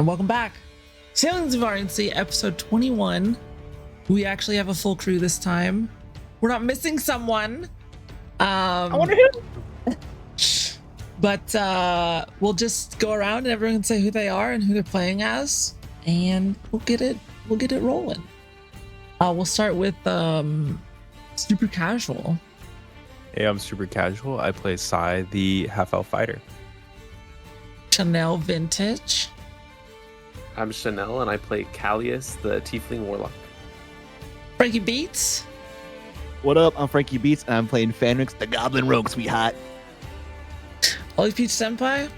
And welcome back. Sailing Xiinvarian Sea, episode 21. We actually have a full crew this time. We're not missing someone. I wonder who. But we'll just go around and everyone can say who they are and who they're playing as, and we'll get it rolling. We'll start with super casual. Hey, I'm super casual. I play Sai, the half-elf fighter. Chanel Vintage. I'm Chanel, and I play Callius, the Tiefling Warlock. Frankie Beats. What up? I'm Frankie Beats, and I'm playing Fanrix, the Goblin Rogue, sweetheart. Ollie Peach Senpai.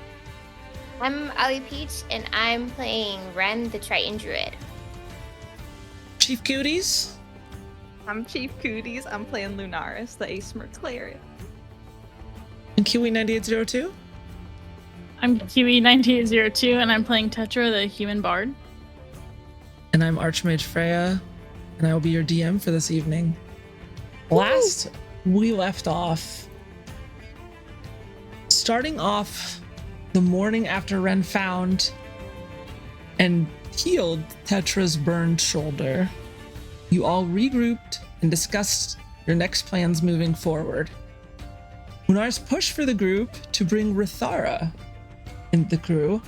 I'm Ali Peach, and I'm playing Ren, the Triton Druid. Chief Cooties. I'm Chief Cooties. I'm playing Lunaris, the Aesmer Cleric. And Kiwi9802. I'm Kiwi9802, and I'm playing Tetra, the Human Bard. And I'm ArchmageFreya, and I will be your DM for this evening. Last we left off, starting off the morning after Ren found and healed Tetra's burned shoulder, you all regrouped and discussed your next plans moving forward. Lunaris pushed for the group to bring Rithara in the crew.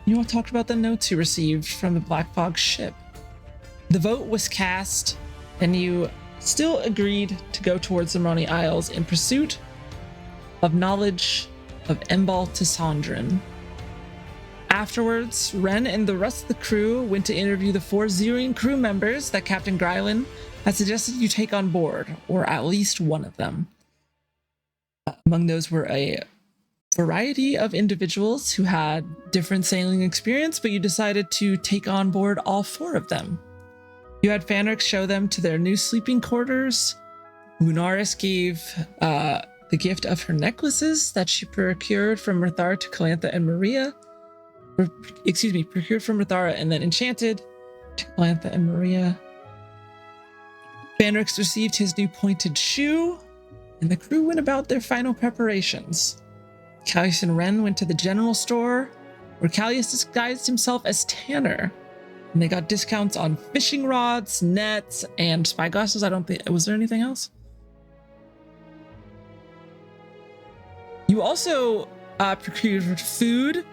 You all talked about the notes you received from the Black Fog ship. The vote was cast, and you still agreed to go towards the Marani Isles in pursuit of knowledge of Embal Tissandrin. Afterwards, Ren and the rest of the crew went to interview the 4 Xiinvarian crew members that Captain Grylan had suggested you take on board, or at least one of them. Among those were a variety of individuals who had different sailing experience, but you decided to take on board all 4 of them. You had Fanrix show them to their new sleeping quarters. Lunaris gave the gift of her necklaces that she procured from Rithara to Calantha and Maria. Procured from Rithara and then enchanted to Calantha and Maria. Fanrix received his new pointed shoe, and the crew went about their final preparations. Callius and Ren went to the general store, where Callius disguised himself as Tanner, and they got discounts on fishing rods, nets, and spyglasses. Was there anything else? You also procured food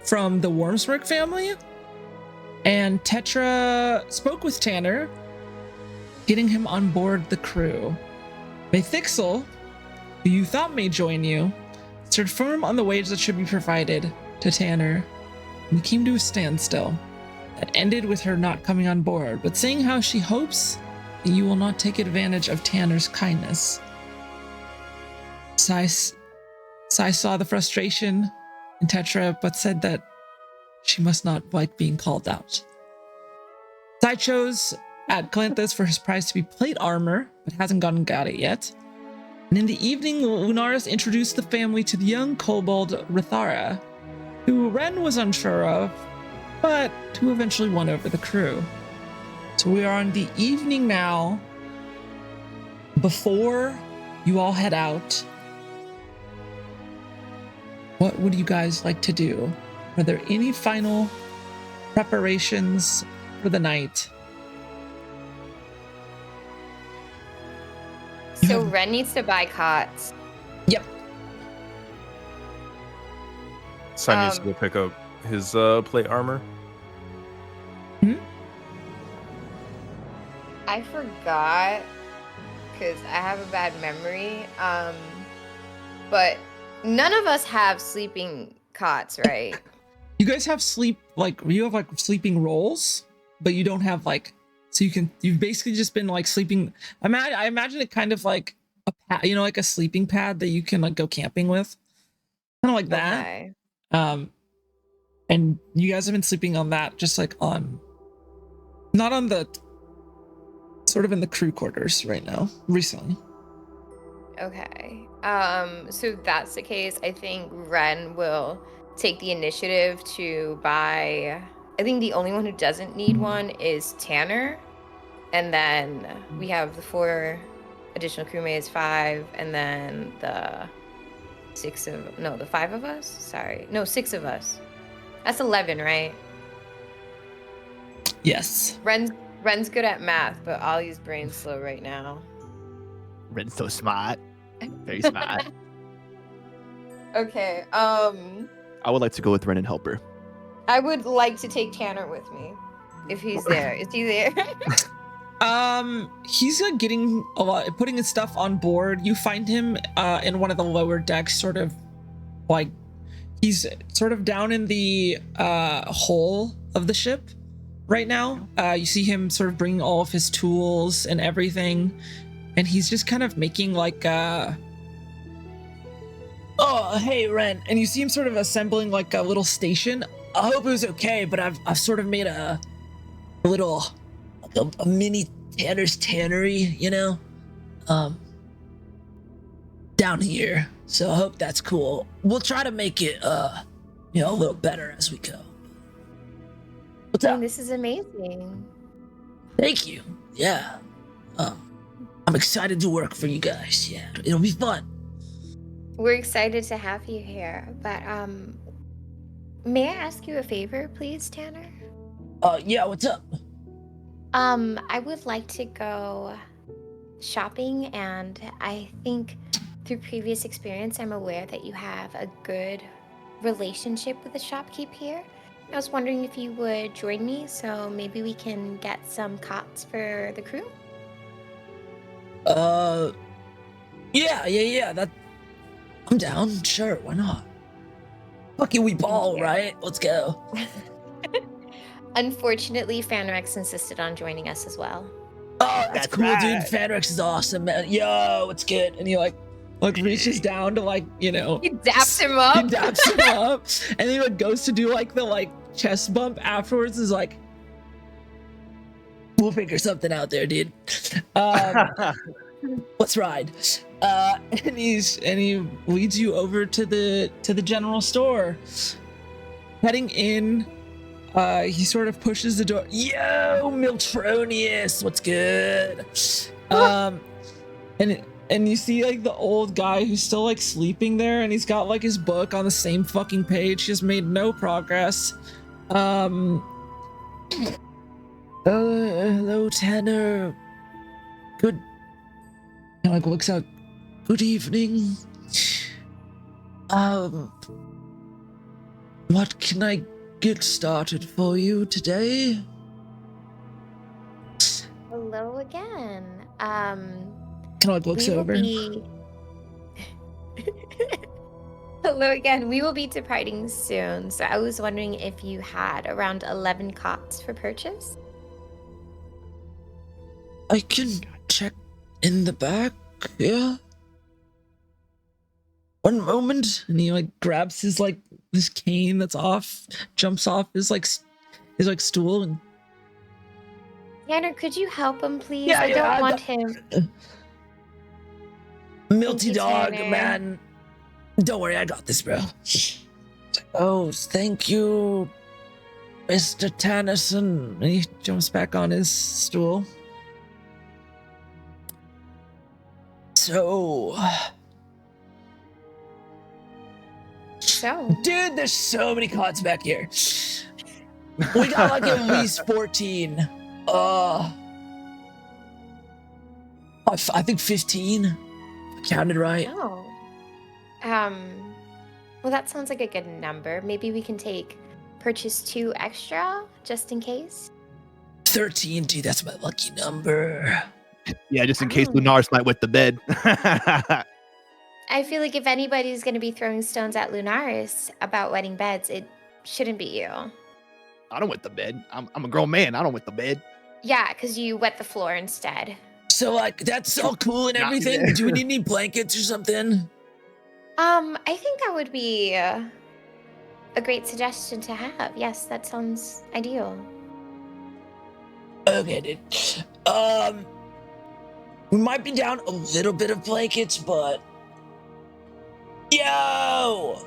from the Wormsmirk family, and Tetra spoke with Tanner, getting him on board the crew. Maythixel, who you thought may join you, stood firm on the wage that should be provided to Tanner, and came to a standstill that ended with her not coming on board, but saying how she hopes that you will not take advantage of Tanner's kindness. Sai saw the frustration in Tetra, but said that she must not like being called out. Sai chose at Calantha's for his prize to be plate armor, but hasn't gone and got it yet. And in the evening, Lunaris introduced the family to the young kobold Rithara, who Ren was unsure of, but who eventually won over the crew. So we are on the evening now, before you all head out. What would you guys like to do? Are there any final preparations for the night? So Ren needs to buy cots. Yep. Sai needs to go pick up his plate armor. I forgot, because I have a bad memory. But none of us have sleeping cots, right? You guys have you have sleeping rolls, but you don't have you've basically just been sleeping. I imagine it kind of like a pad, like a sleeping pad that you can go camping with. Kind of like that. Okay. And you guys have been sleeping on that, just not on the, sort of in the crew quarters right now, recently. Okay. So that's the case. I think Ren will take the initiative to buy. I think the only one who doesn't need one is Tanner. And then we have the 4 additional crewmates, 5, and then the 5 of us? Sorry. No, 6 of us. That's 11, right? Yes. Ren's good at math, but Ollie's brain's slow right now. Ren's so smart. Very smart. Okay. I would like to go with Ren and help her. I would like to take Tanner with me, if he's there. Is he there? He's getting a lot, putting his stuff on board. You find him in one of the lower decks, sort of like he's sort of down in the hull of the ship right now. You see him sort of bringing all of his tools and everything, and he's just kind of making like oh, hey, Ren. And you see him sort of assembling like a little station. I hope it was okay, but I've sort of made a little, like a mini Tanner's Tannery, you know, down here. So I hope that's cool. We'll try to make it, you know, a little better as we go. What's up? This is amazing. Thank you. Yeah. I'm excited to work for you guys. Yeah, it'll be fun. We're excited to have you here, but may I ask you a favor, please, Tanner? Yeah, what's up? I would like to go shopping, and I think through previous experience, I'm aware that you have a good relationship with the shopkeep here. I was wondering if you would join me, so maybe we can get some cots for the crew. Yeah. That I'm down. Sure, why not? Fuck it, we ball, right? Let's go. Unfortunately, Fanrex insisted on joining us as well. Oh, that's cool, right. dude. Fanrex is awesome, man. Yo, what's good? And he like reaches down to like, you know, He daps him he up. daps him up, and then he like goes to do like the like chest bump afterwards. Is like, we'll figure something out there, dude. Let's ride. And he leads you over to the general store. Heading in, he sort of pushes the door. Yo, Miltronius, what's good? And you see like the old guy who's still like sleeping there, and he's got like his book on the same fucking page. He has made no progress. Hello, Tanner. Good. He like looks out. Good evening. What can I get started for you today? Hello again. Kind of like looks we will over. be- Hello again. We will be departing soon, so I was wondering if you had around 11 cots for purchase. I can check in the back. Yeah. One moment, and he like grabs his like this cane that's off, jumps off his stool, and Tanner, could you help him, please? Yeah, I yeah, don't I want got- him. Milty you, dog, Tanner. man. Don't worry, I got this, bro. Oh, thank you, Mr. Tannison. And he jumps back on his stool. So, dude, there's so many cots back here. We got like at least 14. I think 15. I counted right. Oh. Well, that sounds like a good number. Maybe we can purchase 2 extra, just in case. 13, dude, that's my lucky number. Yeah, just in case Lunaris might wet the bed. I feel like if anybody's going to be throwing stones at Lunaris about wetting beds, it shouldn't be you. I don't wet the bed. I'm a grown man. I don't wet the bed. Yeah, because you wet the floor instead. So, like, that's all cool and Not everything. there. Do we need any blankets or something? I think that would be a great suggestion to have. Yes, that sounds ideal. Okay, dude. We might be down a little bit of blankets, but yo,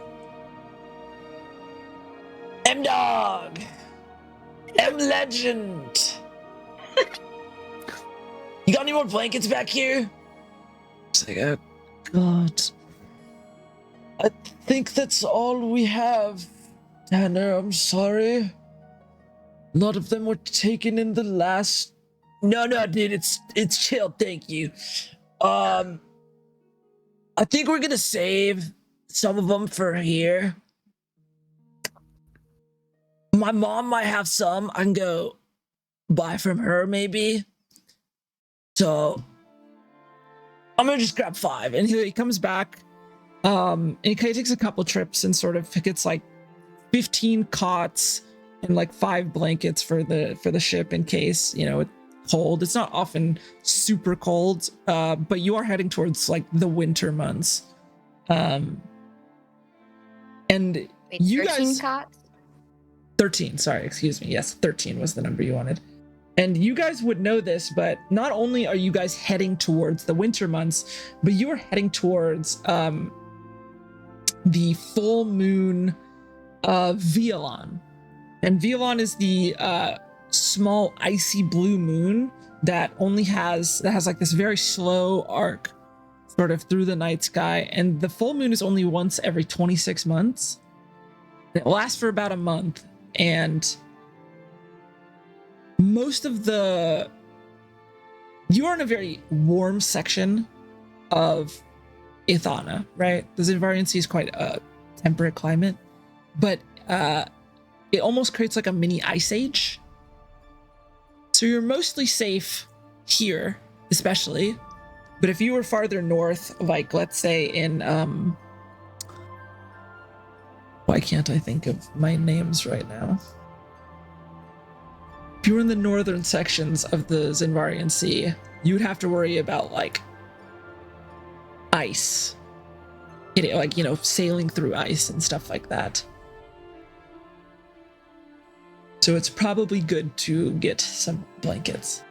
M-Dog, M-Legend. You got any more blankets back here? It's like, oh, God. I think that's all we have, Tanner. I'm sorry. A lot of them were taken in the last. No, dude, it's chill. Thank you. I think we're gonna save some of them for here. My mom might have some. I can go buy from her, maybe. So I'm gonna just grab 5, and he comes back. And he kind of takes a couple trips and sort of gets like 15 cots and like 5 blankets for the ship in case, you know, it's cold. It's not often super cold, but you are heading towards like the winter months. And Wait, you 13 guys, cots? 13, sorry, excuse me. Yes, 13 was the number you wanted. And you guys would know this, but not only are you guys heading towards the winter months, but you are heading towards the full moon Violon. And Violon is the small icy blue moon that has like this very slow arc sort of through the night sky. And the full moon is only once every 26 months. It lasts for about a month. And most of you are in a very warm section of Ithana, right? The Xiinvarian Sea is quite a temperate climate, but it almost creates like a mini ice age. So you're mostly safe here, especially. But if you were farther north, like let's say in why can't I think of my names right now? If you were in the northern sections of the Xiinvarian Sea, you would have to worry about like ice, like, you know, sailing through ice and stuff like that. So it's probably good to get some blankets.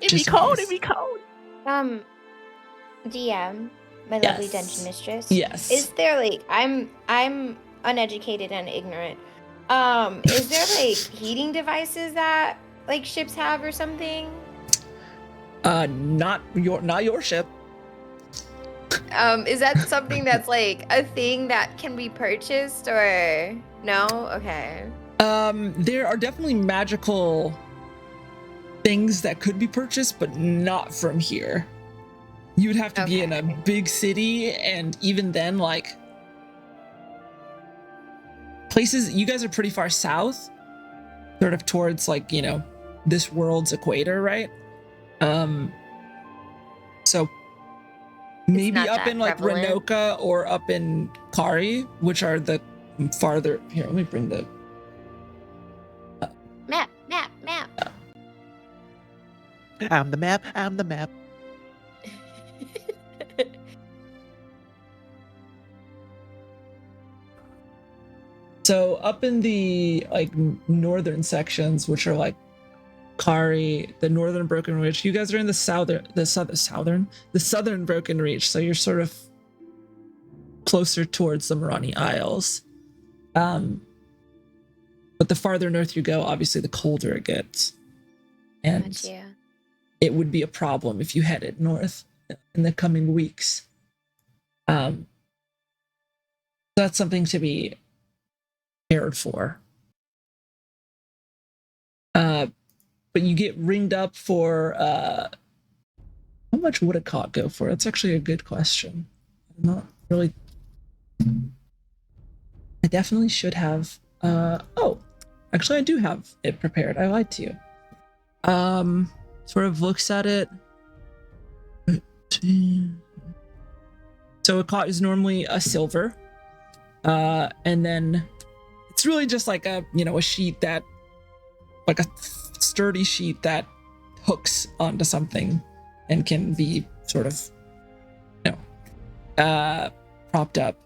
It'd be cold. It'd be cold. DM, my Yes. lovely dungeon mistress. Yes. Is there like I'm uneducated and ignorant. Is there like heating devices that like ships have or something? Not your ship. Is that something that's like a thing that can be purchased or no? Okay. There are definitely magical things that could be purchased, but not from here. You would have to be in a big city, and even then, like, places, you guys are pretty far south, sort of towards, like, you know, this world's equator, right? So maybe up in, like, Renoka or up in Kari, which are the farther, here, let me bring the Map. I'm the map. So up in the like northern sections, which are like Kari, the northern Broken Reach, you guys are in the southern Broken Reach, so you're sort of closer towards the Marani Isles. But the farther north you go, obviously the colder it gets. And Gotcha. it would be a problem if you headed north in the coming weeks. That's something to be prepared for. But you get ringed up for how much would a cot go for? That's actually a good question. I'm not really. I definitely should have. Oh, actually, I do have it prepared. I lied to you. Sort of looks at it. So a cot is normally a silver, and then it's really just like a sheet that, like a sturdy sheet that hooks onto something and can be sort of, propped up.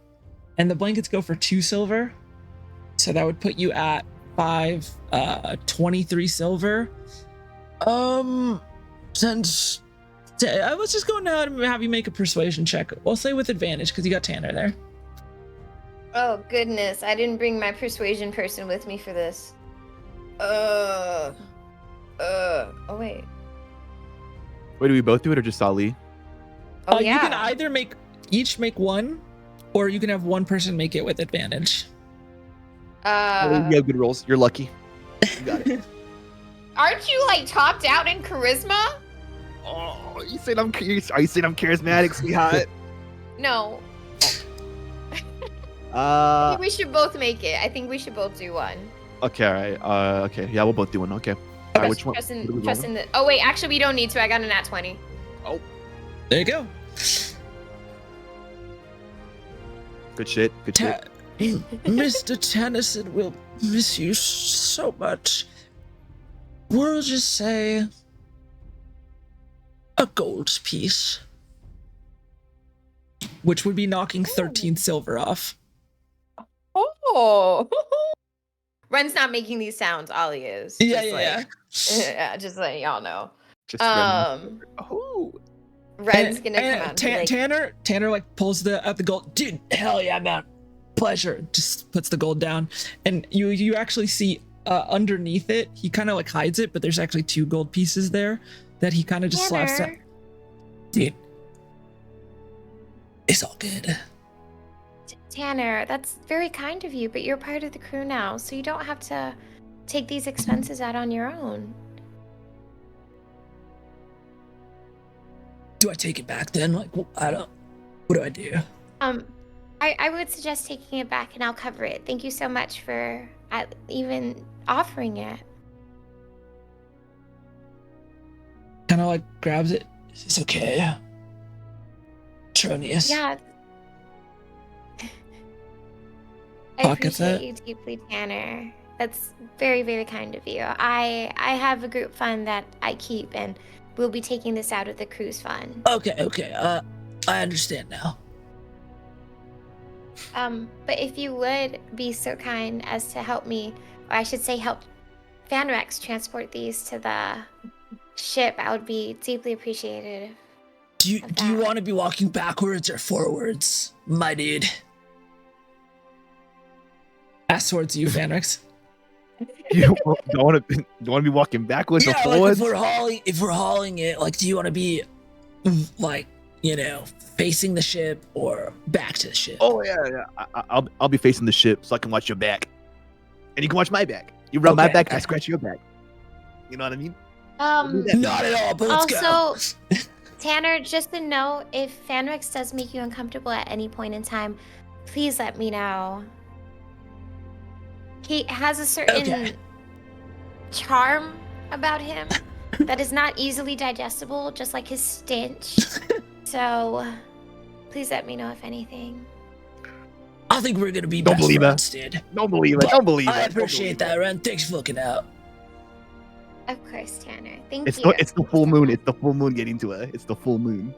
And the blankets go for 2 silver, so that would put you at 23 silver. Since let's just go now and have you make a persuasion check. We'll say with advantage because you got Tanner there. Oh goodness, I didn't bring my persuasion person with me for this. Oh wait. Wait, do we both do it or just Ali? Oh yeah. You can either each make one, or you can have one person make it with advantage. You have good rolls. You're lucky. You got it. Aren't you like topped out in charisma? Oh, you saying I'm charismatic, sweetheart? No. I think we should both make it. I think we should both do one. Okay, all right. Okay, yeah, we'll both do one. Okay. All right, which one? Trust What are we in rolling? the. Oh wait, actually we don't need to. I got a nat 20. There you go. Good shit. Good shit. Mr. Tennyson will miss you so much. We'll just say a gold piece. Which would be knocking 13 silver off. Oh. Ren's not making these sounds. Ollie is. Yeah, Just yeah, yeah. Just letting y'all know. Just Oh. Ren's gonna come out and be like, Tanner like pulls out the gold. Dude, hell yeah, man. Pleasure. Just puts the gold down. And you actually see underneath it, he kind of like hides it, but there's actually 2 gold pieces there that he kind of just slaps down. Dude. It's all good. Tanner, that's very kind of you, but you're part of the crew now, so you don't have to take these expenses out on your own. Do I take it back then? Like, I don't. What do I do? I would suggest taking it back, and I'll cover it. Thank you so much for even offering it. Kind of like grabs it. It's okay. Tronius. Yeah. I Pockets appreciate it. you deeply, Tanner. That's very, very kind of you. I have a group fund that I keep, and we'll be taking this out of the cruise fund. Okay. I understand now. But if you would be so kind as to help me, or I should say help Fanrex transport these to the ship, I would be deeply appreciative. Do you want to be walking backwards or forwards, my dude? Ask towards you, Fanrex. You don't want to be walking backwards or Yeah, forwards? like if we're hauling it, like, do you want to be, like, facing the ship or back to the ship? Oh yeah. I'll be facing the ship so I can watch your back, and you can watch my back. You rub my Okay, back, okay. I scratch your back. You know what I mean? Not at all, but let's go. Also, Tanner, just to know, if Fanrex does make you uncomfortable at any point in time, please let me know. He has a certain charm about him that is not easily digestible, just like his stench. So, please let me know if anything. I think we're gonna be Don't best believe friends, dude. Don't believe it. But Don't believe it. I Don't appreciate believe that, Ren. Thanks for looking out. Of course, Tanner. Thank it. you. It's the full moon. It's the full moon getting to her. It's the full moon.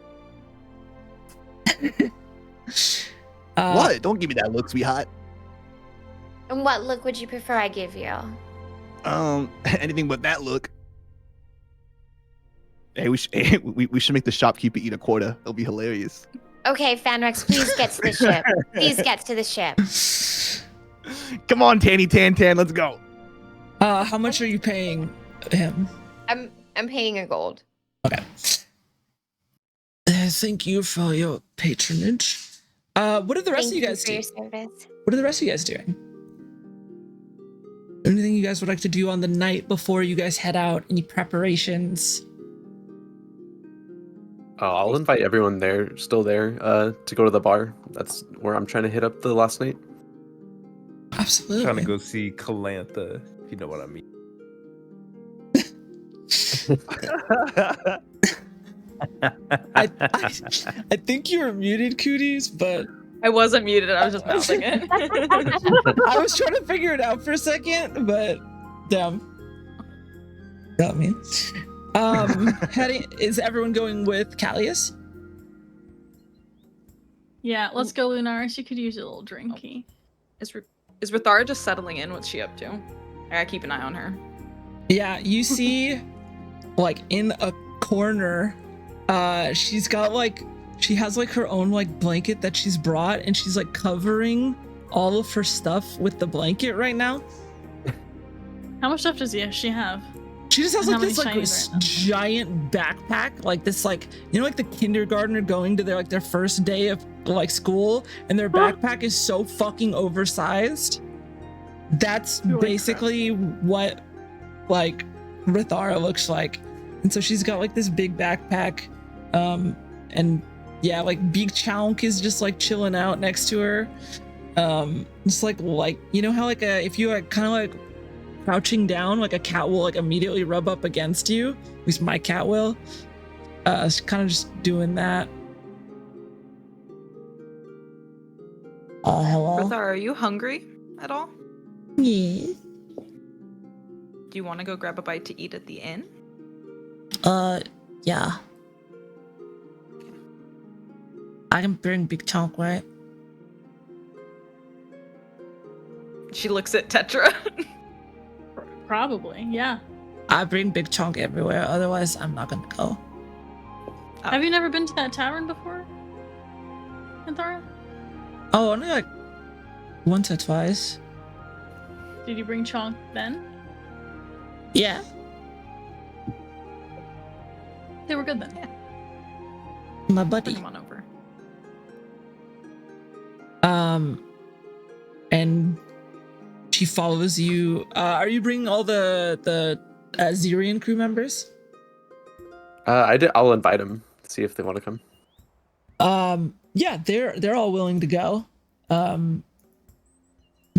What? Don't give me that look, sweetheart. And what look would you prefer I give you? Anything but that look. Hey, we should make the shopkeeper eat a quarter. It'll be hilarious. Okay, Fanrex, please get to the ship. Please get to the ship. Come on, Tanny Tan, let's go. How much are you paying him? I'm paying a gold. Okay. Thank you for your patronage. What are the rest Thank of you guys for do? your service. What are the rest of you guys doing? Anything you guys would like to do on the night before you guys head out? Any preparations? I'll invite everyone still there, to go to the bar. That's where I'm trying to hit up the last night. Absolutely. Trying to go see Calantha, if you know what I mean. I think you're muted, Cooties, but I wasn't muted. I was just mouthing it. I was trying to figure it out for a second, but damn. Got me. Is everyone going with Callius? Yeah, let's go, Lunaris. You could use a little drinky. Is Rithara just settling in? What's she up to? I gotta keep an eye on her. Yeah, you see, like, in a corner, she has like her own like blanket that she's brought, and she's like covering all of her stuff with the blanket right now. How much stuff does she have? She just has How like this many like shinies right now? giant backpack, like this, like, you know, like the kindergartner going to their first day of like school, and their backpack is so fucking oversized. That's You're like basically what like Rithara looks like. And so she's got like this big backpack. And yeah, like Beak Chonk is just like chilling out next to her. Just like you know how like if you like kind of like crouching down, like a cat will like immediately rub up against you. At least my cat will. It's kind of just doing that. Hello? Rithar, are you hungry at all? Yeah. Do you want to go grab a bite to eat at the inn? Yeah. I can bring Big Chunk, right? She looks at Tetra. Probably, yeah. I bring Big Chunk everywhere, otherwise I'm not gonna go. Have you never been to that tavern before, Anthara? Oh, only like once or twice. Did you bring Chonk then? Yeah. They were good then. Yeah. My Bring buddy. him on over. And she follows you. Are you bringing all the Xiinvarian crew members? I'll invite them, see if they want to come. Yeah, they're all willing to go. You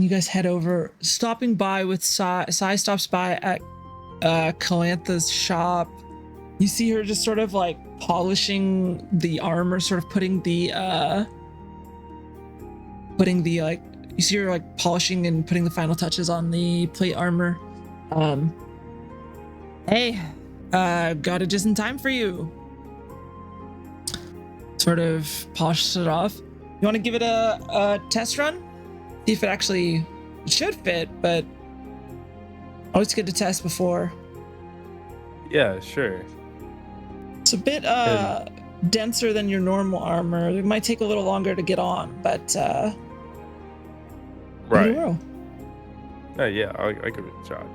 guys head over, stopping by with Sai. Sai stops by at Calantha's shop. You see her just sort of like polishing the armor, sort of putting the like, you see her like polishing and putting the final touches on the plate armor. Hey, got it just in time for you. Sort of polishes it off. You want to give it a test run? See if it should fit, but always good to test before. Yeah, sure. It's a bit denser than your normal armor. It might take a little longer to get on, but Right. in a row. Yeah, I'll give it a shot.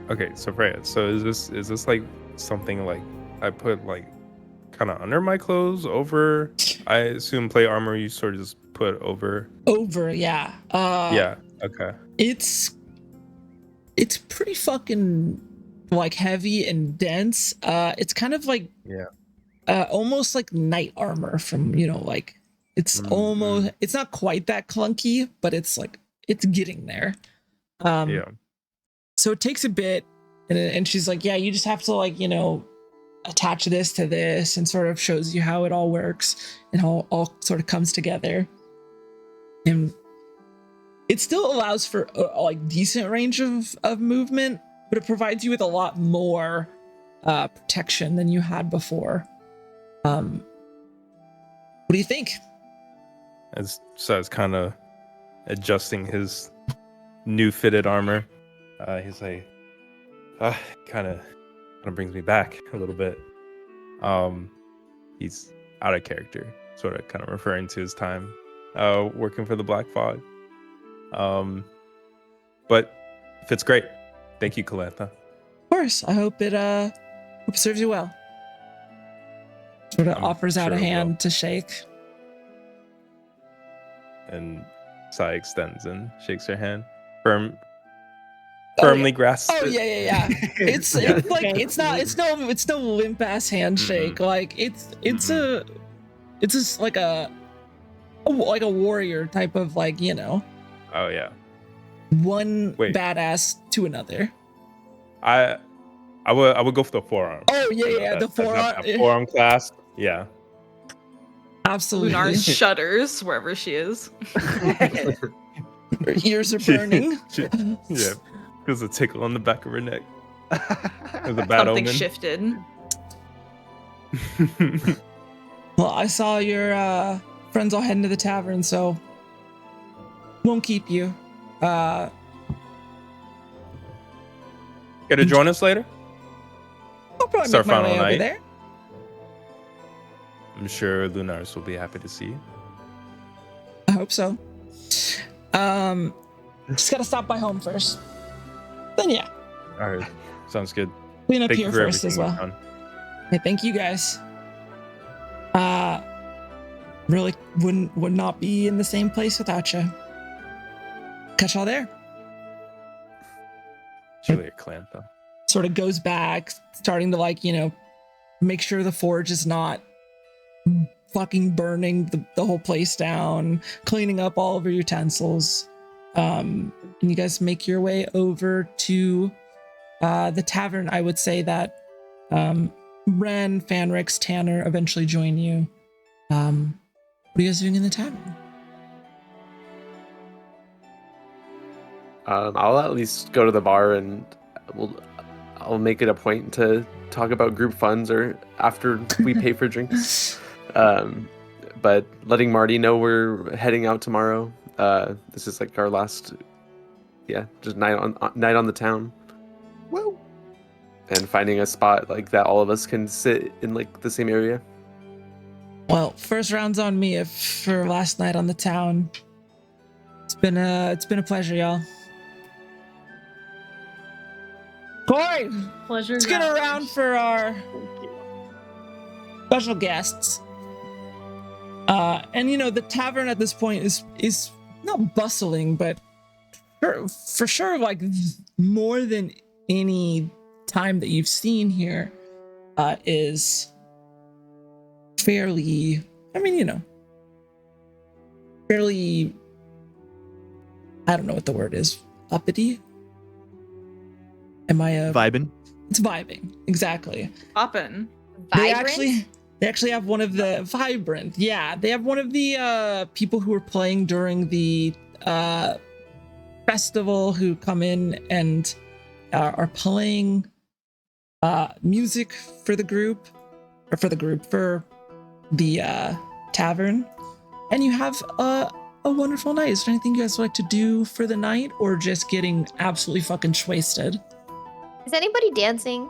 Okay, so Freya, so is this like something like I put like kind of under my clothes, over? I assume plate armor you sort of just put over. Over, yeah. Yeah. Okay. It's pretty fucking like heavy and dense. It's kind of like almost like knight armor from, like it's almost, it's not quite that clunky, but it's like it's getting there. Yeah. So it takes a bit, and she's like, yeah, you just have to like, attach this to this, and sort of shows you how it all works and how it all sort of comes together. And it still allows for like decent range of movement, but it provides you with a lot more protection than you had before. What do you think? As Sai's kind of adjusting his new fitted armor, he's like, kind of brings me back a little bit. He's out of character, sort of kind of referring to his time working for the Black Fog. But it fits great. Thank you, Calantha. Of course. I hope it serves you well. Sort of offers out a hand to shake. And Sai extends and shakes her hand. Firmly grasps Oh it. yeah. It's like it's no limp ass handshake. Mm-mm. Like it's just like a warrior type of like, Oh yeah. one Wait. badass to another. I would go for the forearm. Oh yeah, the forearm. Forearm clasp. Yeah. Absolutely. Lunar shudders wherever she is. Her ears are burning. Yeah. Feels a tickle on the back of her neck. There's a bad Something omen. shifted. Well, I saw your friends all heading to the tavern, so won't keep you. Gonna join us later? I'll probably Start make my final way over night. there. I'm sure Lunaris will be happy to see you. I hope so. Just gotta stop by home first. Then yeah, All right. Sounds good. clean up Thank you here for first as everything well. you've done. Hey, thank you guys. Really would not be in the same place without you. Catch y'all there. Julia Calantha. sort of goes back, starting to like, make sure the forge is not fucking burning the whole place down, cleaning up all of your utensils. And you guys make your way over to the tavern. I would say that Ren, Fanrix, Tanner eventually join you. What are you guys doing in the tavern? I'll at least go to the bar and I'll make it a point to talk about group funds or after we pay for drinks. But letting Marty know we're heading out tomorrow. This is like our last, just night on the town. Woo! And finding a spot like that all of us can sit in like the same area. Well, first round's on me for last night on the town. It's been a pleasure, y'all. Corey, Pleasure. let's get around for our special guests. And the tavern at this point is not bustling, but for sure, like more than any time that you've seen here, is fairly, fairly, I don't know what the word is, uppity? Am I Vibing. It's vibing, exactly. Poppin'. Vibrant? They actually have one of the vibrant. Yeah, they have one of the people who are playing during the festival who come in and are playing music for the group, for the tavern. And you have a wonderful night. Is there anything you guys would like to do for the night, or just getting absolutely fucking wasted? Is anybody dancing?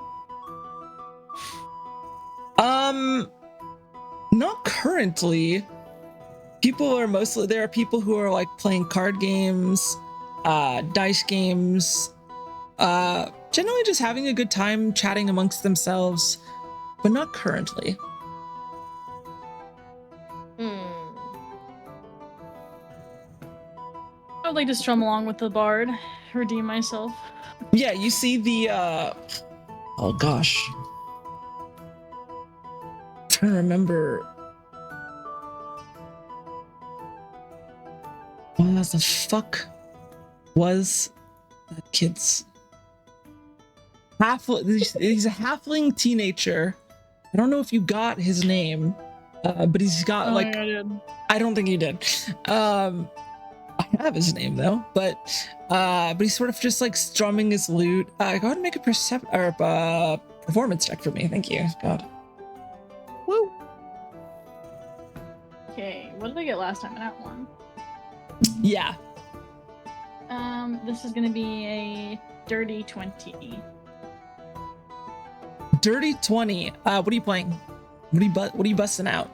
Not currently. There are people who are like playing card games, dice games, generally just having a good time chatting amongst themselves, but not currently. I'd like to strum along with the bard, redeem myself. Yeah, you see the oh gosh. I'm trying to remember. What the fuck was that kid's he's a halfling teenager. I don't know if you got his name, but he's got I don't think you did. I have his name though, but he's sort of just like strumming his lute. Go ahead and make a performance check for me. Thank you. God. Woo! Okay, what did I get last time? That one. Yeah. This is gonna be a dirty 20. Dirty 20. What are you playing? What are you busting out?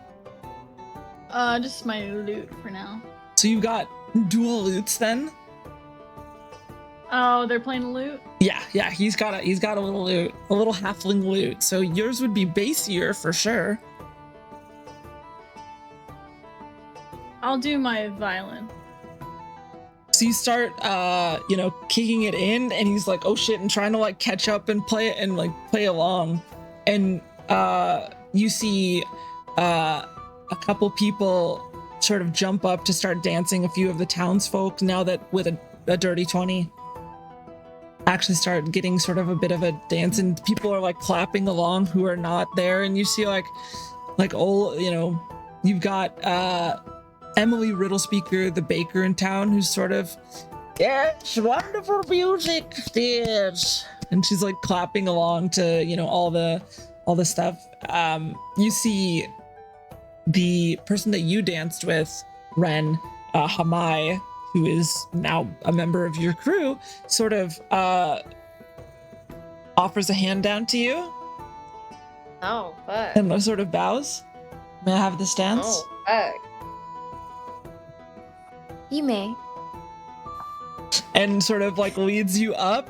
Just my lute for now. So you got dual lutes then? Oh, they're playing a lute? Yeah. He's got a little lute, a little halfling lute. So yours would be bassier for sure. I'll do my violin. So you start, kicking it in, and he's like, "Oh shit!" and trying to like catch up and play it and like play along, and you see a couple people sort of jump up to start dancing. A few of the townsfolk, now that with a dirty 20, actually start getting sort of a bit of a dance, and people are like clapping along who are not there, and you see like old, you've got Emily Riddlespeaker, the baker in town, who's sort of, yes, wonderful music, yes, and she's like clapping along to all the stuff. You see the person that you danced with, Ren, Hamai, who is now a member of your crew, sort of offers a hand down to you. Oh, fuck. And sort of bows. May I have this dance? Oh, fuck. You may. And sort of like leads you up.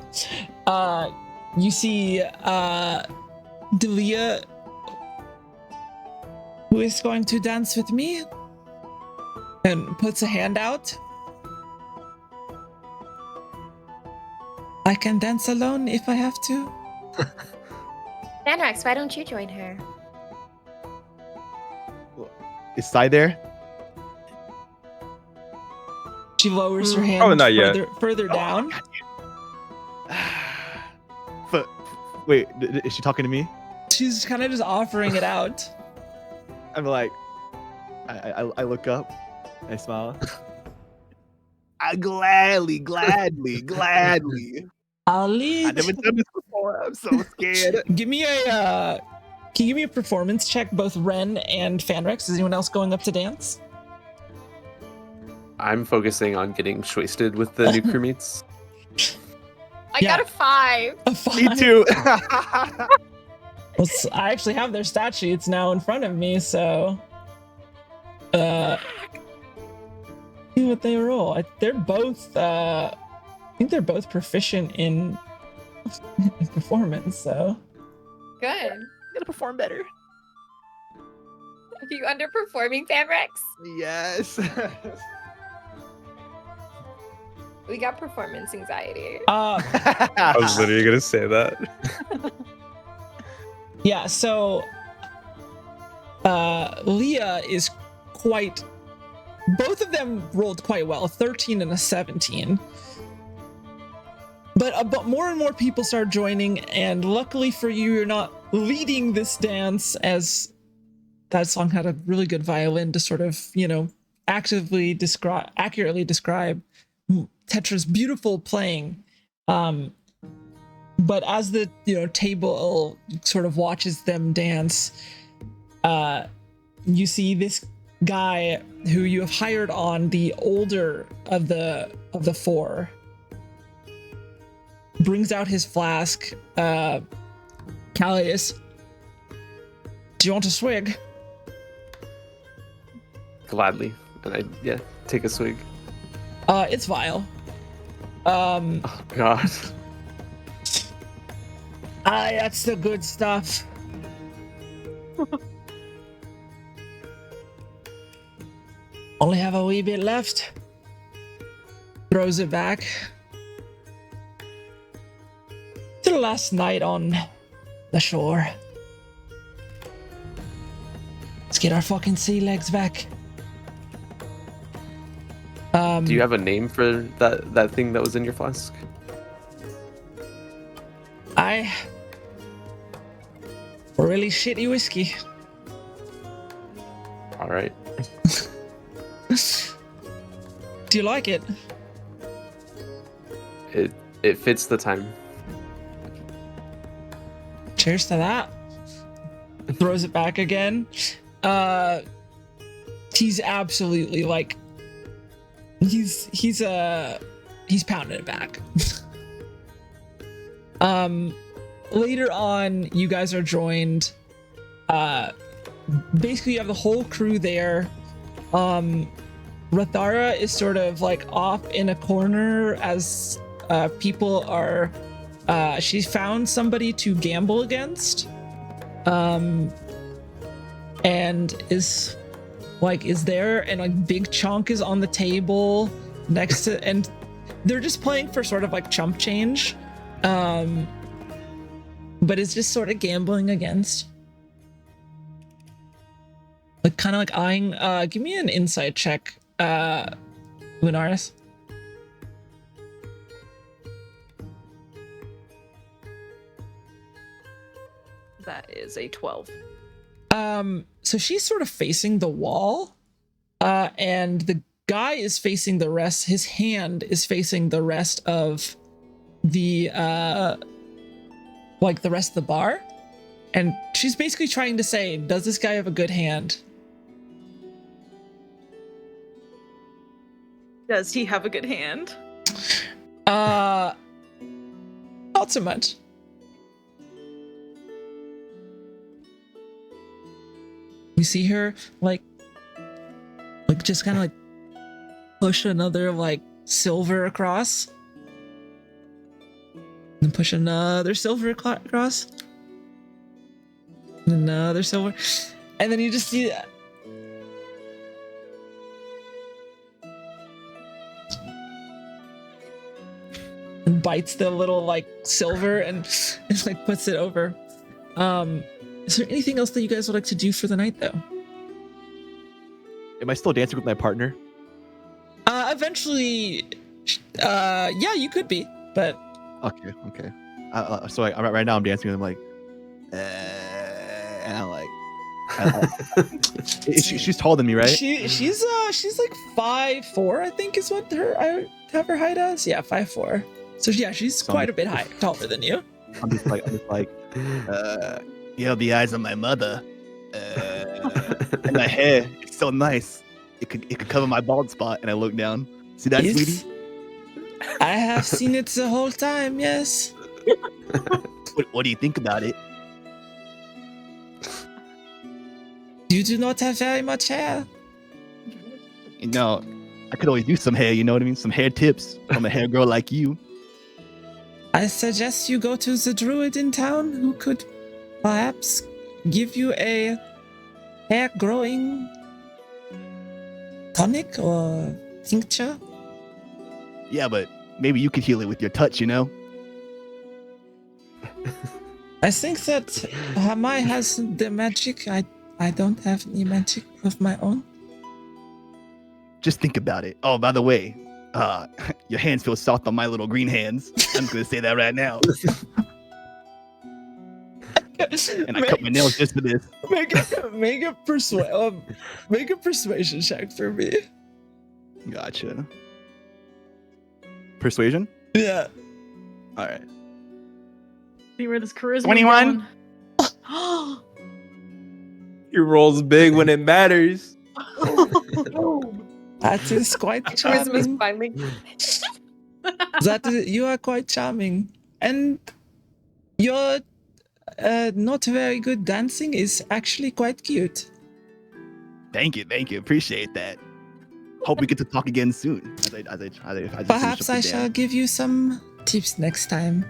You see Delia, who is going to dance with me, and puts a hand out. I can dance alone if I have to. Manrax, why don't you join her? Is Sai there? She lowers her hand Probably not yet. further down. But wait, is she talking to me? She's kind of just offering it out. I'm like, I look up, I smile. I gladly. I'll I lead. never done this before. I'm so scared. Give me a can you give me a performance check, both Ren and Fanrex? Is anyone else going up to dance? I'm focusing on getting shwasted with the new crewmates. I Yeah. got a 5. A 5. Me too. Well, I actually have their stat sheets now in front of me, so see what they roll. They're both I think they're both proficient in performance, so Good. Gotta perform better. Are you underperforming, Fanrex? Yes. We got performance anxiety. I was literally gonna say that. yeah, so Leah is quite both of them rolled quite well, a 13 and a 17. But more and more people start joining, and luckily for you, you're not leading this dance, as that song had a really good violin to sort of, accurately describe Tetra's beautiful playing. But as the table sort of watches them dance, you see this guy who you have hired on, the older of the four, brings out his flask. Callius, do you want a swig? Gladly. And I take a swig. It's vile. Oh god. That's the good stuff. Only have a wee bit left. Throws it back. To the last night on the shore. Let's get our fucking sea legs back. Do you have a name for that thing that was in your flask? Really shitty whiskey. All right. Do you like it? It fits the time. Cheers to that. Throws it back again. He's absolutely like he's pounding it back. Later on, you guys are joined. Basically you have the whole crew there. Rathara is sort of like off in a corner as people are she's found somebody to gamble against, and is there, and like Big Chunk is on the table next to, and they're just playing for sort of like chump change, but it's just sort of gambling against, like kind of like eyeing. Give me an insight check, Lunaris. That is a 12. So she's sort of facing the wall, and the guy is facing the rest. His hand is facing the rest of the the rest of the bar, and she's basically trying to say, does this guy have a good hand? Does he have a good hand? Not so much. We see her like just kind of like push another like silver across, and push another silver across, and another silver, and then you just see that. and bites the little like silver and like puts it over. Is there anything else that you guys would like to do for the night though? Am I still dancing with my partner? Eventually, yeah, you could be, but Okay. So right now I'm dancing with him like, and I'm like, she's taller than me, right? she's like 5'4", I think is what I have her height as. Yeah, 5'4". So yeah, she's quite a bit taller than you. I'm just like, you have the eyes of my mother, and my hair. It's so nice. It could cover my bald spot. And I look down. See that, Yes. sweetie? I have seen it the whole time. Yes. What do you think about it? You do not have very much hair. You know, I could always use some hair. You know what I mean? Some hair tips from a hair girl like you. I suggest you go to the druid in town who could perhaps give you a hair growing tonic or tincture. Yeah, but maybe you could heal it with your touch. You know? I think that Hamai has the magic. I don't have any magic of my own. Just think about it. Oh, by the way, your hands feel soft on my little green hands. I'm just gonna say that right now. And I cut my nails just for this. Make a persuasion check for me. Gotcha. Persuasion? Yeah. All right. See where this charisma 21? going. He rolls big when it matters. That is quite Charisma's charming. finally. You are quite charming, and your not very good dancing is actually quite cute. Thank you. Appreciate that. Hope we get to talk again soon. Perhaps I shall give you some tips next time.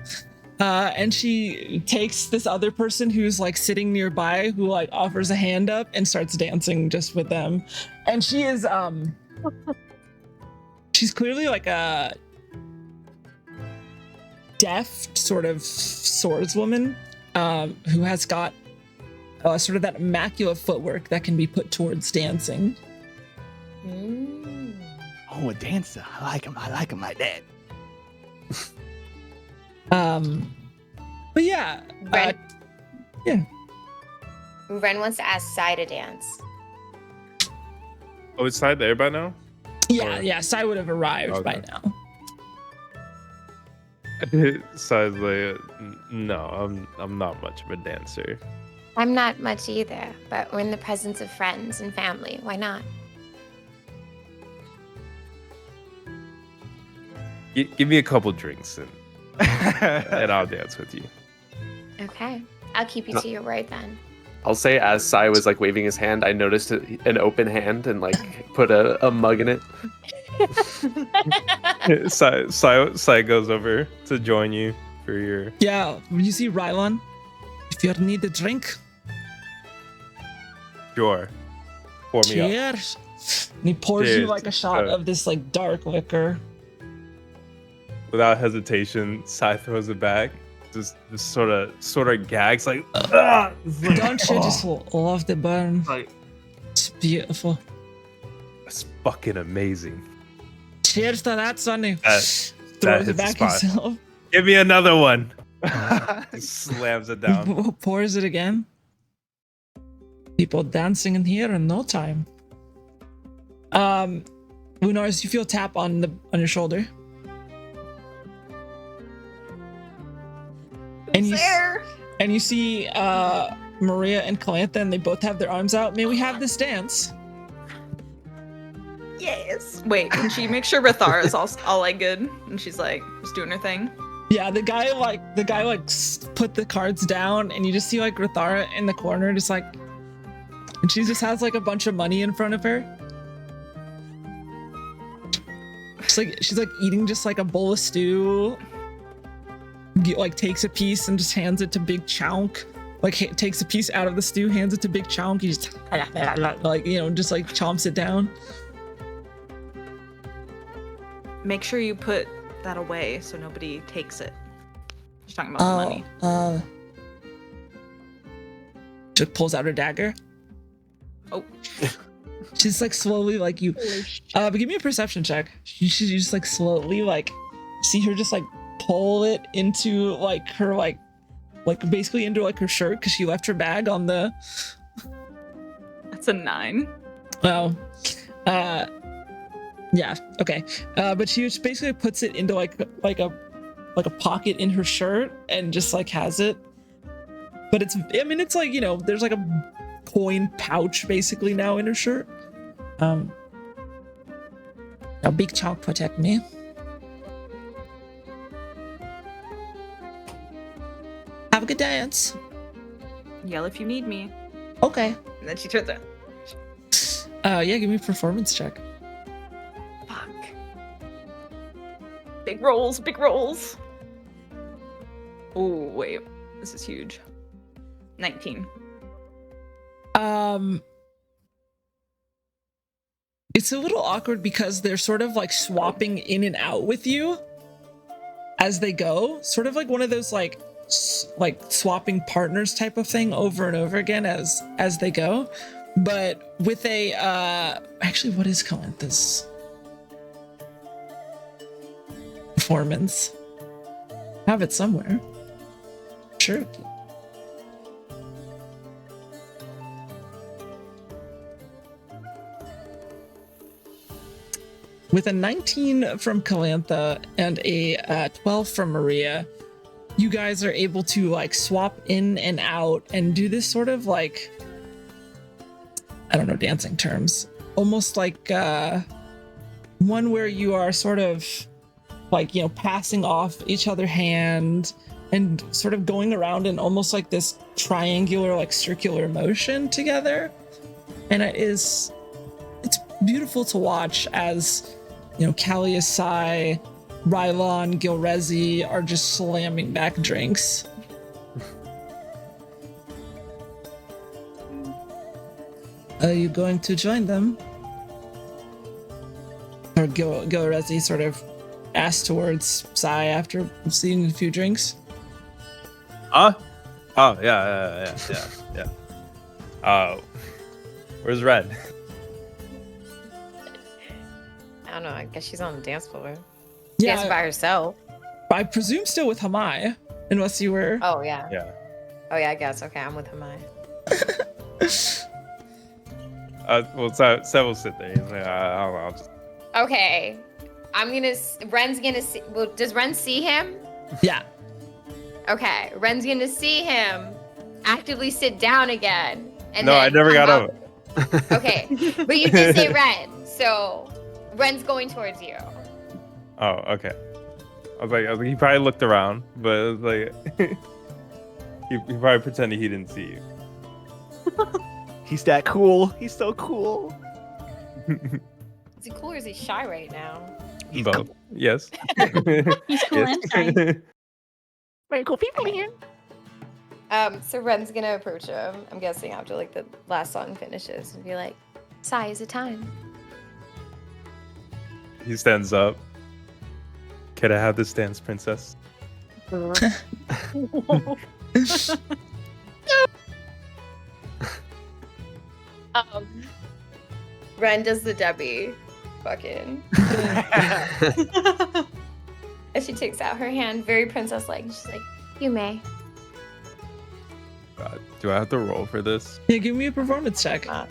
And she takes this other person who's like sitting nearby, who like offers a hand up and starts dancing just with them. And she is she's clearly like a deft sort of swordswoman, who has got sort of that immaculate footwork that can be put towards dancing. Oh, a dancer. I like him like that. But yeah, Ren wants to ask Sai to dance. Oh, it's side there by now? yeah, Sai would have arrived Okay. by now. Side's like, no, I'm not much of a dancer. I'm not much either, but we're in the presence of friends and family. Why not? Give me a couple drinks and I'll dance with you. Okay. I'll keep you to your word then. I'll say as Sai was like waving his hand, I noticed an open hand and like put a mug in it. Sai goes over to join you for your. Yeah, you see Rylon, if you need a drink, Sure. Pour me up. cheers. And he pours you Cheers. like a shot of this like dark liquor. Without hesitation, Sai throws it back. Just sort of gags like. "Ah!" Don't you just love the burn? Like, It's beautiful. it's fucking amazing. Cheers to that, Sonny. That Throws hits it the back spot. himself. Give me another one. Slams it down. Pours it again. People dancing in here in no time. Lunaris, you feel a tap on your shoulder. And you see Maria and Calantha, and they both have their arms out. May we have this dance? Yes. Wait, can she make sure Rathara's all like good? And she's like just doing her thing. Yeah, the guy put the cards down, and you just see like Rathara in the corner, just like, and she just has like a bunch of money in front of her. She's like eating just like a bowl of stew. Like takes a piece and just hands it to Big Chunk. Like takes a piece out of the stew, hands it to Big Chunk. He just like, you know, just like chomps it down. Make sure you put that away so nobody takes it. She's talking about the money. She pulls out her dagger. Oh. She's like slowly like you. But give me a perception check. You should just like slowly like see her just like pull it into like her like basically into like her shirt because she left her bag on the. That's a 9. Oh. Yeah. Okay. But she just basically puts it into like a pocket in her shirt and just like has it. But it's like, you know, there's like a coin pouch basically now in her shirt. Now big chalk protect me. Have a good dance. Yell if you need me. Okay. And then she turns around. Yeah, give me a performance check. Fuck. Big rolls, big rolls. Oh, wait. This is huge. 19. It's a little awkward because they're sort of like swapping in and out with you as they go, sort of like one of those like swapping partners type of thing over and over again as they go. But with a actually, what is Calantha's performance? I have it somewhere. Sure. With a 19 from Calantha and a 12 from Maria, you guys are able to like swap in and out and do this sort of like, I don't know, dancing terms, almost like one where you are sort of like, you know, passing off each other hand and sort of going around in almost like this triangular, like circular motion together. And it's beautiful to watch as, you know, Kalia, Sai, Rylon, Gilrezi are just slamming back drinks. Are you going to join them? Or Gilrezi sort of asked towards Sai after seeing a few drinks. Oh, yeah. Where's Red? I don't know. I guess she's on the dance floor. Yeah, Dancing by herself. I presume still with Hamai, unless you were. Oh, yeah. Yeah. Oh, yeah, I guess. Okay, I'm with Hamai. Well, Seb will sit there. He's like, I'll just. Okay. Ren's gonna see. Well, does Ren see him? Yeah. Okay. Ren's gonna see him actively sit down again. And No, then I never got up. Okay. But you did say Ren. So Ren's going towards you. Oh, okay. I was like, he probably looked around, but it was like, he probably pretended he didn't see you. He's that cool. He's so cool. Is he cool or is he shy right now? He's Both. Yes. He's cool and shy. very cool people here. So Ren's gonna approach him, I'm guessing after like the last song finishes, and be like, Sai, is it time? He stands up. Can I have this dance, princess? Ren does the Debbie fucking. And she takes out her hand very princess-like, and she's like, you may. God, do I have to roll for this? Yeah, give me a performance check. Yeah,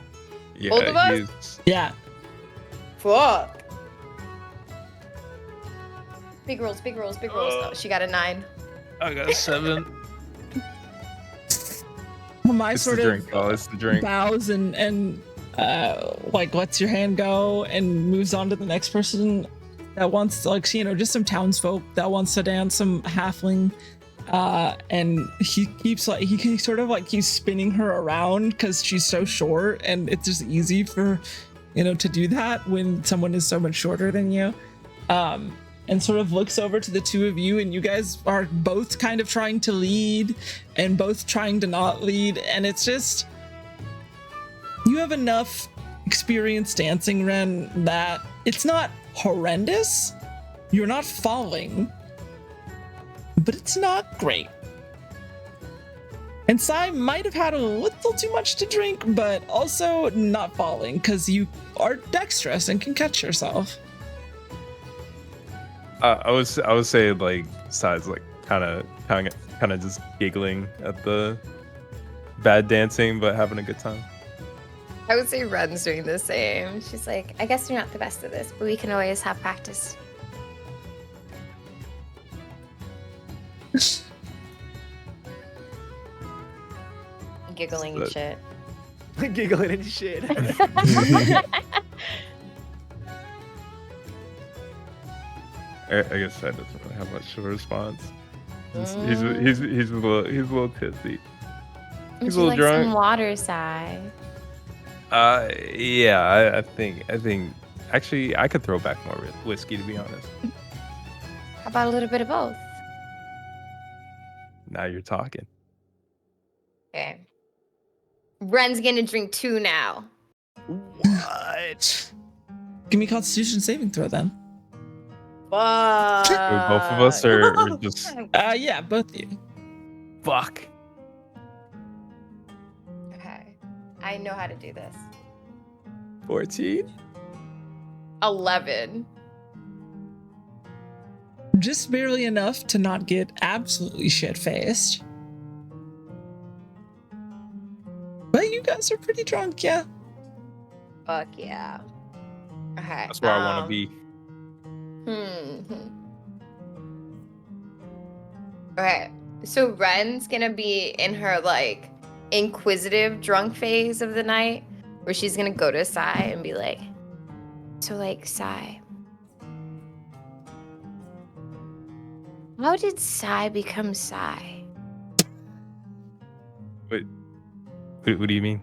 Both of us? he's- Yeah. Fuck. Big rolls, big rolls, big rolls. Oh, she got a 9. I got a 7. Hamai It's sort the of drink, oh, it's the drink. bows and like lets your hand go and moves on to the next person that wants, like, you know, just some townsfolk that wants to dance, some halfling, and he keeps like he sort of like keeps spinning her around because she's so short, and it's just easy for, you know, to do that when someone is so much shorter than you. And sort of looks over to the two of you, and you guys are both kind of trying to lead and both trying to not lead, and it's just, you have enough experience dancing, Ren, that it's not horrendous, You're not falling, but it's not great. And Sai might have had a little too much to drink, but also not falling because you are dexterous and can catch yourself. I would say like Sai's like kind of just giggling at the bad dancing, but having a good time. I would say Ren's doing the same. She's like, I guess you're not the best at this, but we can always have practice. Giggling and shit. Giggling and shit. I guess Sai doesn't really have much of a response. He's a little tipsy. Would He's you a little like drunk. some water, Sai? Yeah, I think actually I could throw back more whiskey, to be honest. How about a little bit of both? Now you're talking. Okay. Ren's gonna drink 2 now. What? Give me a Constitution saving throw then. Fuck. Wait, both of us or just Yeah, both of you. fuck. Okay. I know how to do this. 14. 11. Just barely enough to not get absolutely shit-faced. But you guys are pretty drunk, yeah. Fuck yeah. Okay. That's where I want to be. Okay. So Ren's gonna be in her like inquisitive drunk phase of the night where she's gonna go to Sai and be like, so like Sai, how did Sai become Sai? Wait, what do you mean?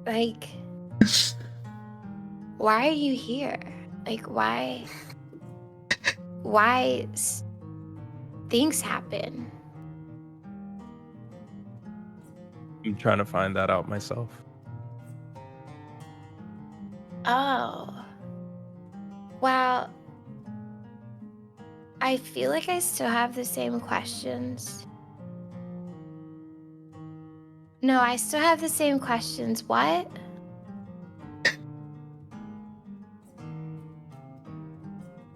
Like, why are you here? Like, why things happen? I'm trying to find that out myself. Oh. Well, I feel like I still have the same questions. No, I still have the same questions. What?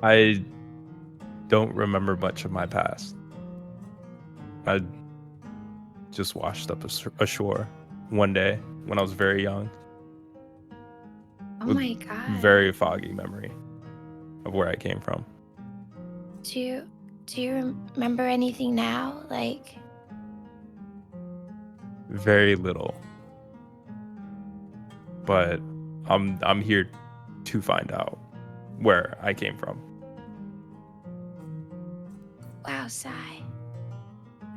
I don't remember much of my past. I just washed up ashore one day when I was very young. Oh With my god. Very foggy memory of where I came from. Do you remember anything now? Like, Very little. But I'm here to find out where I came from. wow, Sai.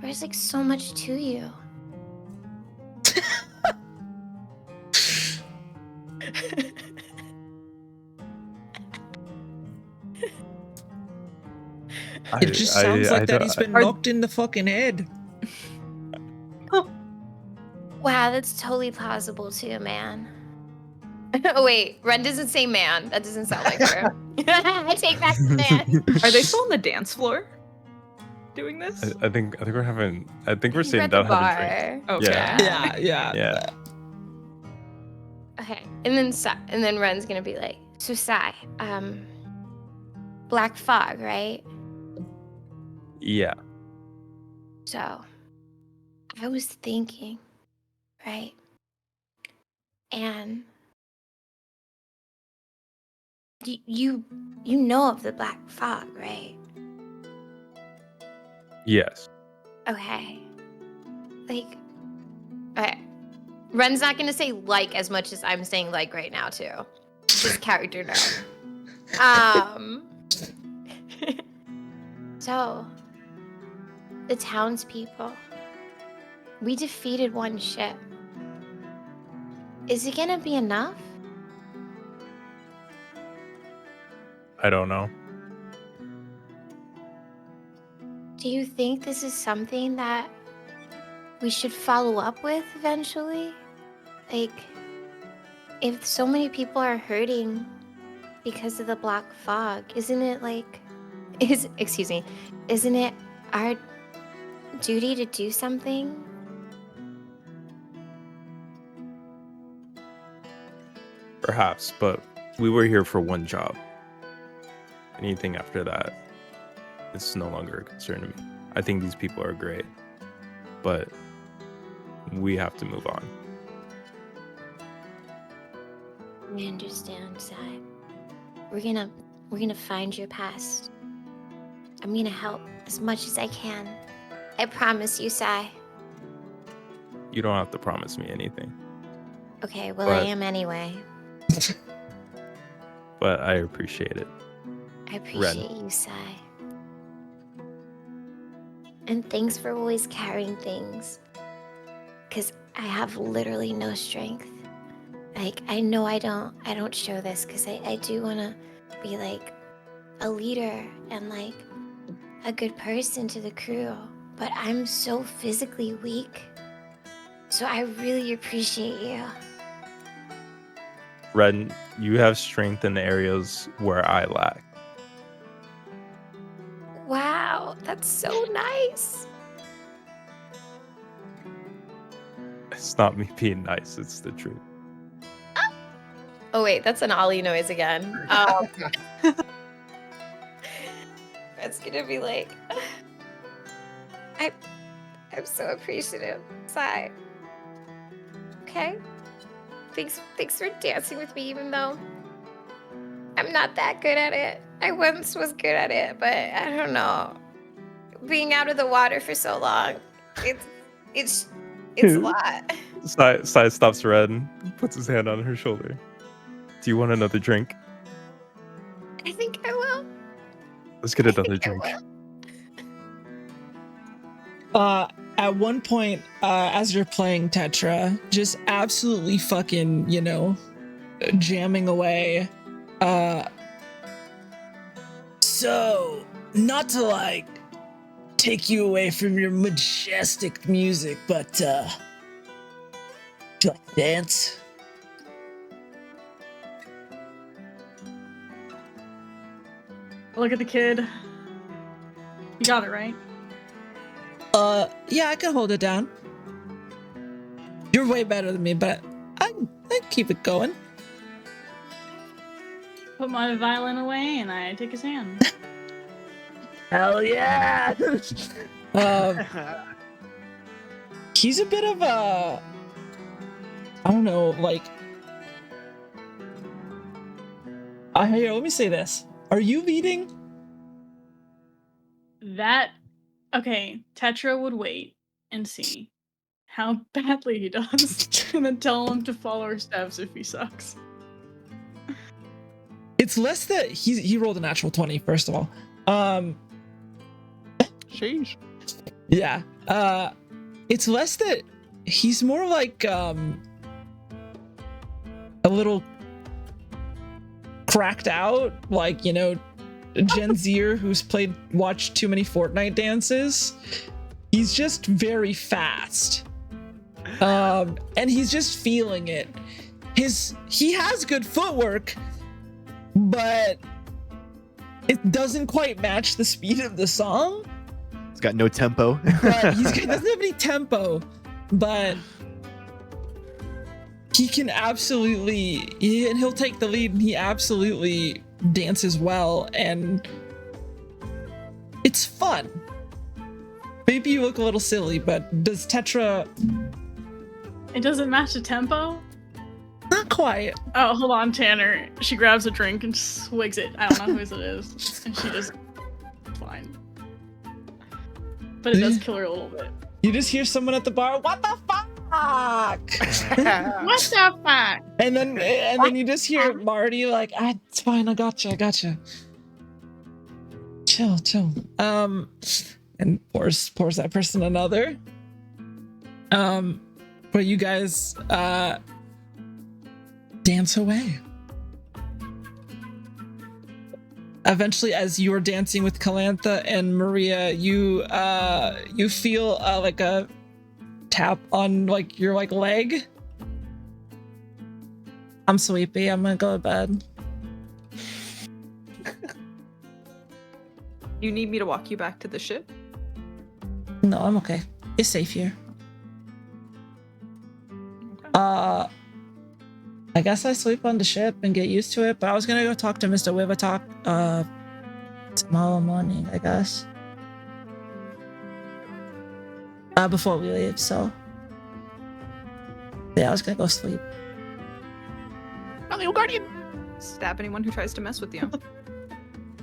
There's like so much to you. It just sounds like that he's been knocked in the fucking head. Wow, that's totally plausible too, man. Oh wait, Ren doesn't say man. That doesn't sound like her. I take back the man. Are they still on the dance floor doing this? I think we're having. I think we're We're sitting at the down having drinks. bar. Okay. Yeah. Okay, and then Ren's gonna be like, so Sai, black fog, right? Yeah. So, I was thinking, right? And you know of the black fog, right? Yes. Okay. Like, okay. Ren's not gonna say like as much as I'm saying like right now too. Just character note. So, the townspeople, we defeated one ship. Is it gonna be enough? I don't know. Do you think this is something that we should follow up with eventually? Like, if so many people are hurting because of the black fog, isn't it like isn't it our duty to do something? Perhaps, but we were here for one job. Anything after that, it's no longer a concern to me. I think these people are great, but we have to move on. I understand, Sai. We're gonna find your past. I'm gonna help as much as I can. I promise you, Sai. You don't have to promise me anything, Okay, well, I But- am anyway. but I appreciate it. I appreciate you, Sai. And thanks for always carrying things. Cause I have literally no strength. Like, I know I don't show this because I do wanna be like a leader and like a good person to the crew. But I'm so physically weak. So I really appreciate you. Ren, you have strength in areas where I lack. Wow, that's so nice. It's not me being nice, it's the truth. Oh wait, that's an Ollie noise again. That's gonna be like, I'm so appreciative. Sigh. Okay. Thanks for dancing with me, even though I'm not that good at it. I once was good at it, but I don't know. Being out of the water for so long, it's a lot. Sai stops Ren, puts his hand on her shoulder. Do you want another drink? I think I will. Let's get another drink. At one point, as you're playing Tetra, just absolutely fucking, jamming away. So, not to like take you away from your majestic music, but do you like to dance? Look at the kid. You got it, right? Yeah, I can hold it down. You're way better than me, but I keep it going. Put my violin away and I take his hand. Hell yeah! He's a bit of a, I don't know, like. Here, let me say this. Are you leading? Okay, Tetra would wait and see how badly he does, and then tell him to follow our steps if he sucks. It's less that he rolled a natural 20, first of all. Sheesh. Yeah. It's less that he's more like a little cracked out, like, Gen Zer who's watched too many Fortnite dances. He's just very fast. And he's just feeling it. He has good footwork, but it doesn't quite match the speed of the song. It's got no tempo. But he doesn't have any tempo, but he can absolutely, and he'll take the lead, and he absolutely dances well, and it's fun. Maybe you look a little silly, but does Tetra... It doesn't match the tempo? Not quite. Oh, hold on, Tanner. She grabs a drink and swigs it. I don't know whose it is. And she just... Fine. But it does kill her a little bit. You just hear someone at the bar, what the fuck? What the fuck? And then you just hear Marty like, it's fine, I gotcha. Chill. And pours that person another. But you guys dance away. Eventually, as you're dancing with Calantha and Maria, you feel like a tap on like your leg. I'm sleepy. I'm gonna go to bed. You need me to walk you back to the ship? No, I'm okay. It's safe here. Okay. I guess I sleep on the ship and get used to it, but I was gonna go talk to Mr. Wivatok tomorrow morning, I guess. Before we leave, so yeah, I was gonna go sleep. Hello, Guardian. Stab anyone who tries to mess with you.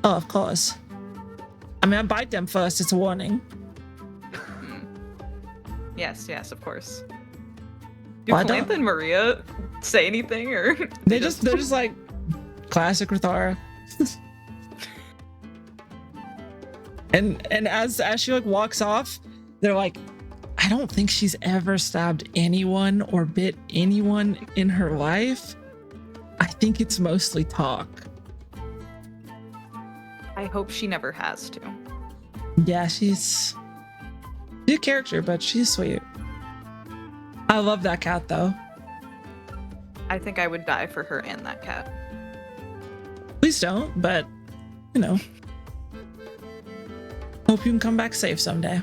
Oh, of course. I mean, I bite them first. It's a warning. Yes, of course. Do Well, I Calantha don't- and Maria say anything, or They're just like classic Rithara. and as she like walks off, they're like, I don't think she's ever stabbed anyone or bit anyone in her life. I think it's mostly talk. I hope she never has to. Yeah, she's a character, but she's sweet. I love that cat though. I think I would die for her and that cat. Please don't, but you know. Hope you can come back safe someday.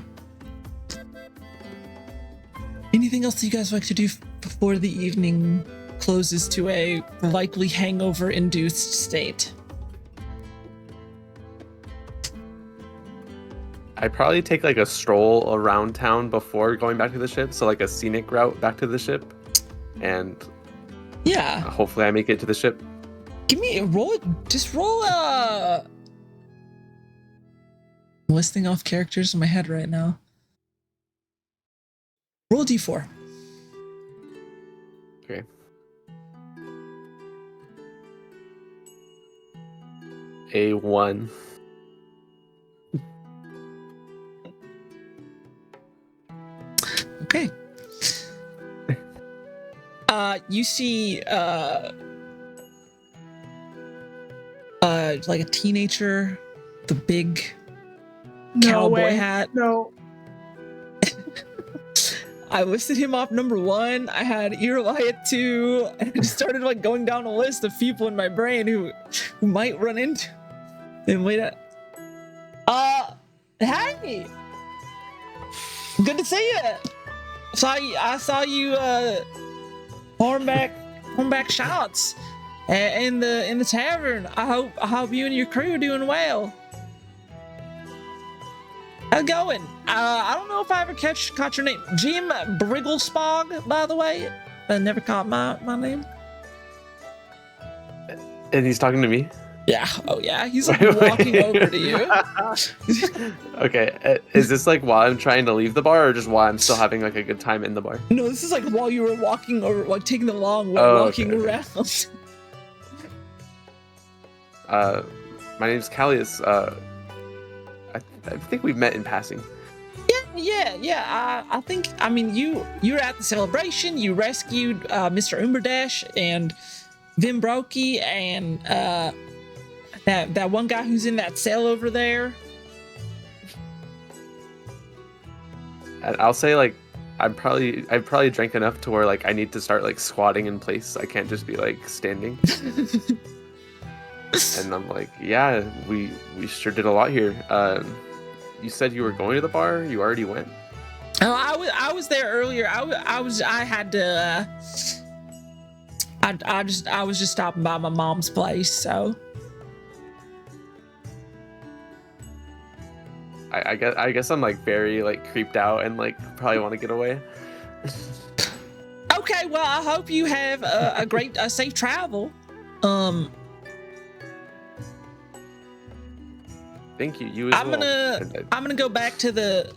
Anything else that you guys like to do before the evening closes to a likely hangover-induced state? I'd probably take like a stroll around town before going back to the ship, so like a scenic route back to the ship, and Yeah. hopefully I make it to the ship. Give me a roll. Just roll a. I'm listing off characters in my head right now. Roll a d4. Okay. A1. Okay. You see, like a teenager, the big cowboy hat. No. I listed him off number 1. I had Early at 2. And I just started like going down a list of people in my brain who might run into him later. Hey! Good to see you. I saw you hornback shots in the tavern. I hope you and your crew are doing well. How's it going? I don't know if I ever caught your name. Jim Brigglespog, by the way. I never caught my name. And he's talking to me? Yeah. Oh yeah. He's like walking over to you. Okay. Is this like while I'm trying to leave the bar, or just while I'm still having like a good time in the bar? No, this is like while you were walking or like taking the long way, walking okay. around. My name's Callius. I think we've met in passing. Yeah. I think. I mean, you were at the celebration. You rescued Mr. Umberdash and Vimbroki and that one guy who's in that cell over there. And I'll say like I've probably drank enough to where like I need to start like squatting in place. I can't just be like standing. And I'm like, yeah, we sure did a lot here. You said you were going to the bar. You already went. Oh, I was there earlier. I was just stopping by my mom's place, so. I guess I'm like very like creeped out and like probably want to get away. Okay, well, I hope you have a great safe travel. Thank you. You as I'm well. gonna go back to the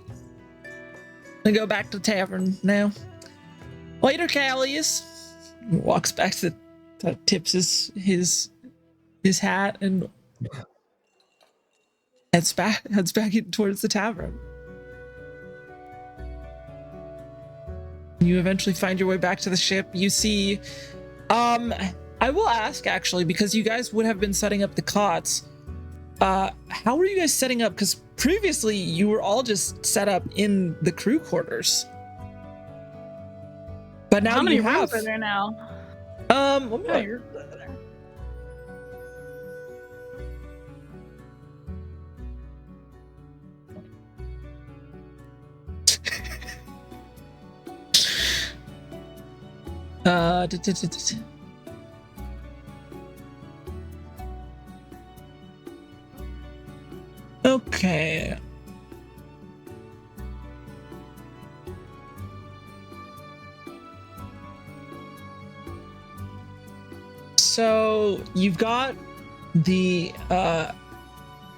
tavern now. Later, Callius. He walks back to tips his hat and heads back towards the tavern. You eventually find your way back to the ship. You see, I will ask actually, because you guys would have been setting up the cots. How were you guys setting up? Because previously you were all just set up in the crew quarters. But now How many you have. rooms are there now? Let me Oh, look. you're there. Okay. So you've got the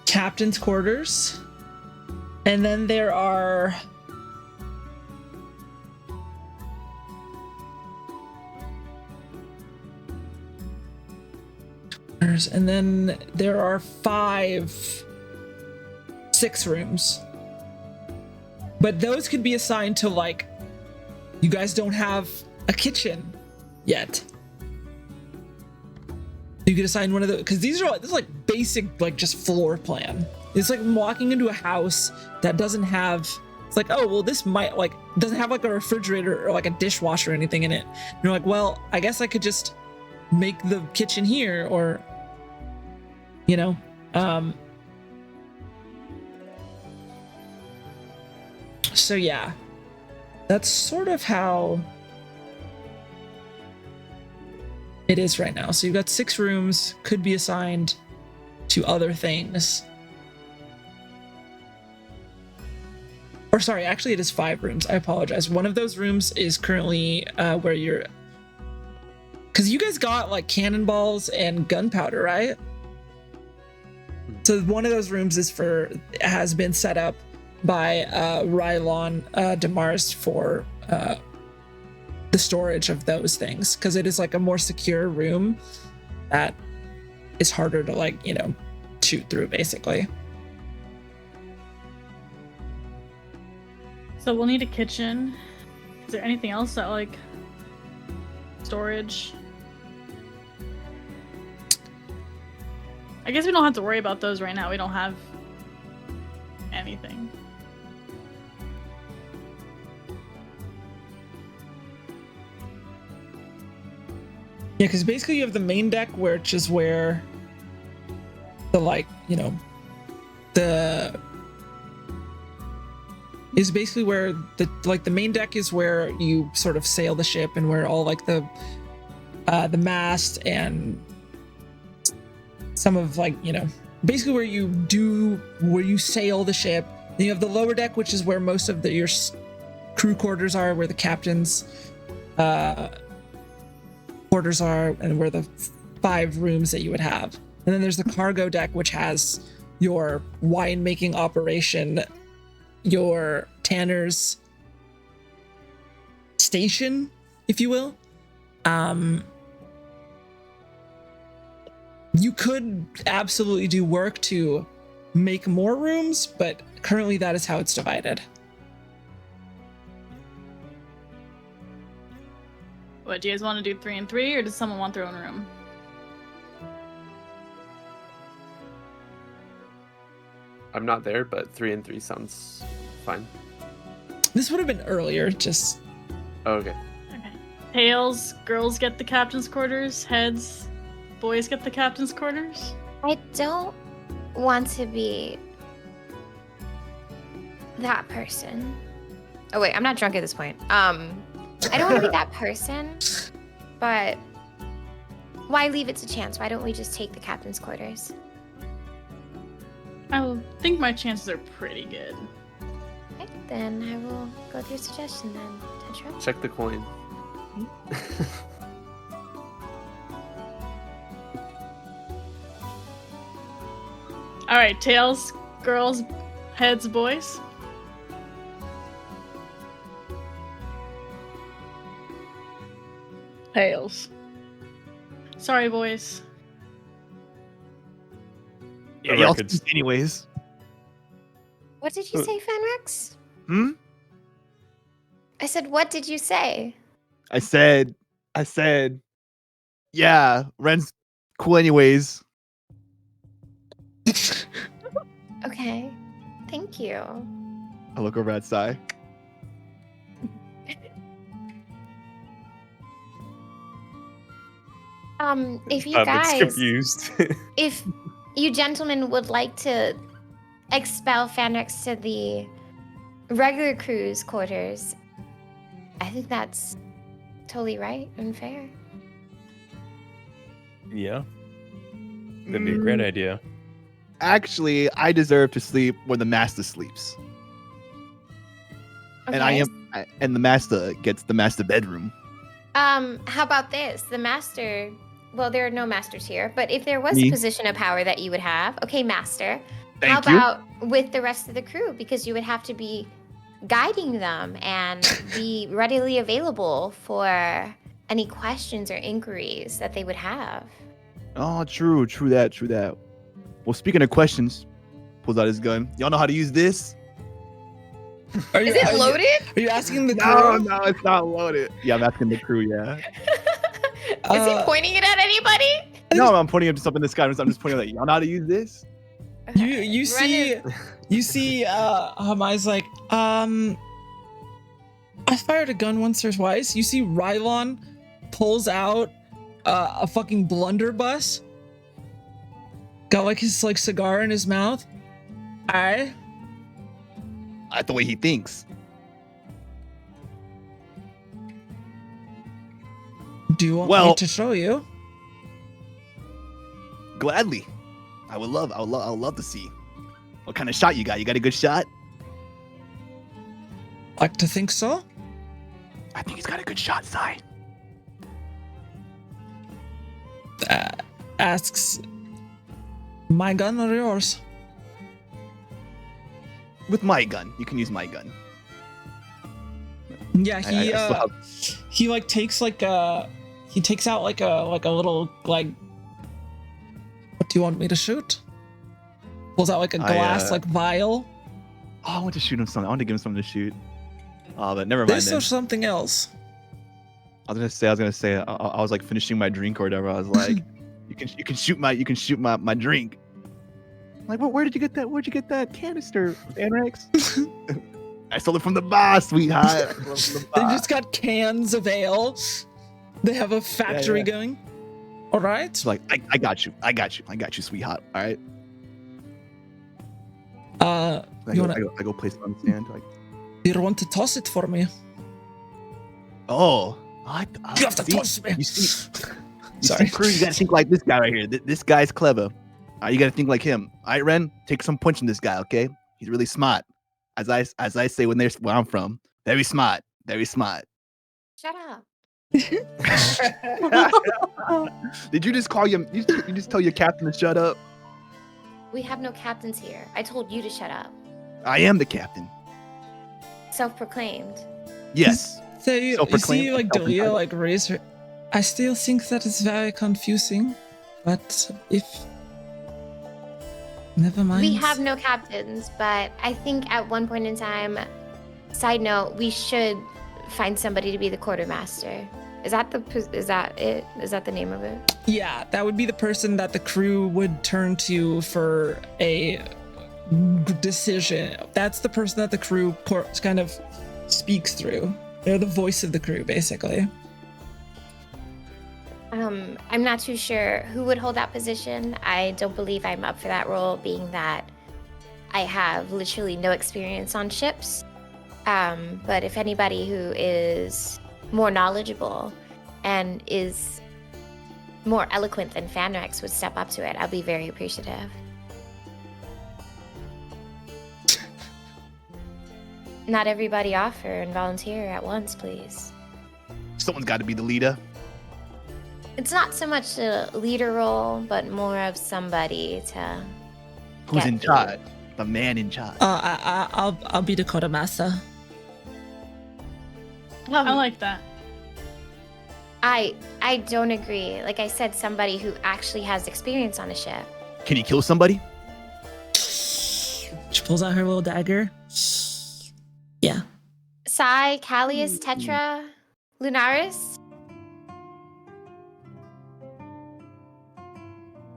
captain's quarters, and then there are and then there are 6 rooms, but those could be assigned to, like, you guys don't have a kitchen yet. You could assign one of those, because this is like basic, like, just floor plan. It's like walking into a house that doesn't have, it's like, oh, well, this might, like, doesn't have like a refrigerator or like a dishwasher or anything in it. And you're like, well, I guess I could just make the kitchen here, or, you know, so yeah, that's sort of how it is right now. So you've got 6 rooms, could be assigned to other things. Or sorry, actually it is 5 rooms. I apologize. One of those rooms is currently where you're, because you guys got like cannonballs and gunpowder, right? So one of those rooms has been set up by Rylon Demars for the storage of those things, because it is like a more secure room that is harder to, like, you know, shoot through, basically. So we'll need a kitchen. Is there anything else that, like, storage? I guess we don't have to worry about those right now. We don't have anything. Yeah, because basically you have the main deck, which is where the, like, you know, is basically where the main deck is where you sort of sail the ship, and where all, like, the mast and some of, like, you know, basically where you sail the ship. Then you have the lower deck, which is where most of your crew quarters are, where the captain's quarters are, and where the 5 rooms that you would have. And then there's the cargo deck, which has your winemaking operation, your tanner's station, if you will. You could absolutely do work to make more rooms, but currently that is how it's divided. What, do you guys want to do 3 and 3, or does someone want their own room? I'm not there, but 3 and 3 sounds fine. This would have been earlier, just... Oh, okay. Okay. Tails, girls get the captain's quarters. Heads, boys get the captain's quarters. I don't want to be that person. Oh wait, I'm not drunk at this point. I don't want to be that person, but why leave it to chance? Why don't we just take the captain's quarters? I think my chances are pretty good. Okay, then I will go with your suggestion then, Tetra. Check the coin. All right, tails, girls, heads, boys. Tails. Sorry, boys. Yeah, The y'all records. think anyways. What did you say, Fenrix? Hmm? I said, what did you say? I said, yeah, Ren's cool anyways. Okay, thank you. I look over at Sai. If you It's guys, confused. if you gentlemen would like to expel Fenrix to the regular crew's quarters, I think that's totally right and fair. Yeah, that'd be a great idea. Actually, I deserve to sleep where the master sleeps. Okay. And the master gets the master bedroom. How about this? The master. Well, there are no masters here, but if there was Me. a position of power that you would have, okay, master. Thank how you. about with the rest of the crew? Because you would have to be guiding them and be readily available for any questions or inquiries that they would have. Oh, true that. Well, speaking of questions, pulls out his gun. Y'all know how to use this? Is it loaded? Are you asking the No, crew? no, it's not loaded. Yeah, I'm asking the crew, yeah. Is he pointing it at anybody? No, I'm pointing it to something in the sky. I'm just pointing at y'all know how to use this? You see Hamai's like, I fired a gun once or twice. You see Rylon pulls out a fucking blunderbuss. Got like his like cigar in his mouth. I That's the way he thinks. do you want me Well- to show you? Gladly. I would love to see. What kind of shot you got? You got a good shot? Like to think so? I think he's got a good shot, Sai. Asks, my gun or yours? With my gun. You can use my gun. Yeah, I still have- he like takes like he takes out like a little like, what do you want me to shoot? Pulls out like a glass like vial. Oh, I want to shoot him something. I want to give him something to shoot. Oh, but never mind This then. or something else. I was gonna say I was like finishing my drink or whatever. I was like, you can shoot my drink. I'm like, where did you get that? Where'd you get that canister, Anrex? I stole it from the bar, sweetheart. I stole it from the They bar. just got cans of ale. They have a factory yeah. going. All right. It's like I got you, sweetheart. All right. I go place it on the stand. Like, You want to toss it for me? oh, You have to see, toss me. You see, Sorry. crew, you gotta think like this guy right here. This guy's clever. You gotta think like him. All right, Ren, take some punch from this guy, okay? He's really smart. As I say where I'm from, very smart, very smart. Shut up. Did you just call you just tell your captain to shut up? We have no captains here. I told you to shut up. I am the captain. Self-proclaimed. Yes. So you Self-proclaimed see like self-entitled. Delia like raise her. I still think that is very confusing, but if never mind. We have no captains, but I think at one point in time, side note, we should find somebody to be the quartermaster. Is that it? Is that the name of it? Yeah, that would be the person that the crew would turn to for a decision. That's the person that the crew kind of speaks through. They're the voice of the crew, basically. I'm not too sure who would hold that position. I don't believe I'm up for that role, being that I have literally no experience on ships. But if anybody who is more knowledgeable and is more eloquent than Fanrex would step up to it, I'll be very appreciative. Not everybody offer and volunteer at once, please. Someone's got to be the leader. It's not so much a leader role, but more of somebody to Who's get in through. charge? The man in charge. I'll be the quartermaster. I like that. I don't agree. Like I said, somebody who actually has experience on a ship. Can you kill somebody? She pulls out her little dagger. Yeah. Sai, Callius, Tetra, Lunaris.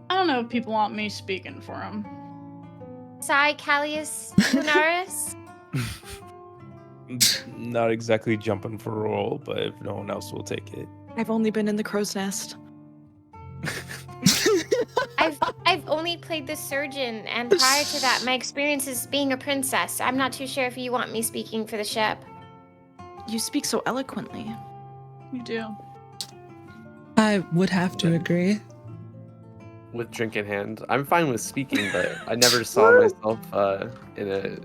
I don't know if people want me speaking for them. Sai, Callius, Lunaris. Not exactly jumping for a role, but if no one else will take it. I've only been in the crow's nest. I've only played the surgeon, and prior to that, my experience is being a princess. I'm not too sure if you want me speaking for the ship. You speak so eloquently. You do. I would have to agree. with drink in hand. I'm fine with speaking, but I never saw myself in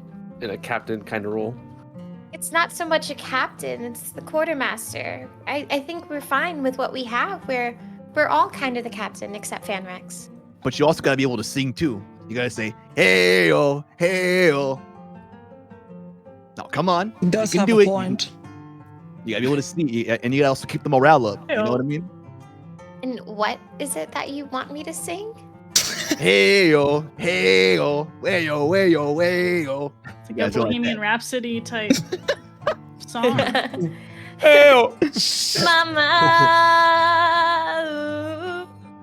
a captain kind of role. It's not so much a captain, it's the quartermaster. I think we're fine with what we have. We're all kind of the captain except Fanrex. But you also gotta be able to sing too. You gotta say, hey-oh, hey-oh. Now, come on. He does you can have do a it. point. You gotta be able to sing, and you gotta also keep the morale up. You know what I mean? And what is it that you want me to sing? Hey-oh, hey-oh, way-oh, way-oh, way-oh. It's like Yeah, a so like Bohemian that. Rhapsody type song. Hell. Mama.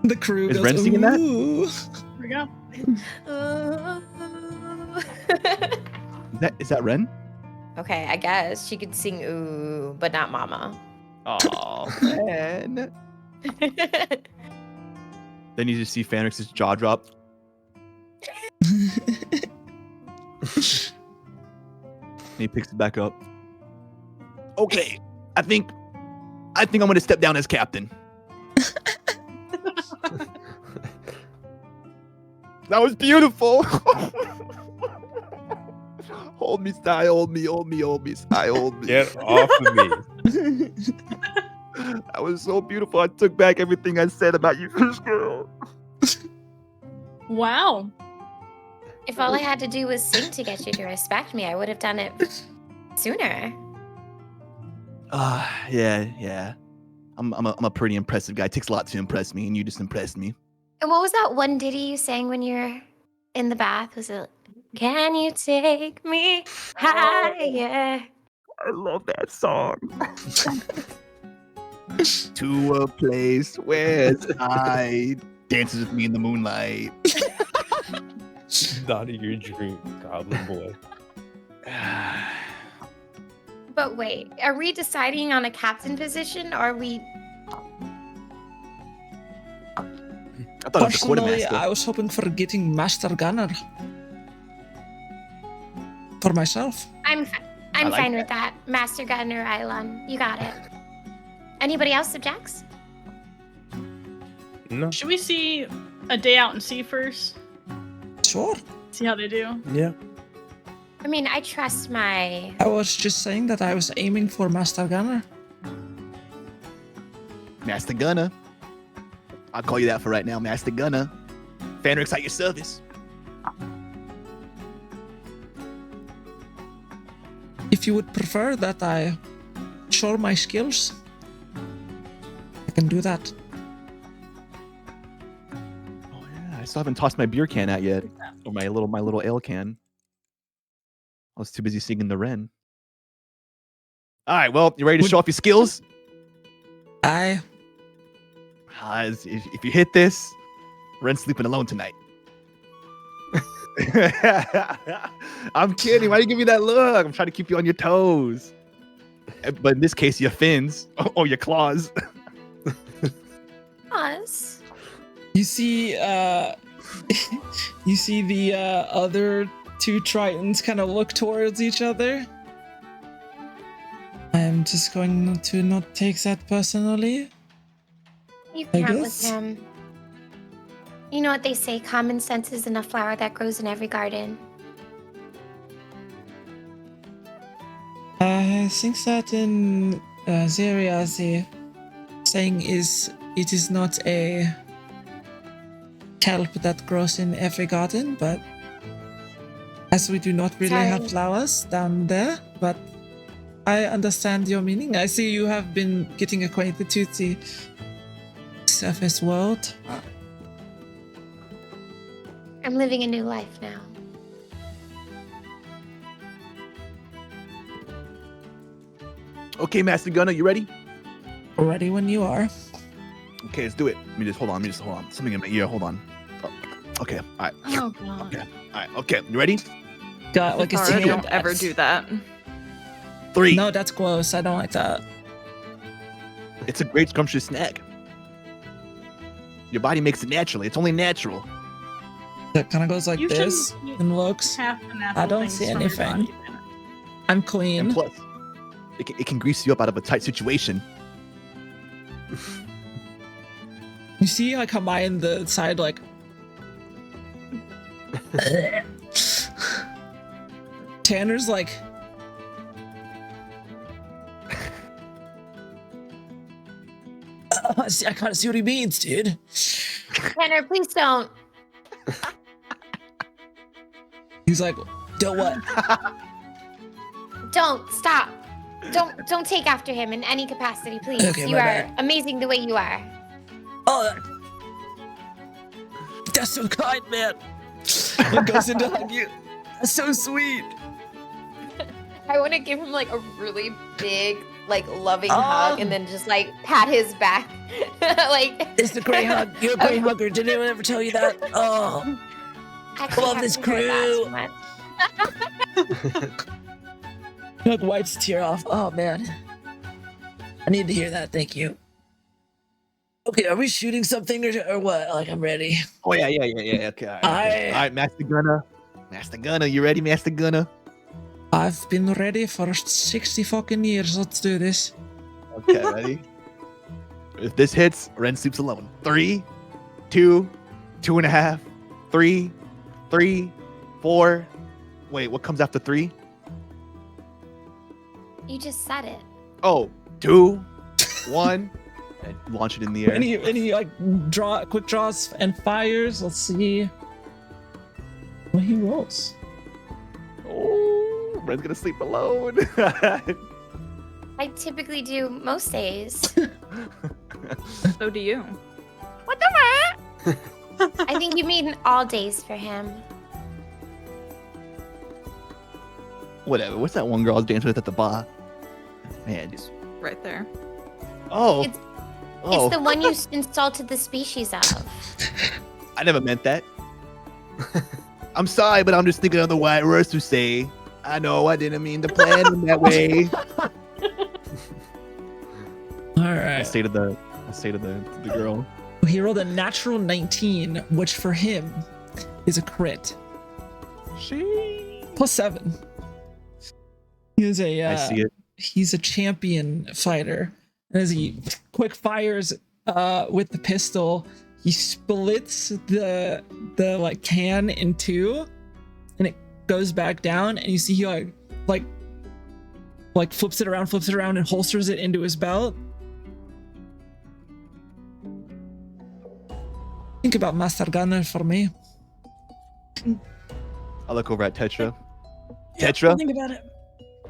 The crew Is goes, Ren singing that? "Ooh." Here we go. Is that Ren? Okay, I guess she could sing ooh, but not mama. Oh man. Then you just see Fanrix's jaw drop. And he picks it back up. Okay, I think I'm gonna step down as captain. That was beautiful. Hold me, Sty. Hold me, Sty. Hold me. Get off of me. That was so beautiful. I took back everything I said about you, fish girl. Wow. If all I had to do was sing to get you to respect me, I would have done it sooner. Yeah. I'm a pretty impressive guy. It takes a lot to impress me, and you just impressed me. And what was that one ditty you sang when you were in the bath? Was it, can you take me higher? I love that song. To a place where I dances with me in the moonlight. Not in your dream, goblin boy. But wait, are we deciding on a captain position, or are we... I thought it was the Personally, quartermaster. I was hoping for getting Master Gunner for myself. I'm like fine with that. Master Gunner, Ilon, you got it. Anybody else objects? No. Should we see a day out and sea first? Sure. See how they do. Yeah. I mean, I trust my... I was just saying that I was aiming for Master Gunner. Master Gunner. I'll call you that for right now, Master Gunner. Fanrix at your service. If you would prefer that I show my skills, I can do that. Oh yeah, I still haven't tossed my beer can out yet, or my little ale can. I was too busy singing the Ren. All right, well, you ready to show off your skills? I If you hit this, Ren's sleeping alone tonight. I'm kidding. Why do you give me that look? I'm trying to keep you on your toes. But in this case, your fins or your claws. Us. You see, you see the other two Tritons kind of look towards each other. I'm just going to not take that personally. You I can't with guess. him. You know what they say, common sense is in a flower that grows in every garden. I think that in Zeria, the saying is, it is not a kelp that grows in every garden, but as we do not really have Sorry. flowers down there, but I understand your meaning. I see you have been getting acquainted to the surface world. I'm living a new life now. Okay, Master Gunner, you ready? Ready when you are. Okay, let's do it. Let me just hold on. Something in my ear. Hold on. Oh, okay. All right. Oh god. Okay. All right. Okay. You ready? Got like a Sorry, single don't ever breath. do that. 3. No, that's gross. I don't like that. It's a great scrumptious snack. Your body makes it naturally. It's only natural. That kind of goes like You this shouldn't and looks. Half the natural I don't things see from your anything. body. I'm And clean. plus, it can grease you up out of a tight situation. You see, like how my in the side, like Tanner's like, I kind of see what he means, dude. Tanner, please don't. He's like, don't what? Don't stop. Don't take after him in any capacity, please. Okay, You my are bad. amazing the way you are. Oh, that's so kind, man. He goes in to hug you. That's so sweet. I want to give him like a really big, like loving hug, and then just like pat his back. Like It's a great hug. You're a great hugger. Did anyone ever tell you that? Oh, actually love this haven't heard that crew. too much. Doug wipes a tear off. Oh man, I need to hear that. Thank you. Okay, are we shooting something or what? Like, I'm ready. Oh yeah. Okay. All right, okay. All right, Master Gunner. Master Gunner, you ready, Master Gunner? I've been ready for 60 fucking years. Let's do this. Okay, ready? If this hits, Ren sleeps alone. 3, 2, 2.5, 3, 3, 4. Wait, what comes after 3? You just said it. Oh, 2, 1, and launch it in the air. Any like quick draws and fires. Let's see what he rolls. Oh, Ren's gonna sleep alone. I typically do most days. So do you. What the fuck? I think you mean all days for him. Whatever. What's that one girl I was dancing with at the bar? Man, just Right there. oh, It's- oh. It's the one you insulted the species of. I never meant that. I'm sorry, but I'm just thinking of the white words to say. I know I didn't mean to plan in that way. All I right. say to the girl. He rolled a natural 19, which for him is a crit. She. Plus 7. He is a. I see it. He's a champion fighter, and as he quick fires with the pistol, he splits the like can in two, and it goes back down, and you see he like flips it around and holsters it into his belt. Think about Master Gunner for me. I look over at Tetra. Yeah, Tetra? think about it.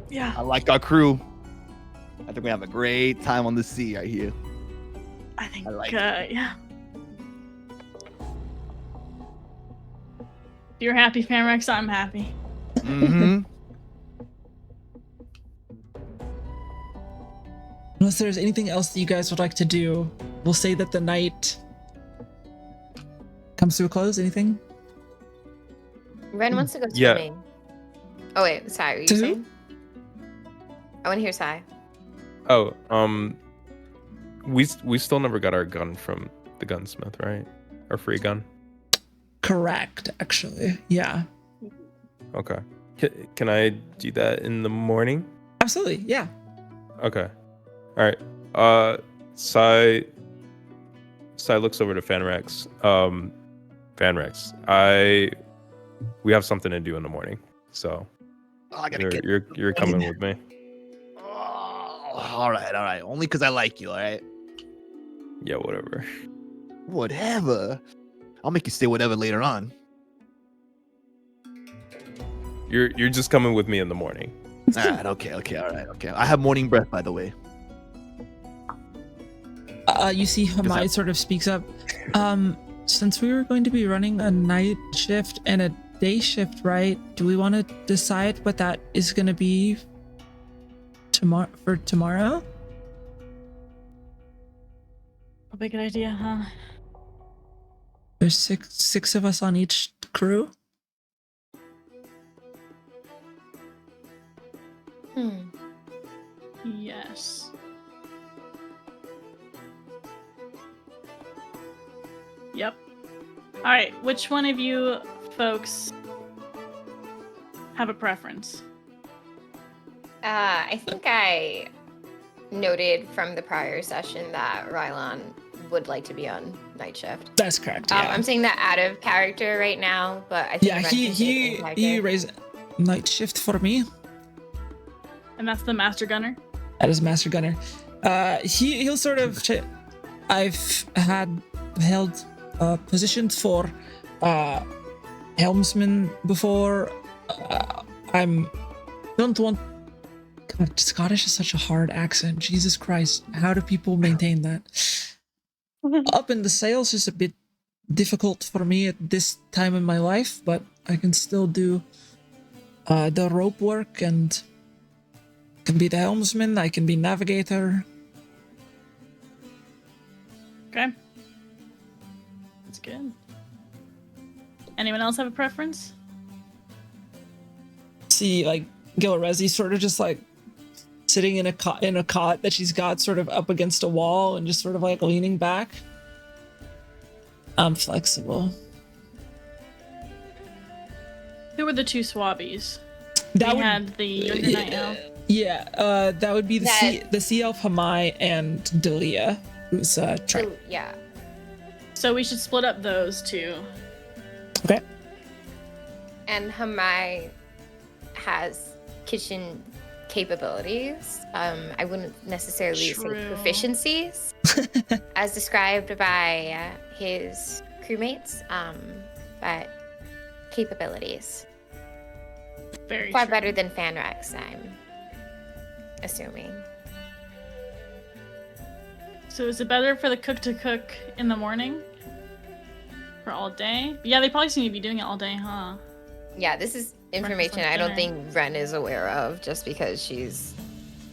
Yeah. I like our crew. I think we have a great time on the sea right here. I think, I like yeah. If you're happy, Famrex, I'm happy. Mm-hmm. Unless there's anything else that you guys would like to do, we'll say that the night comes to a close. Anything? Ren wants to go Yeah. swimming. Oh wait, Sai, were you To who? saying? I want to hear Sai. Oh, we still never got our gun from the gunsmith, right? Our free gun. Correct, actually. Yeah. Okay. Can I do that in the morning? Absolutely. Yeah. Okay. All right. Sai looks over to Fanrex. Fanrex, we have something to do in the morning, so Oh, I gotta get. you're coming with me. Oh, all right. Only because I like you. All right. Yeah, whatever. Whatever. I'll make you say whatever later on. You're just coming with me in the morning. All right. Okay. All right. Okay. I have morning breath, by the way. You see Hamai sort of speaks up. Since we were going to be running a night shift and a day shift, right? Do we want to decide what that is going to be tomorrow? Probably a good idea, huh? There's six of us on each crew. Yes. Yep. All right. Which one of you folks have a preference? I think I noted from the prior session that Rylon would like to be on night shift. That's correct. Yeah. I'm saying that out of character right now, but I think Yeah, Ren can say it in character. he raised night shift for me. And that's the master gunner. That is Master Gunner. He'll sort of. I've held positions for helmsman before. Don't want. God, Scottish is such a hard accent. Jesus Christ, how do people maintain that? Up in the sails is a bit difficult for me at this time in my life, but I can still do the rope work and can be the helmsman. I can be navigator. Okay. That's good. Anyone else have a preference? See, like Gilrezi sort of just like sitting in a cot that she's got sort of up against a wall and just sort of like leaning back. I'm flexible. Who were the two swabbies? That We would, had the younger night elf. yeah, that would be the sea elf Hamai and Delia, who's trying. So, yeah. So we should split up those two. Okay. And Hamai has kitchen capabilities. I wouldn't necessarily True. say proficiencies, as described by his crewmates, but capabilities. Very Far true. better than Fanrex, I'm assuming. So is it better for the cook to cook in the morning? For all day? Yeah, they probably seem to be doing it all day, huh? Yeah, this is information I don't think Ren is aware of, just because she's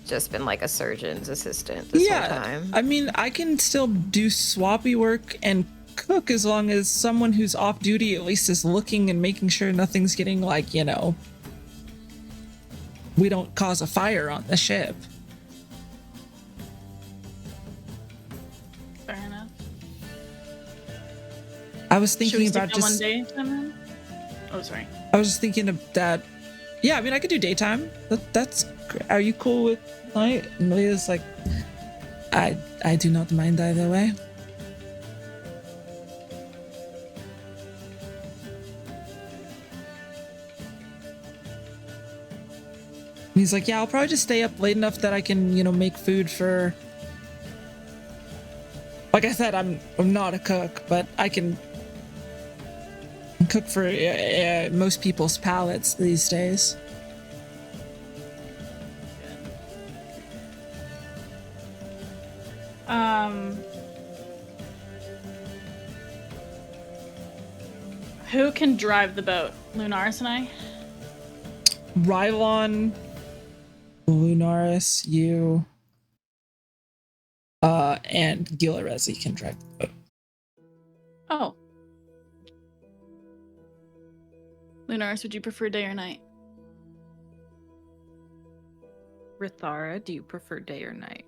just been like a surgeon's assistant this whole time. I mean, I can still do swappy work and cook as long as someone who's off duty at least is looking and making sure nothing's getting like, we don't cause a fire on the ship. Fair enough. I was Should thinking we stick about to just. one day time then? Oh, sorry. I was just thinking of that. Yeah, I mean, I could do daytime. That's. Are you cool with night? And Leah's like, I do not mind either way. And he's like, yeah, I'll probably just stay up late enough that I can, make food for. Like I said, I'm not a cook, but I can cook for most people's palates these days. Who can drive the boat? Lunaris and I? Rylon, Lunaris, you, and Gilrezi can drive the boat. Oh. Lunaris, would you prefer day or night? Rithara, do you prefer day or night?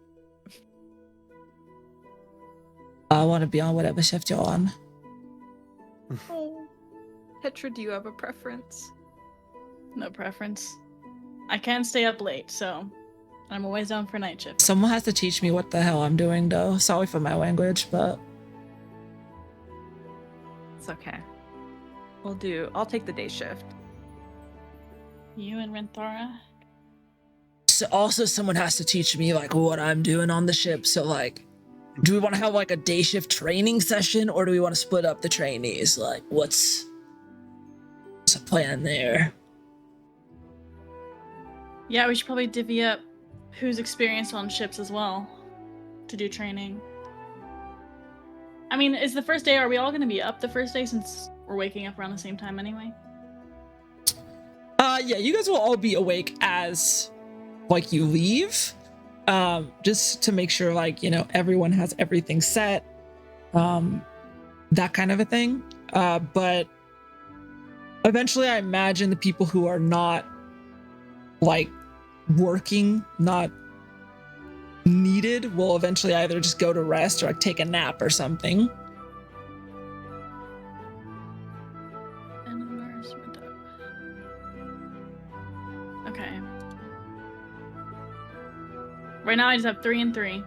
I want to be on whatever shift you're on. Oh. Petra, do you have a preference? No preference. I can stay up late, so I'm always down for night shift. Someone has to teach me what the hell I'm doing, though. Sorry for my language, but It's okay. I'll take the day shift. You and Renthara? so also someone has to teach me like what I'm doing on the ship. So like, do we want to have like a day shift training session, or do we want to split up the trainees? Like, what's the plan there? Yeah, we should probably divvy up who's experienced on ships as well to do training. I mean, is the first day, are we all going to be up the first day since we're waking up around the same time anyway? Yeah, you guys will all be awake as like you leave. Just to make sure like, you know, everyone has everything set. That kind of a thing. But eventually I imagine the people who are not like working, not needed, will eventually either just go to rest or like take a nap or something. And where's Rita? Okay. Right now I just have 3 and 3.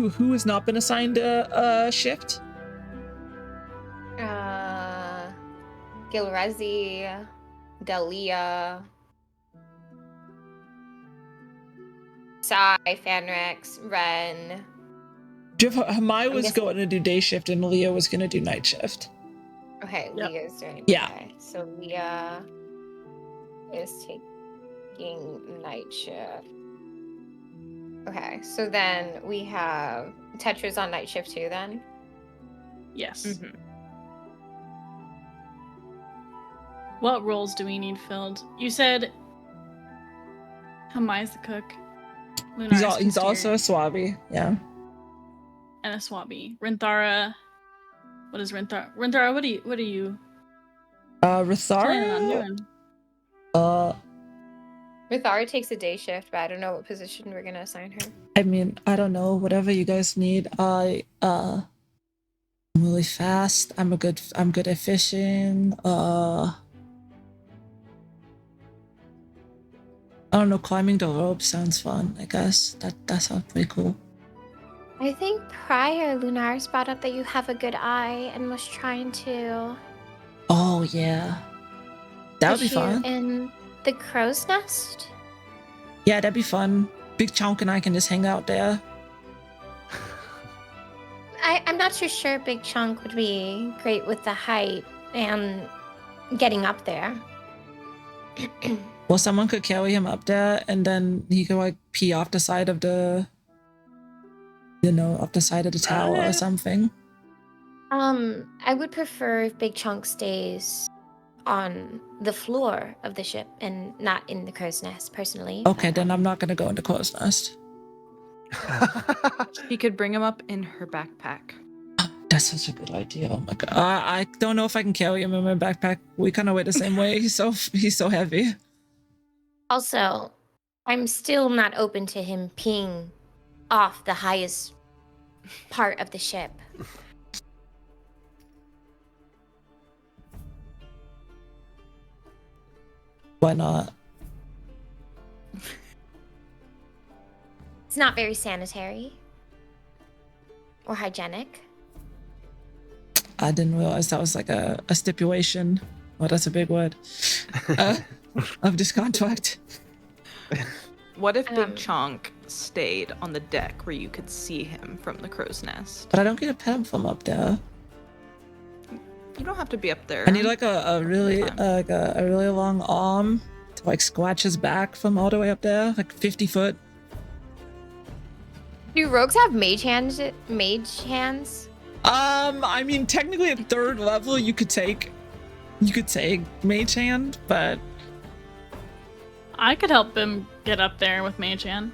who has not been assigned a shift? Gilrezi, Delia, Sai, Fanrex, Ren. Hamai was guessing- going to do day shift and Leah was going to do night shift. Okay, Yep. Leah's doing. Yeah. Okay, so Leah is taking night shift. Okay, so then we have Tetra's on night shift too. Then. Yes. Mhm. What roles do we need filled? You said Hamai's the cook. He's also a swabby. Yeah. And a swabby. Rinthara. What is Rinthara? Rinthara, what are you planning on Rathara. doing? Rithara takes a day shift, but I don't know what position we're gonna assign her. I mean, I don't know. Whatever you guys need. I'm really fast. I'm good at fishing. I don't know. Climbing the rope sounds fun. I guess that sounds pretty cool. I think prior Lunars brought up that you have a good eye and was trying to Oh yeah, that would be put you fun. in the crow's nest. Yeah, that'd be fun. Big Chunk and I can just hang out there. I'm not too sure Big Chunk would be great with the height and getting up there. Well, someone could carry him up there, and then he could like pee off the side of the, off the side of the tower or something. I would prefer if Big Chunk stays on the floor of the ship and not in the crow's nest, personally. Okay, then I'm not gonna go into Crow's Nest. She could bring him up in her backpack. That's such a good idea. Oh my god, I don't know if I can carry him in my backpack. We kind of weigh the same way. He's so heavy. Also, I'm still not open to him peeing off the highest part of the ship. Why not? It's not very sanitary or hygienic. I didn't realize that was like a stipulation. Oh, that's a big word. Of this contract. What if Um, Big Chonk stayed on the deck where you could see him from the crow's nest? But I don't get a pet from up there. You don't have to be up there. I need like a really Fine. like a really long arm to like scratch his back from all the way up there, like 50 foot. Do rogues have mage hands? Mage hands? I mean, technically at third level, you could take Mage Hand, but I could help him get up there with Mage Hand.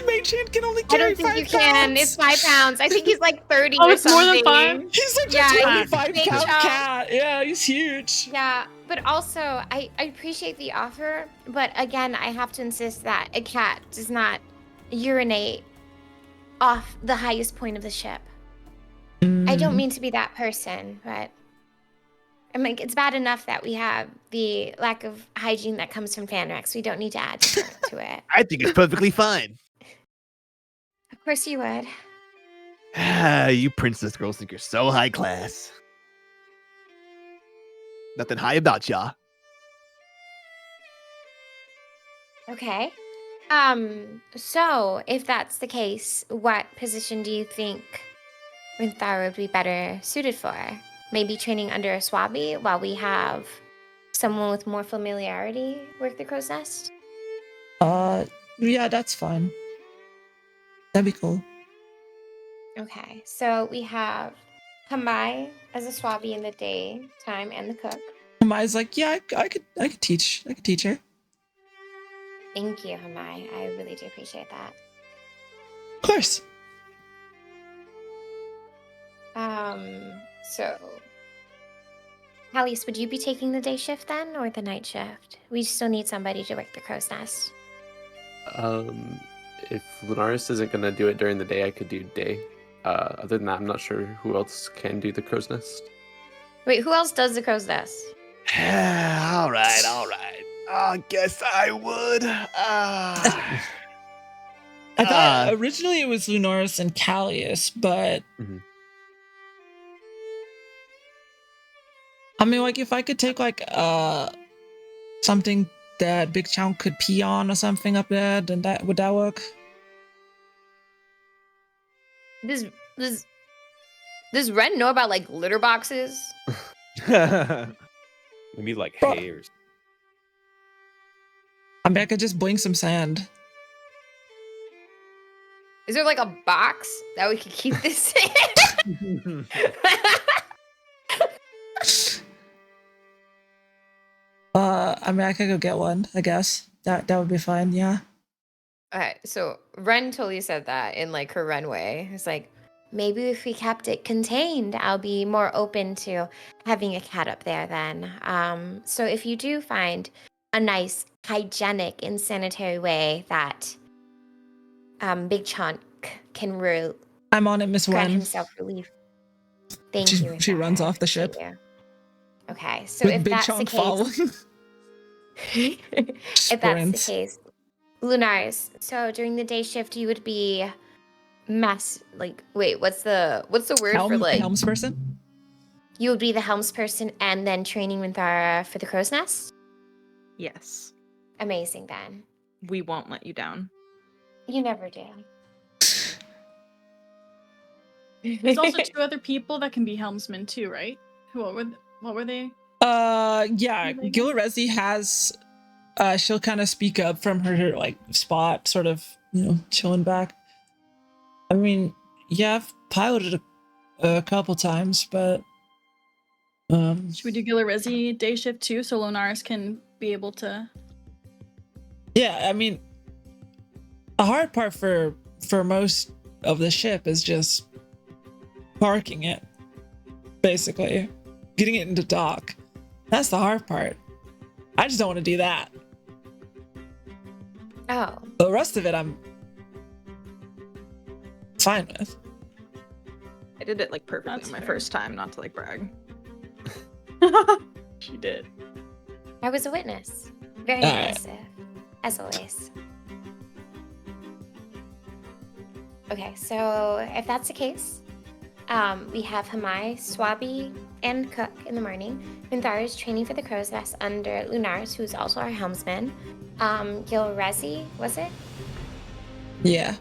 Mage Hand can only I carry don't think 5 you can. pounds. It's 5 pounds. I think he's like 30 Oh, or it's more than something. 5? He's like Yeah, a he's 25 big pound chunk. cat. Yeah, he's huge. Yeah, but also I appreciate the offer, but again, I have to insist that a cat does not Urinate off the highest point of the ship. I don't mean to be that person, but I'm like, it's bad enough that we have the lack of hygiene that comes from Fanrex. We don't need to add to it. I think it's perfectly fine. Of course you would. You princess girls think you're so high class. Nothing high about ya. Okay. So if that's the case, what position do you think Rinthara would be better suited for? Maybe training under a swabby while we have someone with more familiarity work the crow's nest? Yeah, that's fine. That'd be cool. Okay, so we have Hamai as a swabby in the daytime and the cook. Mai's like, yeah, I could teach her. Thank you, Hamai. I really do appreciate that. Of course. So Hallis, would you be taking the day shift then, or the night shift? We still need somebody to work the crow's nest. If Lunaris isn't gonna do it during the day, I could do day. Other than that, I'm not sure who else can do the crow's nest. wait, who else does the crow's nest? all right. I guess I would. I thought originally it was Lunaris and Callius, but Mhm. I mean, like if I could take like something that Big Chunk could pee on or something up there, then would that work? Does Ren know about like litter boxes? Maybe like Bro. hay or I mean, I could just bling some sand. Is there like a box that we could keep this in? I mean, I could go get one. I guess that would be fine. Yeah. Okay, so Ren totally said that in like her Ren way. It's like, Maybe if we kept it contained, I'll be more open to having a cat up there then. So if you do find a nice, hygienic, and sanitary way that Big Chunk can I'm on it, Miss grant Wen. himself relief. Thank you. She runs Zara. off the ship Appreciate you. Okay, so with if Big that's the Chunk case, following. if that's the Sprints. case, Lunaris. So during the day shift, you would be wait, what's the word for like helmsperson? You would be the helmsperson and then training Minthara for the crow's nest? Yes. Amazing then. We won't let you down. You never do. There's also 2 other people that can be helmsmen too, right? What were they? Yeah, Who they Gilrezi has she'll kind of speak up from her like spot, sort of, chilling back. I mean, yeah, I've piloted a couple times, but Should we do Gilrezi day shift too, so Lunaris can be able to? yeah, I mean, the hard part for most of the ship is just parking it, basically getting it into dock. That's the hard part. I just don't want to do that. Oh. The rest of it I'm fine with. I did it like perfectly That's my fair. first time, not to like brag. She did. I was a witness. Very All right. impressive. As always. Okay, so if that's the case, we have Hamai, Swabi, and Cook in the morning. Minthara is training for the crow's nest under Lunaris, who's also our helmsman. Gilrezi, was it? Yeah.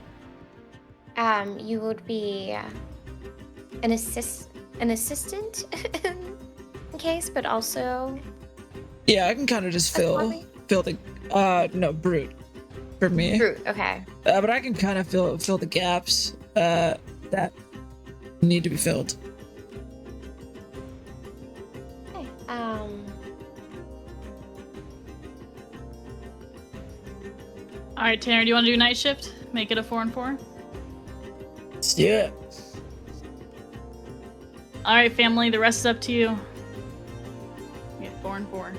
You would be an assistant in case, but also Yeah, I can kind of just a fill Swabi? the brute for me. Brute. Okay. But I can kind of fill the gaps that need to be filled. Okay. All right, Tanner, do you want to do night shift? Make it a 4 and 4. Let's do it. All right, family, the rest is up to you. Yeah, 4 and 4.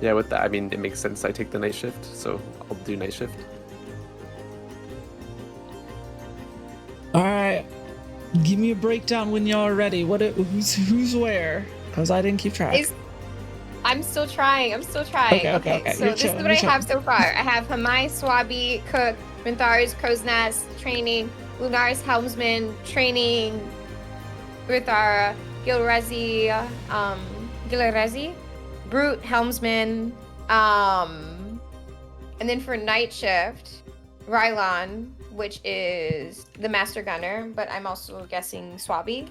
Yeah, with that, I mean, it makes sense. I take the night shift, so I'll do night shift. All right. Give me a breakdown when y'all are ready. Who's where? Because I didn't keep track. I'm still trying. Okay. So You're this chilling, is what I you're have so far. I have Hamai, Swabi, Cook, Minthara's crow's nest, training, Lunar's helmsman, training, Minthara, Gilrezi, Brute, helmsman, and then for night shift, Rylon, which is the master gunner, but I'm also guessing Swabi.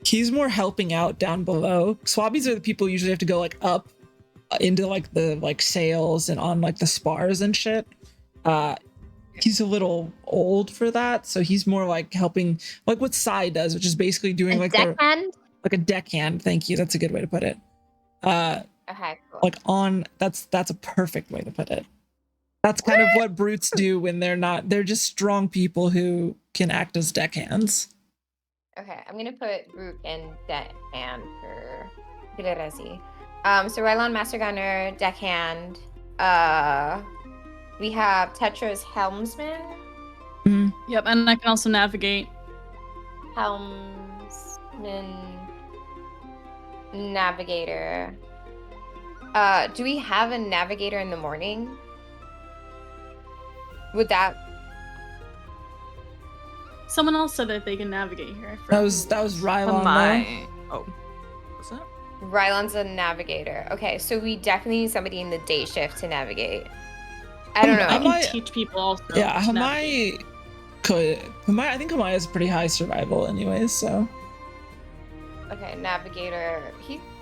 He's more helping out down below. Swabbies are the people who usually have to go like up into like the like sails and on like the spars and shit. He's a little old for that, so he's more like helping, like what Sai does, which is basically doing like deckhand? like a deckhand. Thank you. That's a good way to put it. Okay, cool. Like on that's a perfect way to put it. That's kind of what brutes do when they're just strong people who can act as deckhands. Okay, I'm gonna put Brute and deckhand for Gilrezi. So Rylon, master gunner, deckhand. We have Tetra's helmsman. Yep, and I can also navigate. Helmsman, navigator. Do we have a navigator in the morning? Would that? Someone else said that they can navigate here. I forgot That who was it Rylon. though. My. Oh. Was that? Rylon's a navigator. Okay, so we definitely need somebody in the day shift to navigate. I don't know. I can Hamai- teach people also. Yeah, to navigate. I think Hamai has pretty high survival anyways, so. Okay, navigator.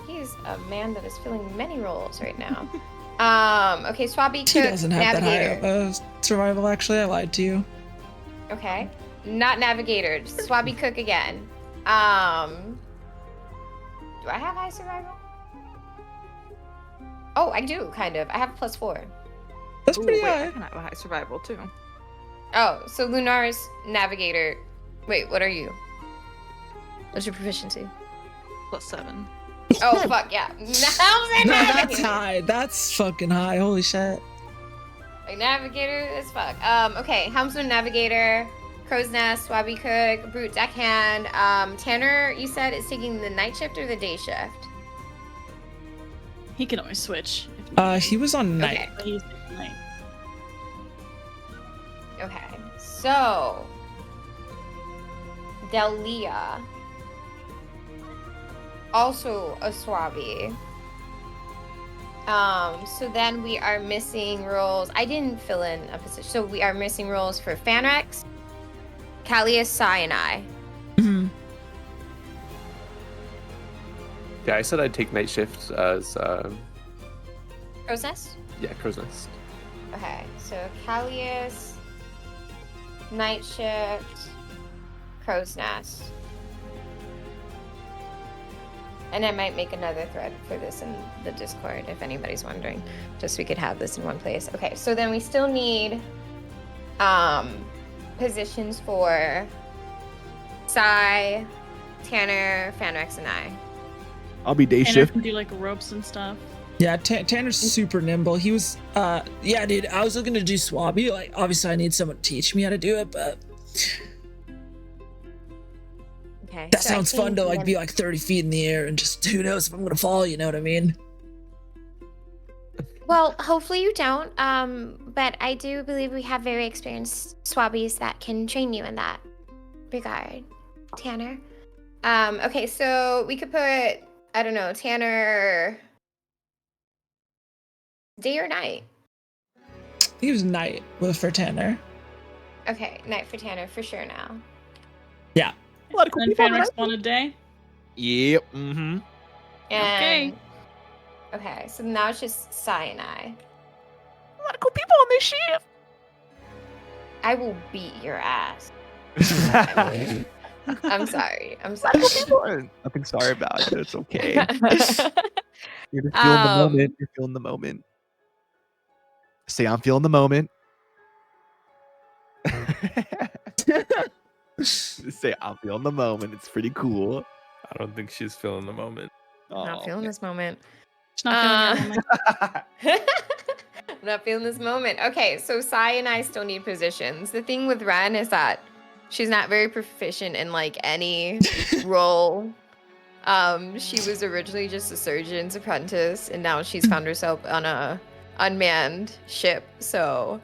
He's a man that is filling many roles right now. Okay, Swabby He cook, doesn't have navigator. that high of a survival, actually. I lied to you. Okay, not navigator. Swabby cook again. Do I have high survival? Oh, I do, kind of. I have +4. That's Ooh, pretty wait, high. I can have a high survival too. Oh, so Lunar's navigator. Wait, what are you? What's your proficiency? +7. Oh, fuck, yeah. Now I'm No, that's navigator. high. That's fucking high. Holy shit. Like, navigator as fuck. Okay, Helmsman navigator, Crow's Nest, Swabby cook, Brute deckhand. Tanner, you said is taking the night shift or the day shift? He can always switch. If He was on night. Okay. but he's taking night. Okay, so Delia, also a Swabby. So then we are missing roles. I didn't fill in a position, so we are missing roles for Fanrex, Callius, Sai, and I. Mhm. Yeah, I said I'd take night shift as Crow's Nest? yeah, Crow's Nest. Okay, so Callius, Night Shift, Crow's Nest. And I might make another thread for this in the Discord if anybody's wondering, just so we could have this in one place. Okay, so then we still need positions for Sai, Tanner, Fanrex, and I. I'll be day Tanner shift. can do like ropes and stuff. Yeah, Tanner's super nimble. He was, yeah, dude, I was looking to do Swabby. Like, obviously, I need someone to teach me how to do it, but Okay. that so I sounds fun think to, like, then- be, like, 30 feet in the air and just, who knows if I'm gonna fall, you know what I mean? Well, hopefully you don't. But I do believe we have very experienced swabbies that can train you in that regard, Tanner. Okay, so we could put, I don't know, Tanner, day or night? He was night for Tanner. Okay, night for Tanner for sure now. A lot of cool And people. Fanrex on a day. Yep. Mm-hmm. And okay, so now it's just Sai and I. A lot of cool people on this ship. I will beat your ass. I'm sorry. I'm A lot of cool sorry. people. Nothing sorry about it. It's okay. You're just feeling the moment. You're feeling the moment. Say I'm feeling the moment. Say I'm feeling the moment. It's pretty cool. I don't think she's feeling the moment. Not feeling this moment. It's not feeling your moment. I'm not feeling this moment. Okay, so Sai and I still need positions. The thing with Ren is that she's not very proficient in like any role. She was originally just a surgeon's apprentice, and now she's found herself on a unmanned ship. So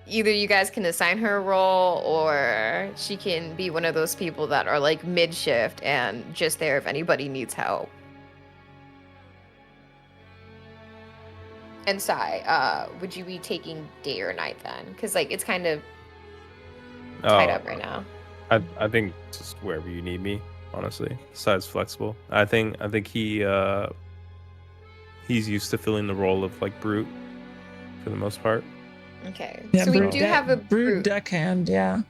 either you guys can assign her a role, or she can be one of those people that are like mid-shift and just there if anybody needs help. And Sai, would you be taking day or night then? Because like it's kind of tied up right now. I think just wherever you need me, honestly. Side's flexible. I think he's used to filling the role of like brute for the most part. Okay, Yeah, so we brute do deck- have a brute brute. deckhand, yeah.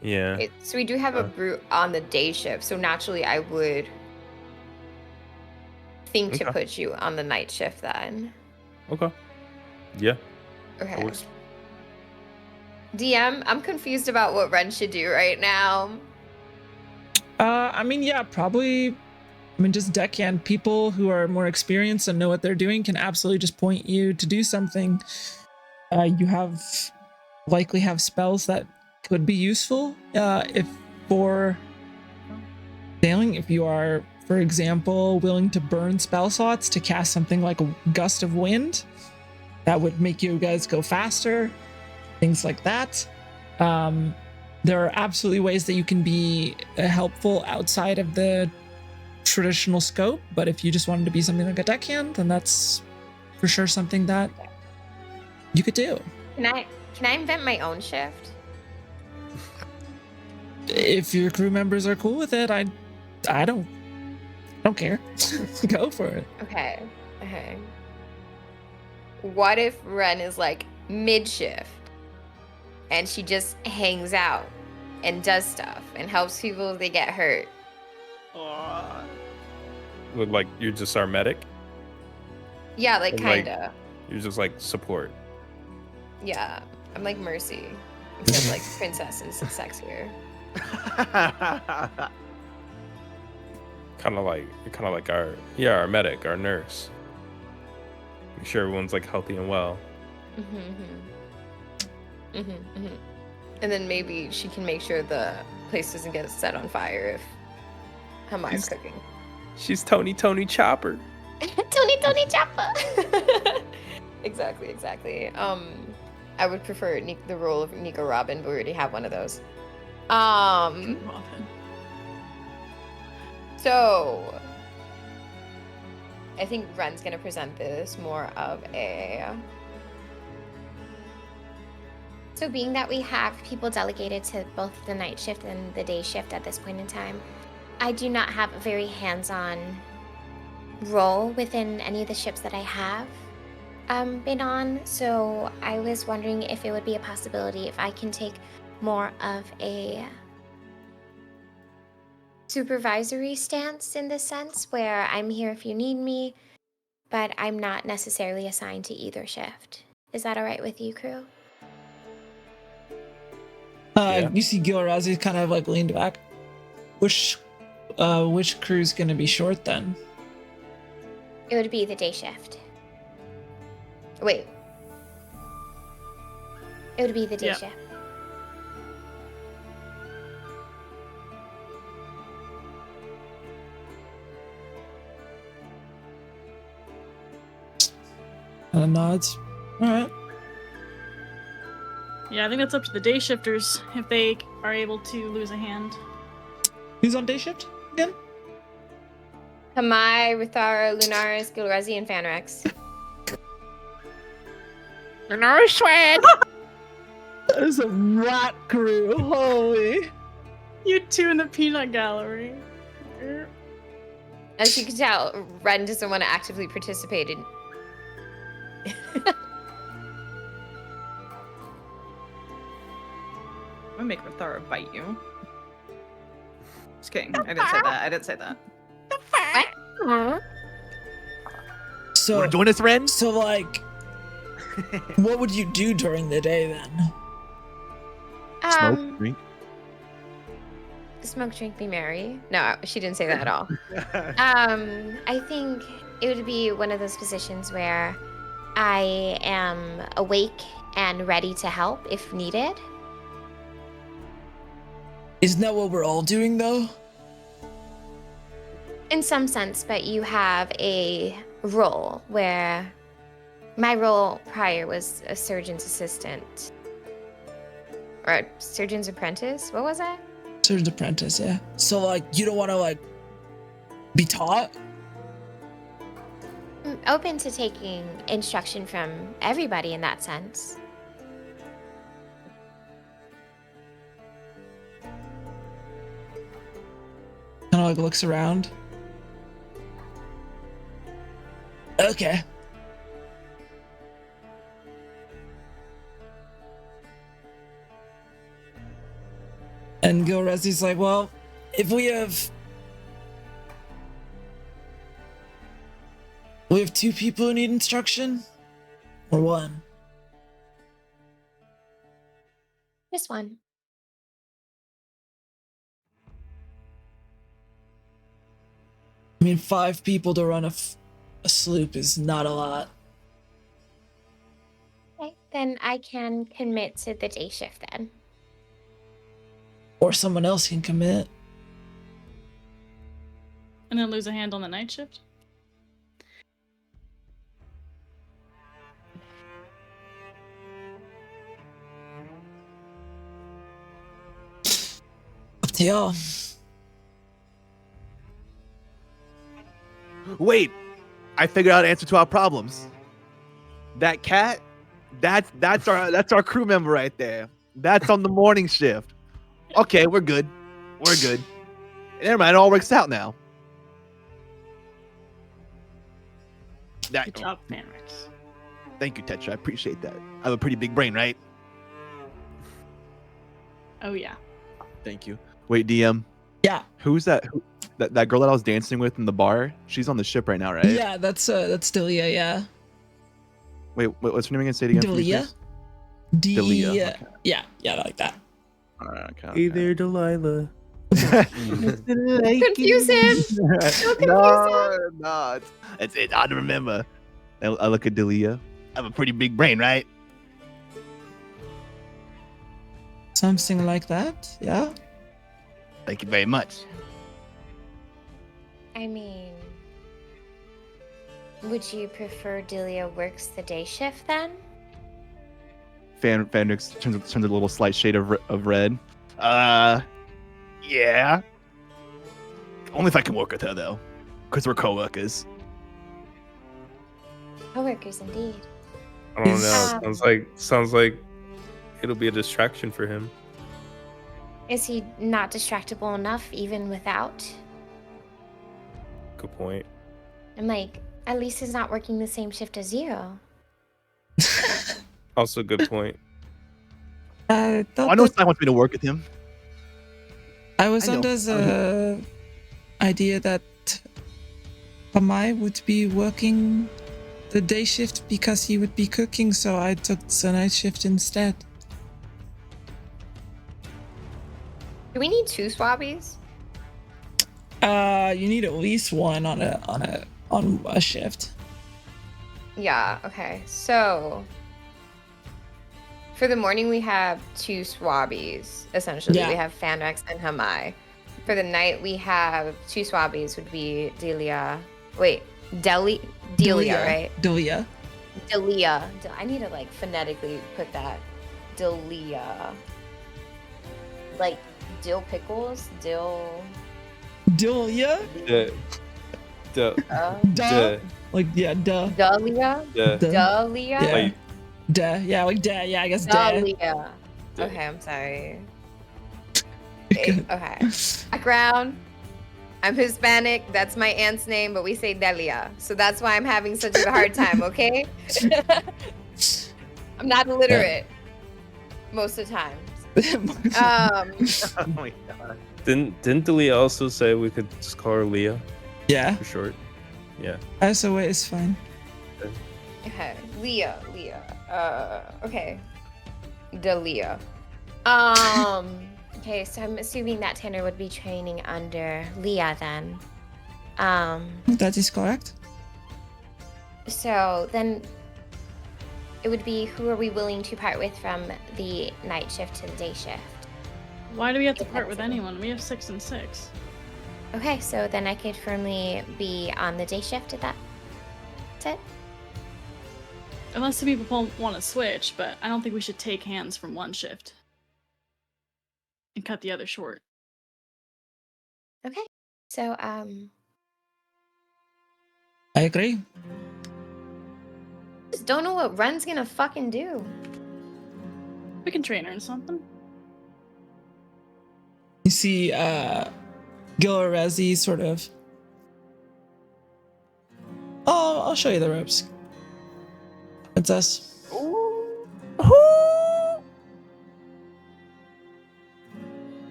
Yeah. So we do have a brute on the day shift. So naturally, I would think to Okay. put you on the night shift then. Okay. Yeah. That Okay. works. DM, I'm confused about what Ren should do right now. I mean, yeah, probably. I mean, just deckhand people who are more experienced and know what they're doing can absolutely just point you to do something. You likely have spells that could be useful if for sailing. If you are, for example, willing to burn spell slots to cast something like a gust of wind, that would make you guys go faster. things like that. There are absolutely ways that you can be helpful outside of the traditional scope, but if you just wanted to be something like a deckhand, then that's for sure something that you could do. Can I invent my own shift? If your crew members are cool with it, I don't care. Go for it. Okay. What if Ren is like mid-shift and she just hangs out and does stuff and helps people if they get hurt? With like you're just our medic. Yeah, like And, like, kinda. You're just like support. Yeah, I'm like Mercy, except like princess is sexier. Kind of like our medic, our nurse. Make sure everyone's like healthy and well. And then maybe she can make sure the place doesn't get set on fire if Hamaya's cooking. She's Tony Chopper. Tony Chopper. Exactly. I would prefer the role of Nico Robin, but we already have one of those. Robin. So I think Ren's gonna present this more of a. So being that we have people delegated to both the night shift and the day shift at this point in time, I do not have a very hands-on role within any of the ships that I have been on. So I was wondering if it would be a possibility if I can take more of a supervisory stance in this sense, where I'm here if you need me, but I'm not necessarily assigned to either shift. Is that all right with you, crew? Yeah. You see Gilrazi kind of like leaned back. Which crew's gonna be short then? It would be the day shift. Wait. It would be the day Yeah. shift. Nods. All right. Yeah, I think that's up to the day shifters if they are able to lose a hand. Who's on day shift again? Hamai, Rithara, Lunaris, Gilrezi, and Fanrex. Lunaris Swag! That is a rat crew. Holy. You two in the peanut gallery. As you can tell, Ren doesn't want to actively participate in. I'm gonna make Rithara bite you. Just kidding. I didn't say that. So, Wanna join us, Ren? so like, what would you do during the day then? Smoke, drink. Smoke, drink, be merry. No, she didn't say that at all. I think it would be one of those positions where I am awake and ready to help if needed. Isn't that what we're all doing though? In some sense, but you have a role where my role prior was a surgeon's assistant. Or a surgeon's apprentice? What was that? Surgeon's apprentice, yeah. So like, you don't want to like be taught? I'm open to taking instruction from everybody in that sense. Kind of like looks around. Okay. And Gilrezi's like, well, if we have two people who need instruction, or one. Just one. I mean, 5 people to run a sloop is not a lot. Okay, then I can commit to the day shift then. Or someone else can commit. And then lose a hand on the night shift? Yeah. Wait, I figured out an answer to our problems. That cat, that's our crew member right there. That's on the morning shift. Okay, we're good. We're good. Never mind, it all works out now. That, Good job, Fanrix. Thank you, Tetra. I appreciate that. I have a pretty big brain, right? Oh yeah. Thank you. Wait, DM. Yeah. Who's that? That girl that I was dancing with in the bar? She's on the ship right now, right? Yeah, that's Delia, yeah. Wait, what's her name again? Say it again. Delia? Delia. Okay. Yeah, like that. Okay. Hey there, Delilah. Confuse him. Don't confuse him. No, it's hard to remember. I look at Delia. I have a pretty big brain, right? Something like that, yeah. Thank you very much. I mean, would you prefer Delia works the day shift then? Fandrix turns a little slight shade of red. Yeah. Only if I can work with her though, because we're coworkers. Coworkers indeed. I don't know. Um, Sounds like it'll be a distraction for him. Is he not distractible enough even without? Good point. I'm like, at least he's not working the same shift as you. Also, good point. I thought I know that Sai wants me to work with him. I was I know. under the idea that Amai would be working the day shift because he would be cooking, so I took the night shift instead. Do we need 2 swabbies? You need at least one on a shift. Yeah, okay. So for the morning we have 2 swabbies, essentially. Yeah. We have Fanrex and Hamai. For the night we have 2 swabbies would be Delia. Wait, Delia, right? Delia. Delia. I need to like phonetically put that. Delia. Like dill pickles? Delia? Duh. Duh. Like, yeah, duh. Delia? Yeah. Delia? Yeah. Like, Duh. Yeah, like duh. Yeah, I guess duh. Delia. Duh. Okay, I'm sorry. Good. Okay. Background. I'm Hispanic. That's my aunt's name, but we say Delia. So that's why I'm having such a hard time, okay? I'm not illiterate most of the time. Oh my god. didn't Delia also say we could just call her Leah Yeah. for short? Yeah. SOA is fine. Okay. Leah. Okay. Delia. Okay, so I'm assuming that Tanner would be training under Leah then. That is correct. So then it would be, who are we willing to part with from the night shift to the day shift? Why do we have to part with anyone? We have 6 and 6. Okay, so then I could firmly be on the day shift at that. That's it. Unless the people want to switch, but I don't think we should take hands from one shift and cut the other short. Okay. So, I agree. Just don't know what Ren's gonna fucking do. We can train her in something. You see, Gilrezi sort of. Oh, I'll show you the ropes. Princess.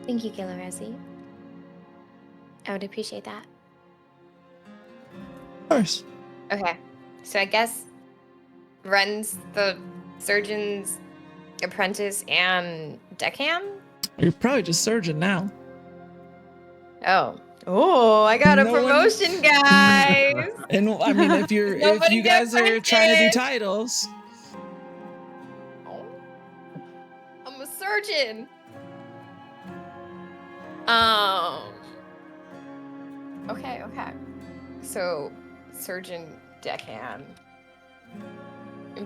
thank you, Gilrezi. I would appreciate that. Of course. Okay. So I guess Ren's the surgeon's apprentice and deckhand? You're probably just surgeon now. Oh. Oh, I got a No one- promotion, guys. And I mean, if you Nobody guys are trying to do apprentice. titles, Oh. I'm a surgeon. Okay. So, surgeon deckhand.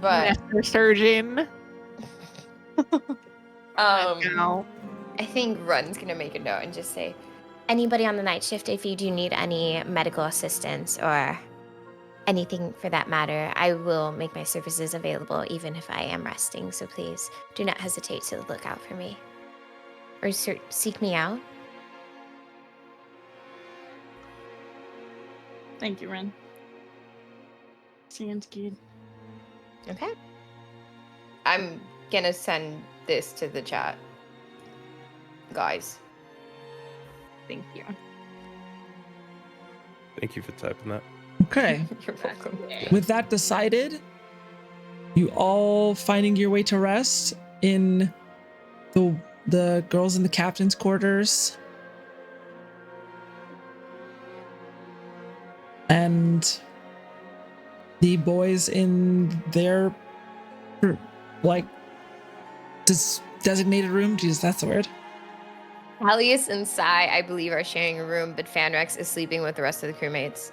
But Master surgeon. um No. I think Run's gonna make a note and just say, Anybody on the night shift, if you do need any medical assistance or anything for that matter, I will make my services available even if I am resting. So please do not hesitate to look out for me or seek me out. Thank you, Ren. Sounds good. okay. I'm gonna send this to the chat. Guys. Thank you. Thank you for typing that. Okay. You're welcome. With that decided, you all finding your way to rest in the girls in the captain's quarters. And the boys in their designated room. Jesus, that's the word. Alias and Sai, I believe, are sharing a room, but Fanrex is sleeping with the rest of the crewmates.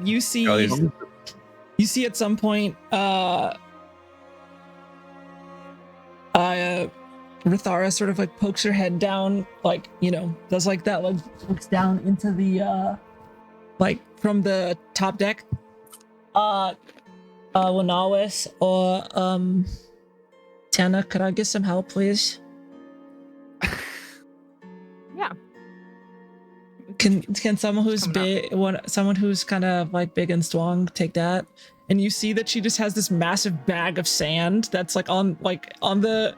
You see at some point Rithara sort of like pokes her head down, like, you know, does like that, like looks down into the like from the top deck. Lanawis or Tana, could I get some help, please? Yeah. Can someone who's big, someone who's kind of like big and strong, take that? And you see that she just has this massive bag of sand that's like on the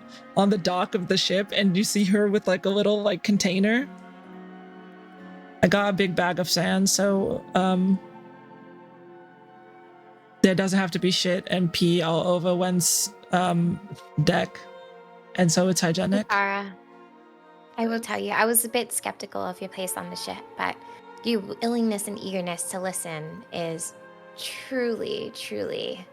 dock of the ship, and you see her with like a little like container. I got a big bag of sand, so there doesn't have to be shit and pee all over Wen's deck, and so it's hygienic. Rithara, I will tell you, I was a bit skeptical of your place on the ship, but your willingness and eagerness to listen is truly, truly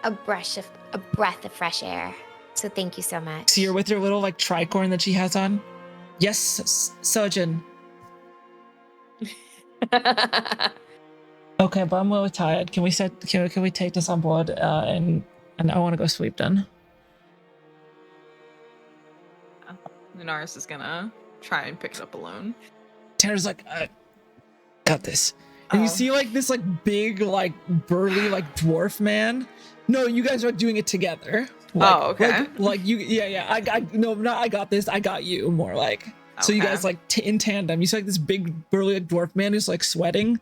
a breath of fresh air. So thank you so much. See her with her little like tricorn that she has on. Yes, surgeon. Okay, but I'm really tired. Can we take this on board? And I want to go sleep then. Lunaris is gonna try and pick it up alone. Tanner's like, got this. And you see like this like big like burly like dwarf man. No, you guys are doing it together. Like, oh, okay. Like you, yeah. I got this. I got you. More like. So you guys like in tandem. You see like this big burly like, dwarf man who's like sweating.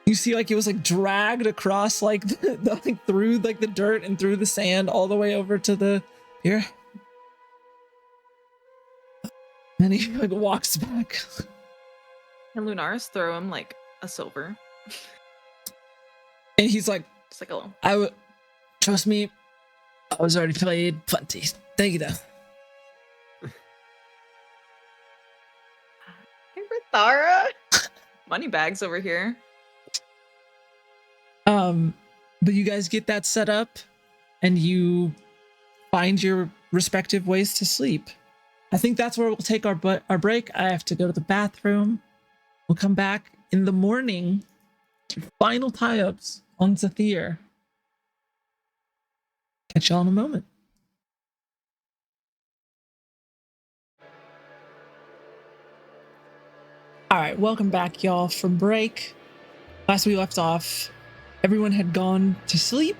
You see like he was like dragged across like like through like the dirt and through the sand all the way over to the here. And he like walks back. Can Lunaris throw him like a silver? And he's like, just like a little. I would trust me. I was already played plenty. Thank you though. Hey, Rithara. Money bags over here. But you guys get that set up, and you find your respective ways to sleep. I think that's where we'll take our break. I have to go to the bathroom. We'll come back in the morning to final tie-ups on Zathir. Catch y'all in a moment. All right, welcome back, y'all, from break. Last we left off, everyone had gone to sleep,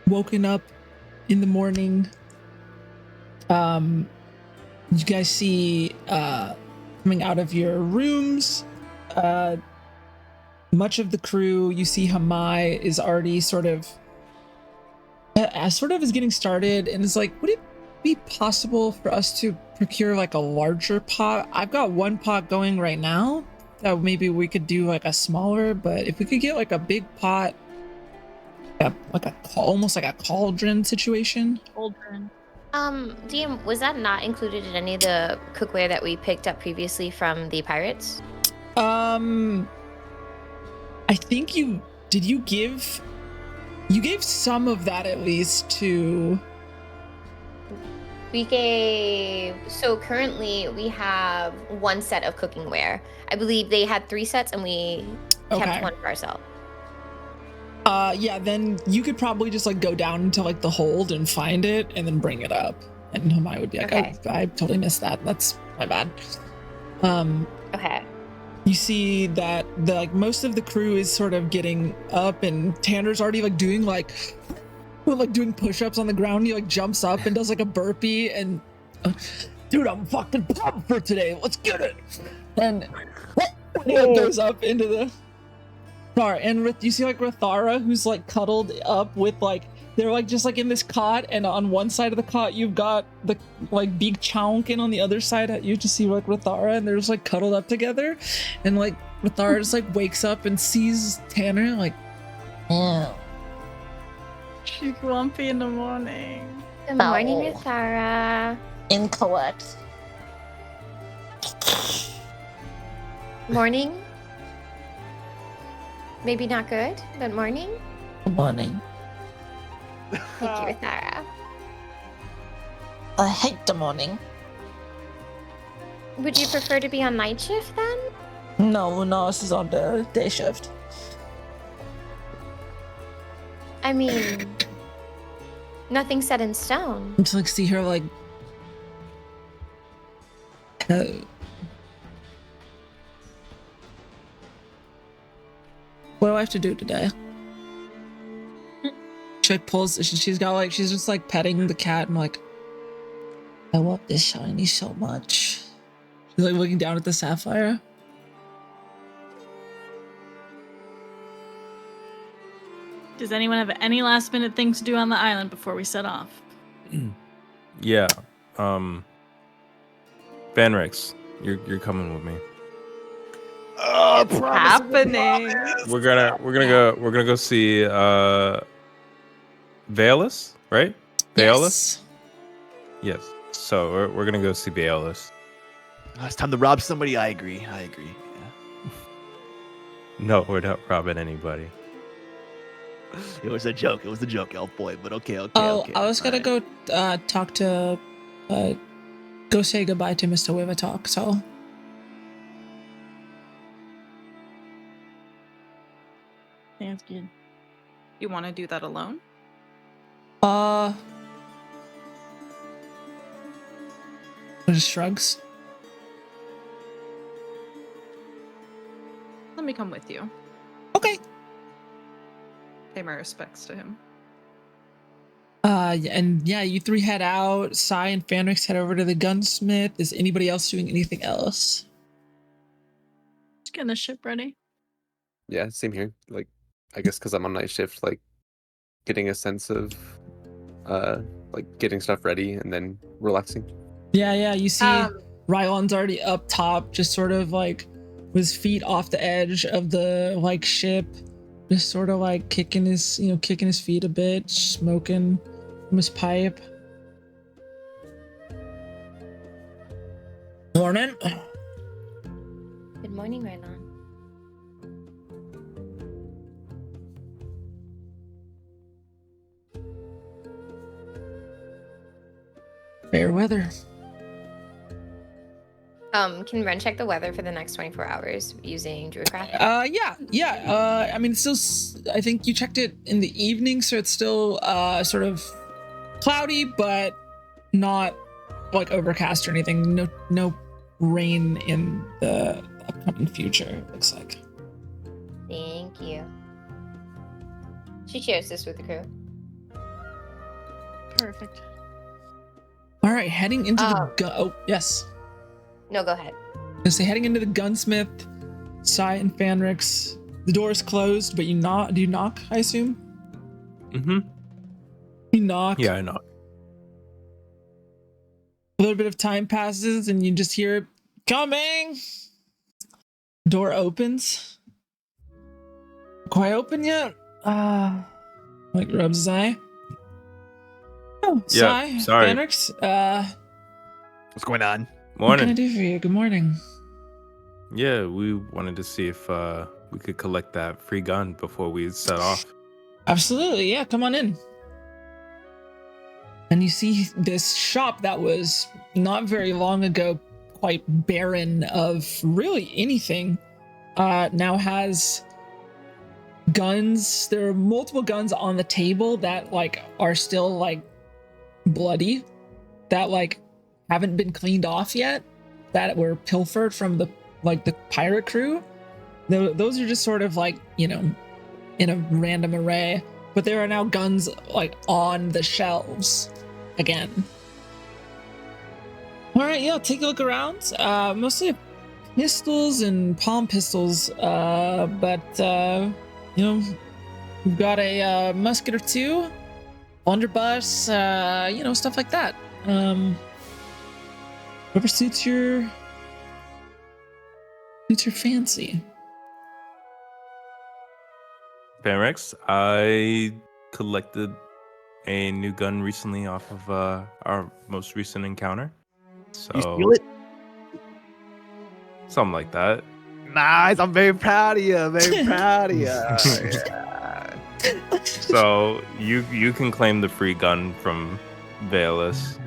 woken up in the morning. You guys see coming out of your rooms, much of the crew. You see Hamai is already sort of is getting started, and is like, would it be possible for us to procure like a larger pot? I've got one pot going right now that maybe we could do like a smaller, but if we could get like a big pot, almost like a cauldron situation. Cauldron. DM, was that not included in any of the cookware that we picked up previously from the pirates? I think you gave some of that at least to. So currently we have one set of cookingware. I believe they had 3 sets and we kept one for ourselves. Yeah, then you could probably just like go down into like the hold and find it and then bring it up. And Hamai would be like, Okay. oh, I totally missed that. That's my bad. Okay. You see that the like most of the crew is sort of getting up, and Tanner's already like doing doing push-ups on the ground. He like jumps up and does like a burpee and dude, I'm fucking pumped for today. Let's get it. And he goes up into the car, and you see like Rathara, who's like cuddled up with like they're like just like in this cot, and on one side of the cot you've got the like big chunk, and on the other side you just see like Rathara, and they're just like cuddled up together, and like Rathara just like wakes up and sees Tanner like, oh. She's grumpy in the morning. Good morning, Rathara. Incorrect. Morning. Maybe not good, but morning. Good morning. Thank you, Rathara. I hate the morning. Would you prefer to be on night shift then? No, this is on the day shift. I mean, nothing set in stone. Just like see her like what do I have to do today? She like pulls, she's got like, she's just like petting the cat and like, I love this shiny so much. She's like looking down at the sapphire. Does anyone have any last minute things to do on the island before we set off? Yeah. Vanrex, you're coming with me. It's happening. We're gonna go see Baelus, right? Baelus? Yes. So we're gonna go see Baelus. It's time to rob somebody. I agree. Yeah. No, we're not robbing anybody. It was a joke, Elfboy, but okay. Oh, I was gonna go talk to go say goodbye to Mr. Wivatalk, so Sounds good. You want to do that alone? just shrugs. Let me come with you. Okay. Pay my respects to him. And yeah, you three head out. Sai and Fanrix head over to the gunsmith. Is anybody else doing anything else? Just getting the ship ready. Yeah, same here. Like, I guess because I'm on night shift, like getting a sense of like getting stuff ready and then relaxing. Yeah, you see Rylon's already up top, just sort of like with his feet off the edge of the like ship, just sort of like kicking his feet a bit, smoking from his pipe. Morning. Good morning, Rylon. Fair weather. Can Ren check the weather for the next 24 hours using Druidcraft? Yeah. I mean, it's still. I think you checked it in the evening, so it's still sort of cloudy, but not like overcast or anything. No rain in the upcoming future. It looks like. Thank you. She shares this with the crew. Perfect. All right, heading into oh yes. No, go ahead. So heading into the gunsmith, Sai and Fanrix. The door is closed, but you knock. Do you knock? I assume. Mm-hmm. You knock. Yeah, I knock. A little bit of time passes, and you just hear coming. Door opens. Quite open yet? Like rubs his eye. Oh, Yeah, Sai, sorry. Fanrix. What's going on? What can I Morning. do for you? Good morning. Yeah, we wanted to see if we could collect that free gun before we set off. Absolutely, yeah. Come on in. And you see this shop that was not very long ago quite barren of really anything. Now has guns. There are multiple guns on the table that like are still like bloody, that like haven't been cleaned off yet, that were pilfered from the pirate crew. Those are just sort of like, you know, in a random array, but there are now guns like on the shelves again. All right, yeah, take a look around. Mostly pistols and palm pistols, but you know, we've got a musket or two, blunderbuss, you know, stuff like that. Whatever suits your fancy. Panrex, I collected a new gun recently off of our most recent encounter. So You steal it? something like that. Nice. I'm very proud of you. Very proud of you. Yeah. So you can claim the free gun from Valus.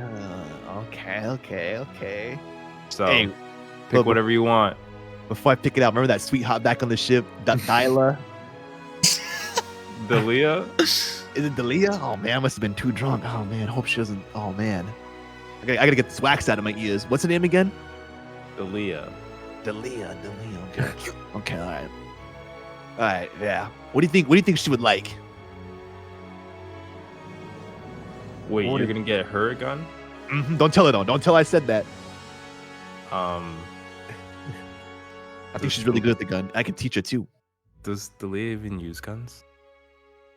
Okay. So Hey, pick look, whatever you want. Before I pick it out, remember that sweetheart back on the ship, Dyla? Delia? Is it Delia? Oh man, I must have been too drunk. Oh man, hope she doesn't. Oh man, I gotta get this wax out of my ears. What's her name again? Delia. Delia. Okay, all right, yeah. What do you think she would like? Wait, What you're if- gonna get her a gun? Don't tell her though. Don't tell her I said that. Um, I think she's really good at the gun. I can teach her too. does Delia even use guns?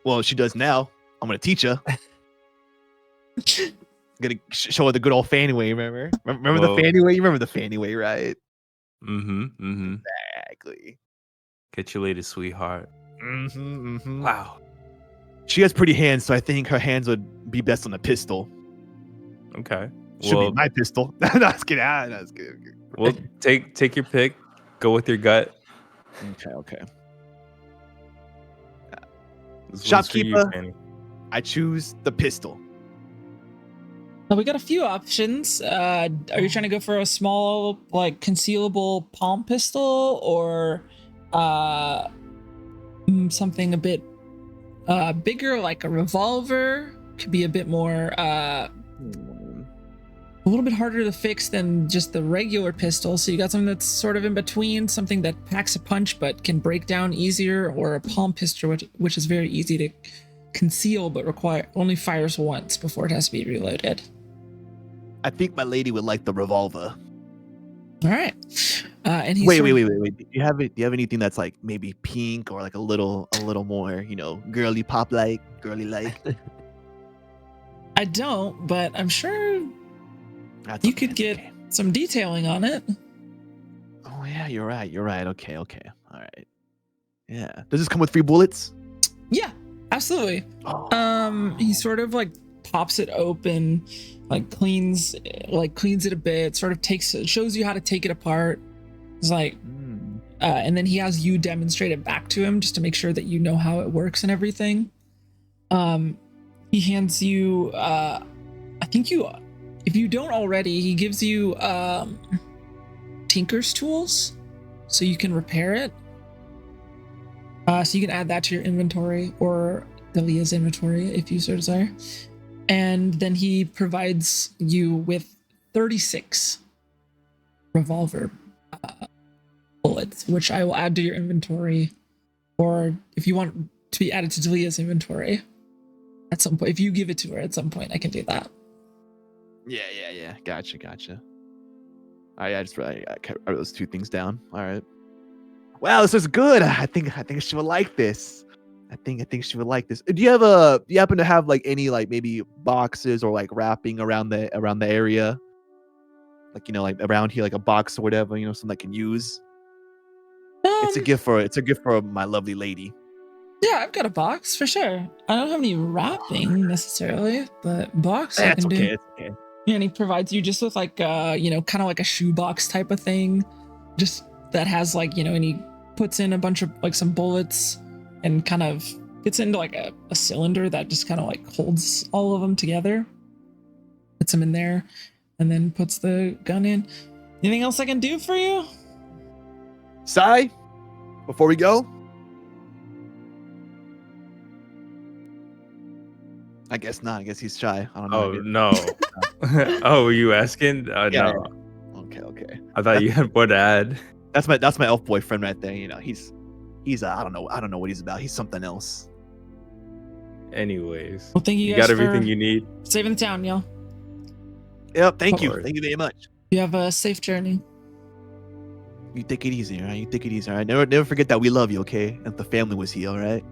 Well, she does now. I'm gonna teach her. Gonna show her the good old fanny way. Remember Well- the fanny way? You remember the fanny way, right? Mm-hmm. Exactly. Get your latest sweetheart. Mm-hmm. Wow. She has pretty hands, so I think her hands would be best on a pistol. Okay. Should Well, be my pistol. No, I was kidding. No, I was kidding. well, take your pick. Go with your gut. Okay. This one's for you, Shopkeeper. Fanny. I choose the pistol. So we got a few options. Are you trying to go for a small, like, concealable palm pistol, or something a bit bigger, like a revolver? Could be a bit more, a little bit harder to fix than just the regular pistol. So you got something that's sort of in between, something that packs a punch but can break down easier, or a palm pistol, which is very easy to conceal but only fires once before it has to be reloaded. I think my lady would like the revolver. All right. And he's Wait. sort of- Do you have anything that's like maybe pink or like a little more, you know, girly like? I don't, but I'm sure That's you okay, could get okay. some detailing on it. Oh yeah, you're right. Okay. All right. Yeah. Does this come with free bullets? Yeah, absolutely. Oh. He sort of like pops it open, like cleans it a bit, sort of shows you how to take it apart. It's like, and then he has you demonstrate it back to him just to make sure that you know how it works and everything. He hands you, if you don't already, he gives you tinker's tools so you can repair it. So you can add that to your inventory or Delia's inventory if you so desire. And then he provides you with 36 revolver bullets, which I will add to your inventory, or if you want to be added to Delia's inventory at some point. If you give it to her at some point, I can do that. Yeah. Gotcha. I wrote those two things down. All right. Wow, this is good. I think she would like this. I think she would like this. Do you happen to have like any like maybe boxes or like wrapping around the area? Like, you know, like around here, like a box or whatever, you know, something I can use. It's a gift for my lovely lady. Yeah, I've got a box for sure. I don't have any wrapping necessarily, but box I That's can okay. do. It's okay. Yeah, and he provides you just with like you know, kind of like a shoebox type of thing, just that has like, you know, and he puts in a bunch of like some bullets and kind of gets into like a cylinder that just kind of like holds all of them together, puts them in there, and then puts the gun in. Anything else I can do for you? Sai, before we go, I guess not. I guess he's shy. I don't know. Oh no. Oh, were you asking? Yeah, No. Okay. I thought you had one to add. That's my elf boyfriend right there. You know, he's I don't know what he's about. He's something else. Anyways, Well, thank you you guys got everything for you need. saving the town, y'all. Yep. Thank you. Alright. Thank you very much. You have a safe journey. You take it easy, all right? You take it easy, all right? Never forget that we love you, okay? And the family was here, all right?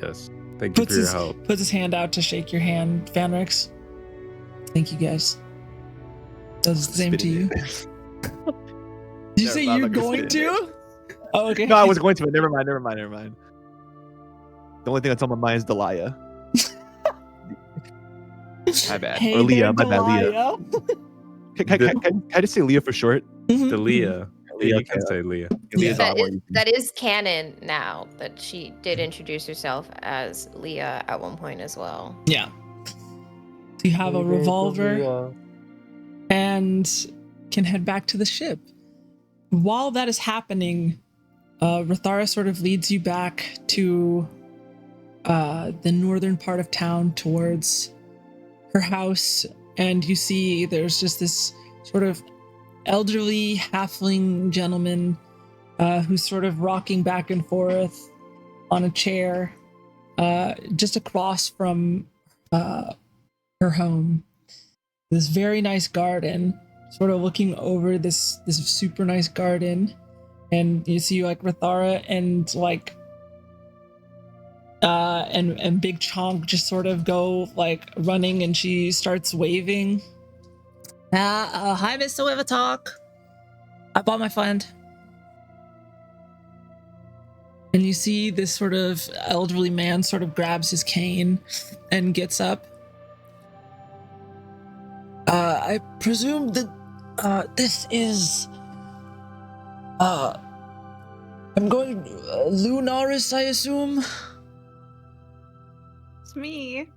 Yes. Thank you for your help. Puts his hand out to shake your hand, Vanrix. Thank you guys. Does the same Spit to in you. it. Did you Never say mind, you're I'm not gonna going spit in to? Oh, okay. No, I was going to, but never mind. The only thing that's on my mind is Delia. My bad. Hey or Leah, there, my bad, Leah. Delia. Can I just say Leah for short? The Leah. Yeah, you Okay. can say Leah. Leah's a lot more easy. That is canon now, that she did introduce herself as Leah at one point as well. Yeah. You have a revolver and can head back to the ship. While that is happening, Rathara sort of leads you back to the northern part of town towards her house, and you see there's just this sort of elderly halfling gentleman who's sort of rocking back and forth on a chair just across from her home. This very nice garden, sort of looking over this super nice garden, and you see like Rathara and like and Big Chonk just sort of go like running, and she starts waving. Hi, Mr. Wivitalk. I bought my friend. And you see this sort of elderly man sort of grabs his cane and gets up. I presume that this is I'm going Lunaris, I assume. It's me.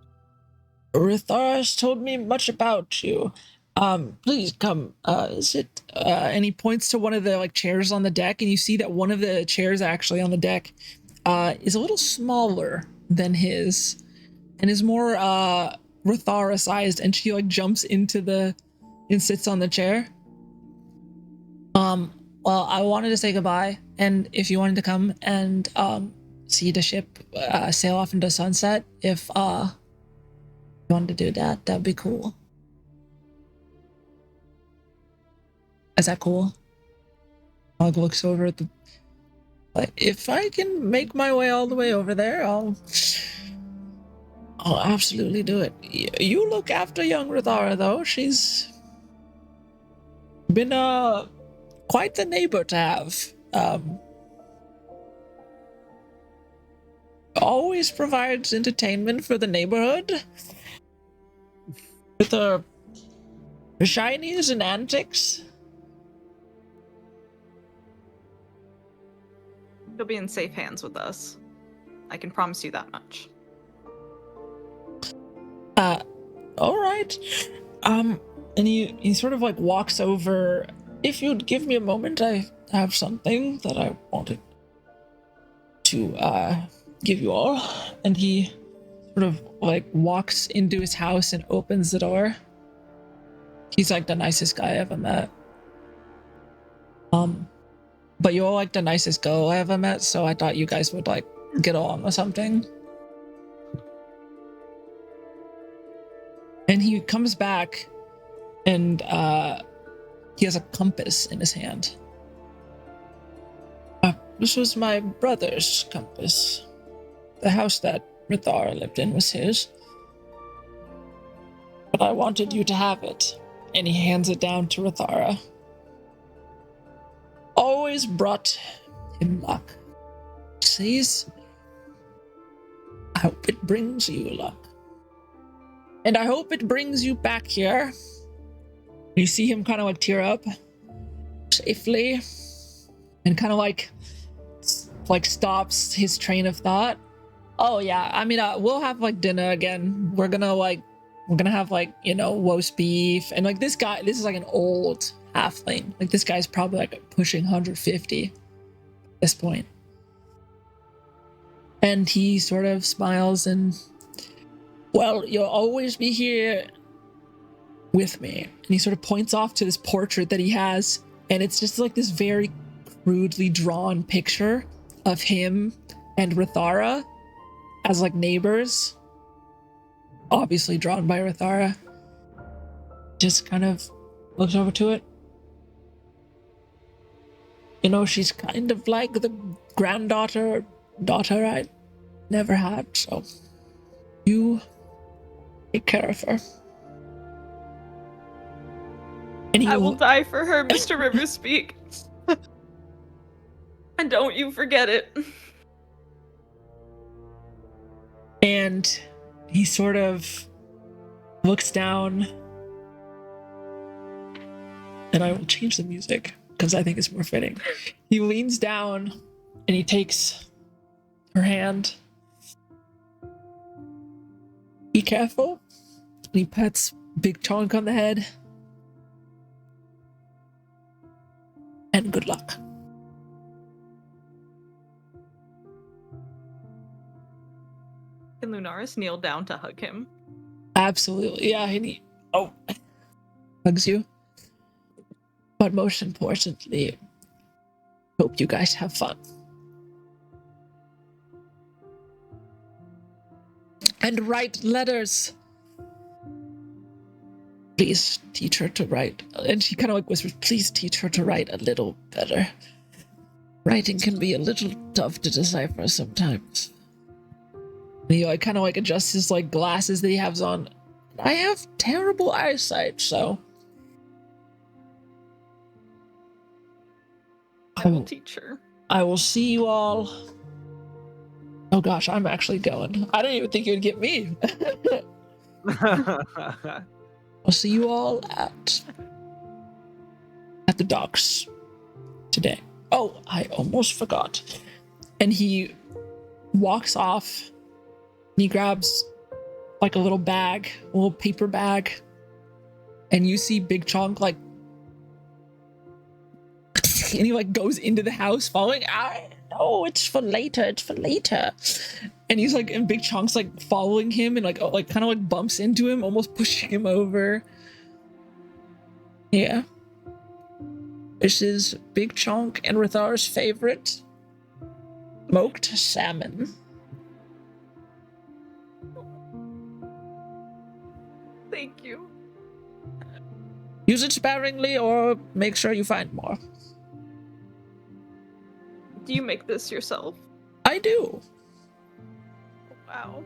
Ritharis told me much about you. Please come. Is it? And he points to one of the like chairs on the deck, and you see that one of the chairs actually on the deck is a little smaller than his, and is more Rathara sized. And she like jumps into and sits on the chair. Well, I wanted to say goodbye, and if you wanted to come and see the ship sail off into sunset, if you wanted to do that, that'd be cool. Is that cool? Hog looks over at the. Like, if I can make my way all the way over there, I'll absolutely do it. You look after young Rathara, though. She's been quite the neighbor to have. Always provides entertainment for the neighborhood with her shinies and antics. You'll be in safe hands with us. I can promise you that much. All right. And he sort of like walks over. If you'd give me a moment, I have something that I wanted to give you all. And he sort of like walks into his house and opens the door. He's like the nicest guy I ever met. But you're like the nicest girl I ever met, so I thought you guys would like get along or something. And he comes back, and he has a compass in his hand. This was my brother's compass. The house that Rathara lived in was his. But I wanted you to have it. And he hands it down to Rathara. Always brought him luck. Says, I hope it brings you luck. And I hope it brings you back here. You see him kind of like tear up safely and kind of like stops his train of thought. Oh yeah, I mean, we'll have like dinner again. We're gonna have like, you know, roast beef. And like this is like an old halfling. Like this guy's probably like pushing 150 at this point. And he sort of smiles and Well, you'll always be here with me. And he sort of points off to this portrait that he has, and it's just like this very crudely drawn picture of him and Rithara as like neighbors. Obviously drawn by Rithara. Just kind of looks over to it. You know, she's kind of like the daughter I never had, so you take care of her. And I will die for her, Mr. Riverspeak. And don't you forget it. And he sort of looks down, and I will change the music because I think it's more fitting. He leans down and he takes her hand. Be careful. And he pets Big Chonk on the head. And good luck. Can Lunaris kneel down to hug him? Absolutely, yeah. And he hugs you. But most importantly, hope you guys have fun. And write letters. Please teach her to write. And she kind of like whispers, please teach her to write a little better. Writing can be a little tough to decipher sometimes. And he like kind of like adjusts his like glasses that he has on. I have terrible eyesight, so I will teach her. I will see you all. Oh gosh, I'm actually going. I didn't even think you'd get me. I'll see you all at the docks today. Oh, I almost forgot. And he walks off. And he grabs like a little bag, a little paper bag. And you see Big Chonk like, and he like goes into the house following. No, it's for later. It's for later. And he's like, and Big Chonk's like following him and like kind of like bumps into him, almost pushing him over. Yeah. This is Big Chonk and Rithara's favorite smoked salmon. Thank you. Use it sparingly or make sure you find more. Do you make this yourself? I do. Wow.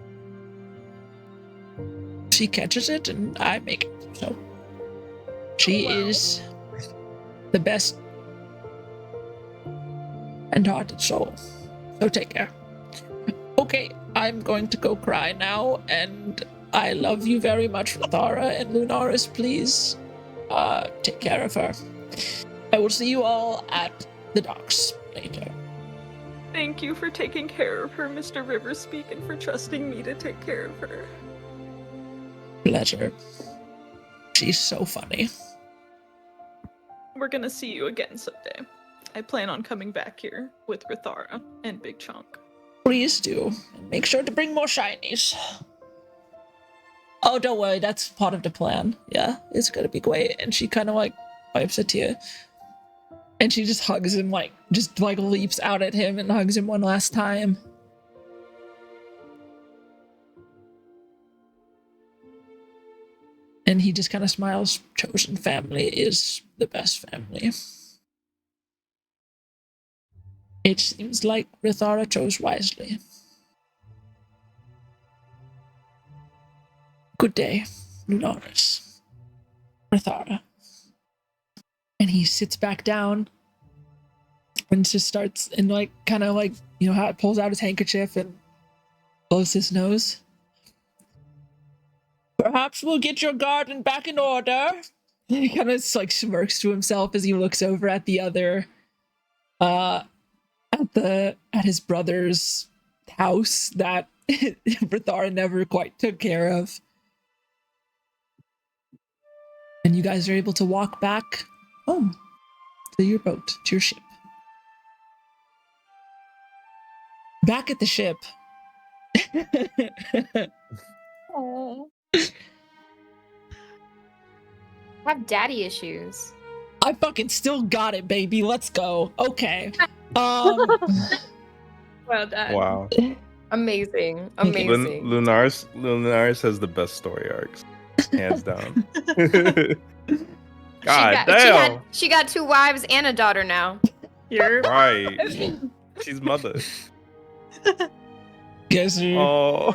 She catches it and I make it. So she is the best and hearted soul. So take care. Okay, I'm going to go cry now, and I love you very much, Rithara, and Lunaris, please take care of her. I will see you all at the docks later. Thank you for taking care of her, Mr. Riverspeak, and for trusting me to take care of her. Pleasure. She's so funny. We're gonna see you again someday. I plan on coming back here with Rithara and Big Chonk. Please do. And make sure to bring more shinies. Oh, don't worry, that's part of the plan. Yeah, it's gonna be great. And she kind of like wipes a tear. And she just hugs him, like, just like leaps out at him and hugs him one last time. And he just kind of smiles. Chosen family is the best family. It seems like Rithara chose wisely. Good day, Lunaris. Rithara. And he sits back down and just starts and like kind of like, you know, how it pulls out his handkerchief and blows his nose. Perhaps we'll get your garden back in order. And he kind of like smirks to himself as he looks over at the other at his brother's house that Rithara never quite took care of. And you guys are able to walk back home to your boat, to your ship. Back at the ship. Have daddy issues. I fucking still got it, baby. Let's go. Okay. Um, Well done. Wow. Amazing. Amazing. Lunaris has the best story arcs, hands down. She God got, damn. she got 2 wives and a daughter now. You're Right. She's mother. guys are Oh.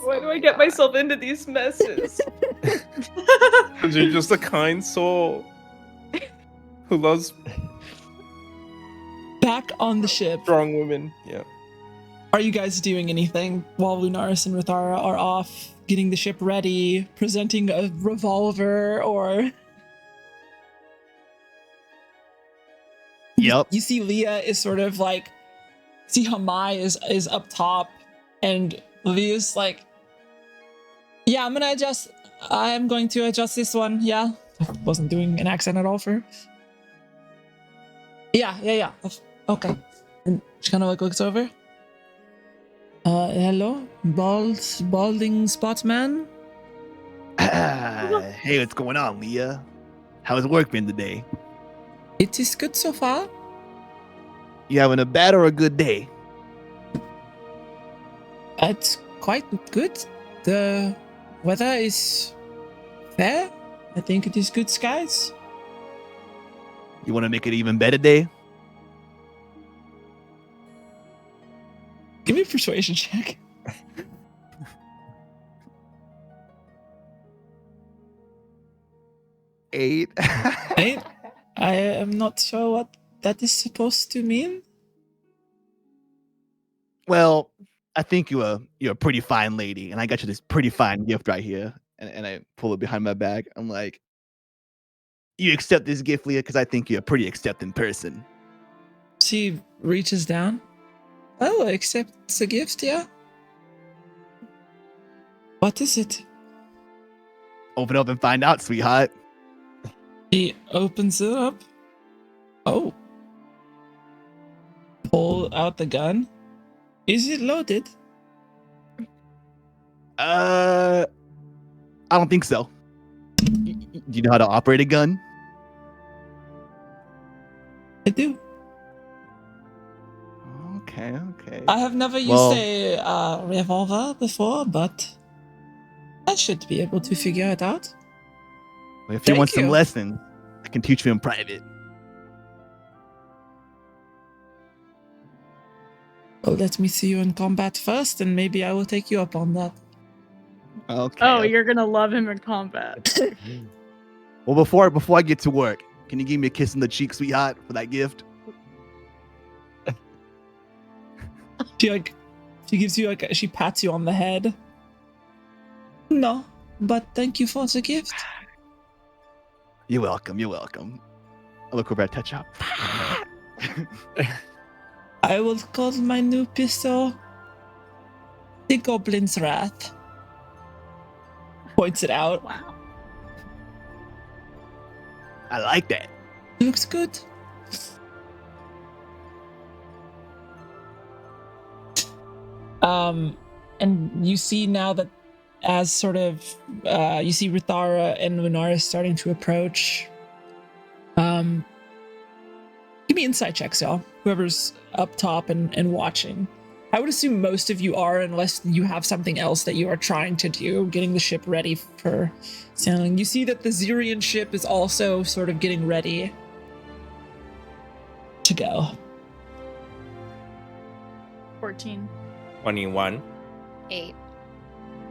Why do I get myself into these messes? Because you're just a kind soul who loves back on the ship. strong women. Yeah. Are you guys doing anything while Lunaris and Rithara are off, getting the ship ready, presenting a revolver, or... Yep. You see Leah is sort of like... See how Mai is up top, and Leah's like... Yeah, I'm going to adjust this one, yeah. I wasn't doing an accent at all for... Yeah. Okay. And she kind of like looks over. Hello? Balding Spotman? Hey, what's going on, Leah? How's work been today? It is good so far. You having a bad or a good day? It's quite good. The weather is fair. I think it is good skies. You want to make it even better day? Give me a persuasion check. 8. 8? I am not sure what that is supposed to mean. Well, I think you're a pretty fine lady, and I got you this pretty fine gift right here. And I pull it behind my back. I'm like, you accept this gift, Leah, because I think you're a pretty accepting person. She reaches down. Oh, accept the gift, yeah? What is it? Open up and find out, sweetheart. He opens it up. Oh. Pull out the gun. Is it loaded? I don't think so. Do you know how to operate a gun? I do. Okay. I have never used Well- a revolver before, but I should be able to figure it out. If you want Thank some you. lessons, I can teach you in private. Well, let me see you in combat first, and maybe I will take you up on that. Okay. Oh, you're gonna love him in combat. Well, before I get to work, can you give me a kiss on the cheek, sweetheart, for that gift? She gives you she pats you on the head. No, but thank you for the gift. You're welcome. I look over at Tetchop. I will call my new pistol the Goblin's Wrath. Points it out. Wow. I like that. Looks good. And you see now that as sort of you see Rithara and Lunaris starting to approach. Give me insight checks, y'all. Whoever's up top and watching. I would assume most of you are, unless you have something else that you are trying to do, getting the ship ready for sailing. You see that the Xiinvarian ship is also sort of getting ready to go. 14. 21. 8.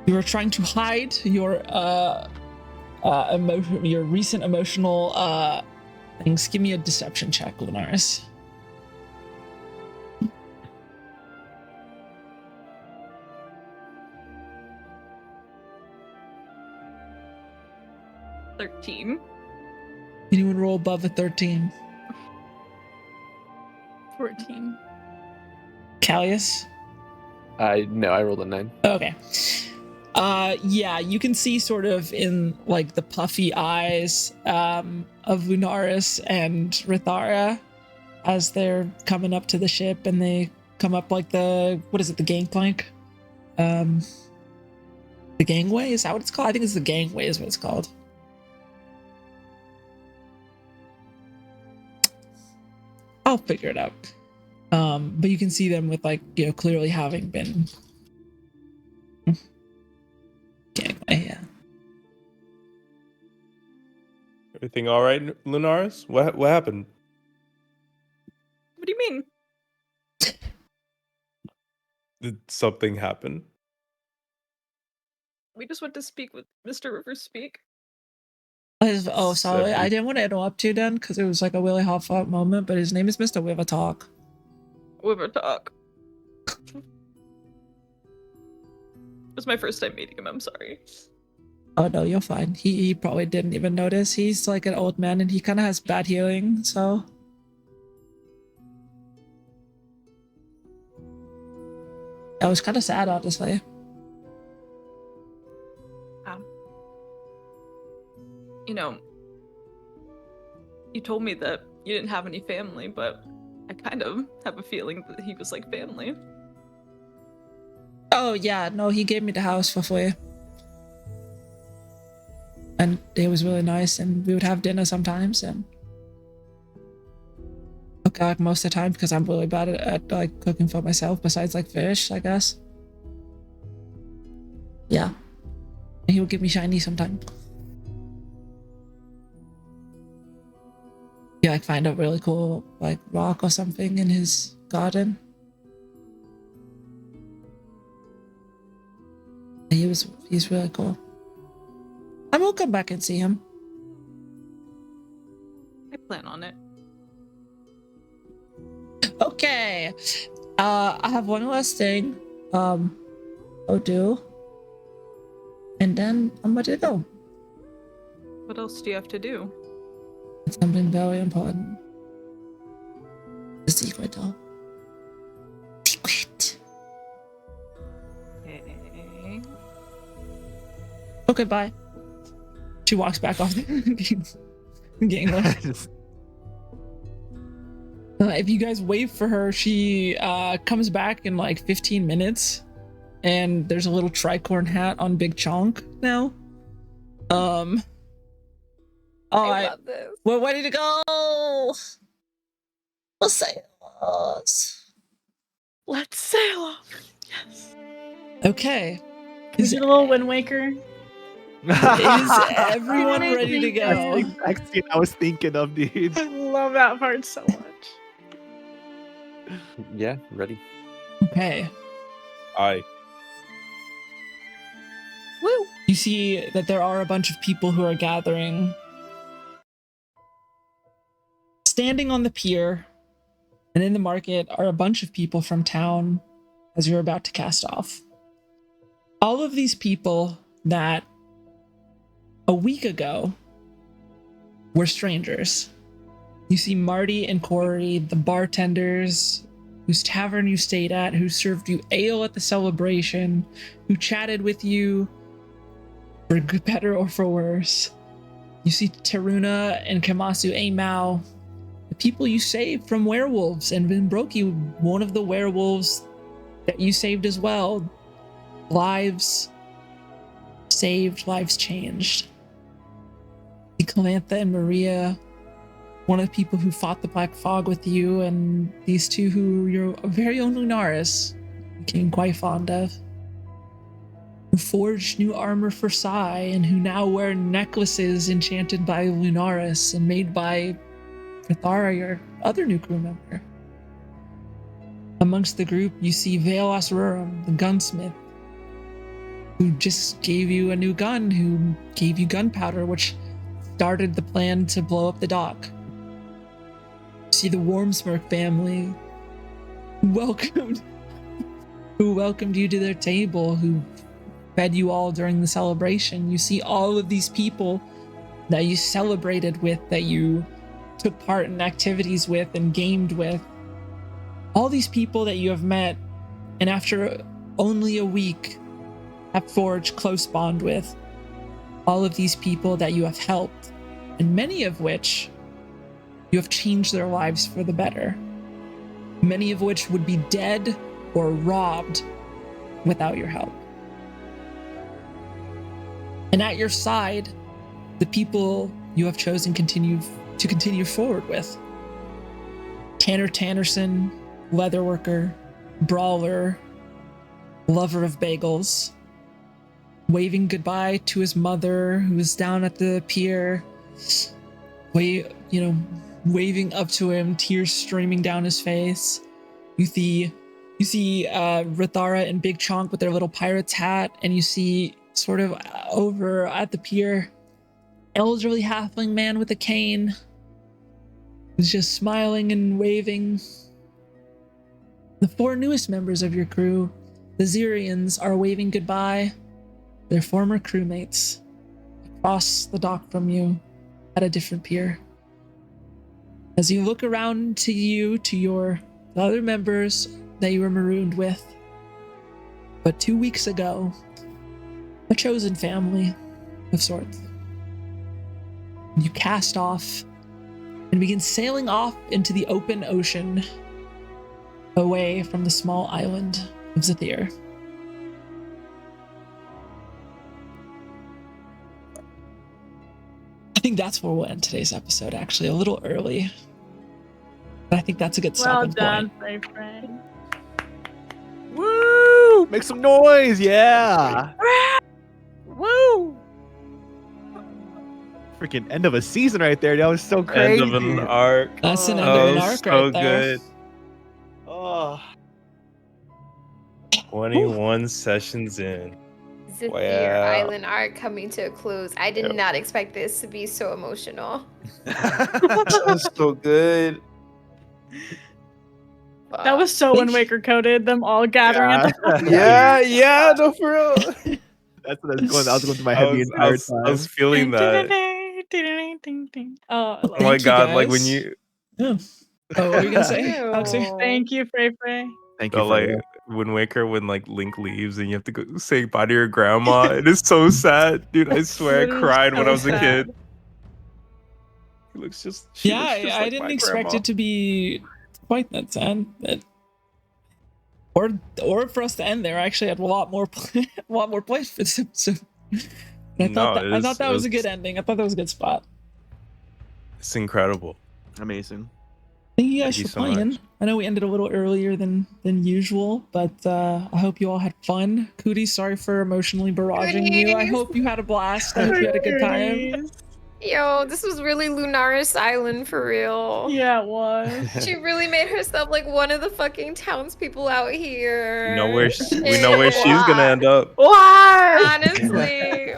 You are trying to hide your your recent emotional things. Give me a deception check, Lunaris. $13. Anyone roll above a 13? 14. Callius? No, I rolled a 9. Okay. Yeah, you can see sort of in like the puffy eyes of Lunaris and Rithara as they're coming up to the ship, and they come up like the gangplank. The gangway? Is that what it's called? I think it's the gangway is what it's called. I'll figure it out. But you can see them with like, you know, clearly having been gangway, yeah. Everything all right, Lunaris? What happened? What do you mean? Did something happen? We just went to speak with Mr. Rivers Speak. Oh, sorry. I didn't want to interrupt you then because it was like a really heartfelt moment, but his name is Mr. Wivertalk. Wivertalk. It was my first time meeting him, I'm sorry. Oh no, you're fine. He probably didn't even notice. He's like an old man and he kind of has bad hearing, so. I was kind of sad, honestly. You know, you told me that you didn't have any family, but I kind of have a feeling that he was like family. Oh yeah, no, he gave me the house for free. And it was really nice, and we would have dinner sometimes, and cook out most of the time because I'm really bad at like cooking for myself, besides like fish, I guess. Yeah. And he would give me shiny sometimes. Yeah, like find a really cool like rock or something in his garden. He's really cool. I will come back and see him. I plan on it. Okay. I have one last thing. I'll do. And then I'm ready to go. What else do you have to do? It's something very important. The secret, though. Secret. Okay. Okay, bye. She walks back off the gangway. If you guys wait for her, she comes back in like 15 minutes. And there's a little tricorn hat on Big Chonk now. I love this. We're ready to go. We'll sail. Let's sail off. Yes. Okay. Can we do a little Wind Waker? Is everyone ready to That's the go? exact scene I was thinking of, dude. I love that part so much. Yeah, ready. Okay. Aye. Woo! You see that there are a bunch of people who are gathering. Standing on the pier and in the market are a bunch of people from town as you're about to cast off. All of these people that a week ago were strangers. You see Marty and Corey, the bartenders whose tavern you stayed at, who served you ale at the celebration, who chatted with you for better or for worse. You see Taruna and Kamasu Amau, the people you saved from werewolves, and Vinbroki, one of the werewolves that you saved as well. Lives saved, lives changed. Calantha and Maria, one of the people who fought the Black Fog with you, and these two who your very own Lunaris became quite fond of. Who forged new armor for Sai, and who now wear necklaces enchanted by Lunaris and made by Frithara, your other new crew member. Amongst the group, you see Velas Rurum, the gunsmith, who just gave you a new gun, who gave you gunpowder, which started the plan to blow up the dock. You see the Wormsmirk family, who welcomed you to their table, who fed you all during the celebration. You see all of these people that you celebrated with, that you took part in activities with and gamed with. All these people that you have met, and after only a week, have forged close bond with. All of these people that you have helped, and many of which you have changed their lives for the better. Many of which would be dead or robbed without your help. And at your side, the people you have chosen continue forward with. Tanner Tannerson, leatherworker, brawler, lover of bagels, waving goodbye to his mother who is down at the pier, waving up to him, tears streaming down his face. You see Rithara and Big Chonk with their little pirate's hat, and you see sort of over at the pier, elderly halfling man with a cane who's just smiling and waving. The 4 newest members of your crew, the Xiinvarians, are waving goodbye. Their former crewmates across the dock from you at a different pier. As you look around to your other members that you were marooned with, but 2 weeks ago, a chosen family of sorts. You cast off and begin sailing off into the open ocean away from the small island of Zathir. I think that's where we'll end today's episode, actually, a little early. But I think that's a good stopping point. Well done, Frey. Woo! Make some noise, yeah! Woo! Freaking end of a season right there. That was so crazy. End of an arc. That's an end of an arc so right there. good. Oh. 21 sessions in. Zathir Wow. Island arc coming to a close. I did not expect this to be so emotional. That was so good. That was so Wind Waker coded. Them all gathering at the Yeah, no, for real. That's what I was going through my head the entire time. I was feeling that. Oh, I love Oh my Thank you, god, like guys. when you Yeah. Oh, what were you gonna say, Ew. Alexei? Thank you, Frey Frey. Thank you know, for like Wind Waker when like Link leaves and you have to go say bye to your grandma. It is so sad, dude. I swear It I is cried when so I was a sad. kid. She looks just I like didn't my expect grandma. it to be quite that sad. Or for us to end there. I actually had a lot more plays for this episode. I thought that was a good ending. I thought that was a good spot. It's incredible. amazing. Thank you guys Thank you for so playing. much. I know we ended a little earlier than usual, but I hope you all had fun. Cooties, sorry for emotionally barraging you. I Cooties. hope you had a blast. I hope you had a good time. Yo, this was really Lunaris Island for real. Yeah, it was. She really made herself like one of the fucking townspeople out here. We know where she's gonna end up. Why? Honestly.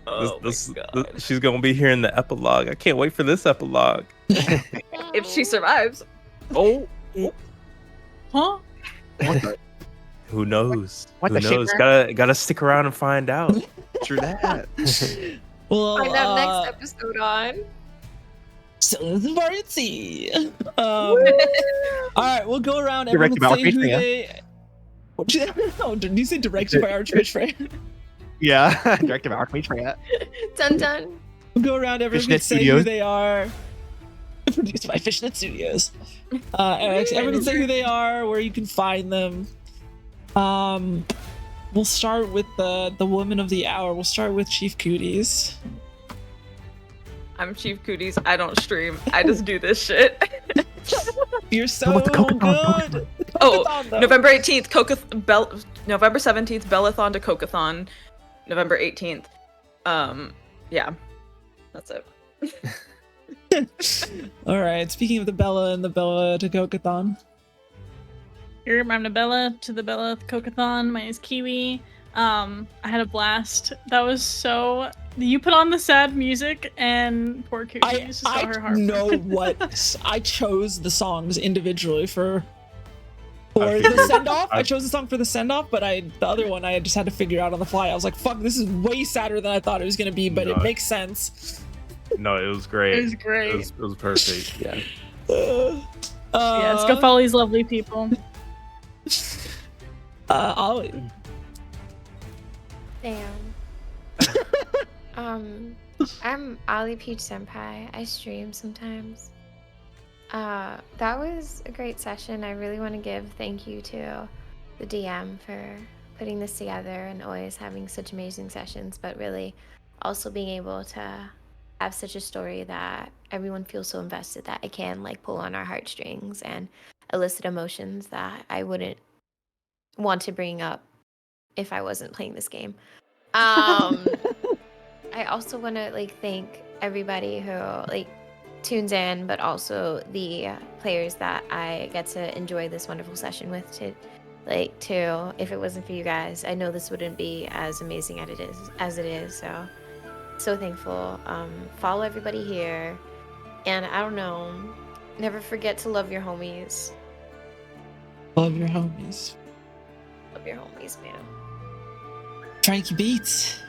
Oh This- my this- god. she's gonna be here in the epilogue. I can't wait for this epilogue. If she survives. Oh, Huh? what the? Who knows? What Who the shit, knows? man? Gotta stick around and find out. True that. Well, Find out next episode on. Xiinvarian. All right, we'll go around. Everyone Directed by say who ArchmageFreya. they. What did you say? Directed by ArchmageFreya? Yeah, directed by ArchmageFreya. Dun dun. We'll go around. Everyone Fishnet say who Studios. they are. Produced by Fishnet Studios. Everyone can say who they are, where you can find them. We'll start with the woman of the hour. We'll start with Chief Cooties. I'm Chief Cooties. I don't stream. I just do this shit. You're so about the Coca-Thon, good. Oh, Coca-Thon, though. November 18th, November 17th, Bellathon to Coca-Thon. November 18th. Yeah. That's it. All right. Speaking of the Bella and the Bella to Coca-Thon. Here, I'm the Bella to the Bella Cocathon. My name is Kiwi. I had a blast. That was so. You put on the sad music, and poor Cootie just saw her heart. know what I chose the songs individually for I the figured- send off. I chose the song for the send off, but the other one I just had to figure out on the fly. I was like, "Fuck, this is way sadder than I thought it was gonna be," but it No. makes sense. No, it was great. It was great. It was perfect. Yeah. Yeah, let's go follow these lovely people. Ollie. Damn. I'm Ollie Peach Senpai. I stream sometimes. That was a great session. I really want to give thank you to the DM for putting this together and always having such amazing sessions, but really also being able to have such a story that everyone feels so invested that it can like pull on our heartstrings and elicit emotions that I wouldn't want to bring up if I wasn't playing this game. I also want to like thank everybody who like tunes in, but also the players that I get to enjoy this wonderful session with. To if it wasn't for you guys, I know this wouldn't be as amazing as it is. So thankful. Follow everybody here, and I don't know, never forget to love your homies. Love your homies. Love your homies, man. Frankie Beats.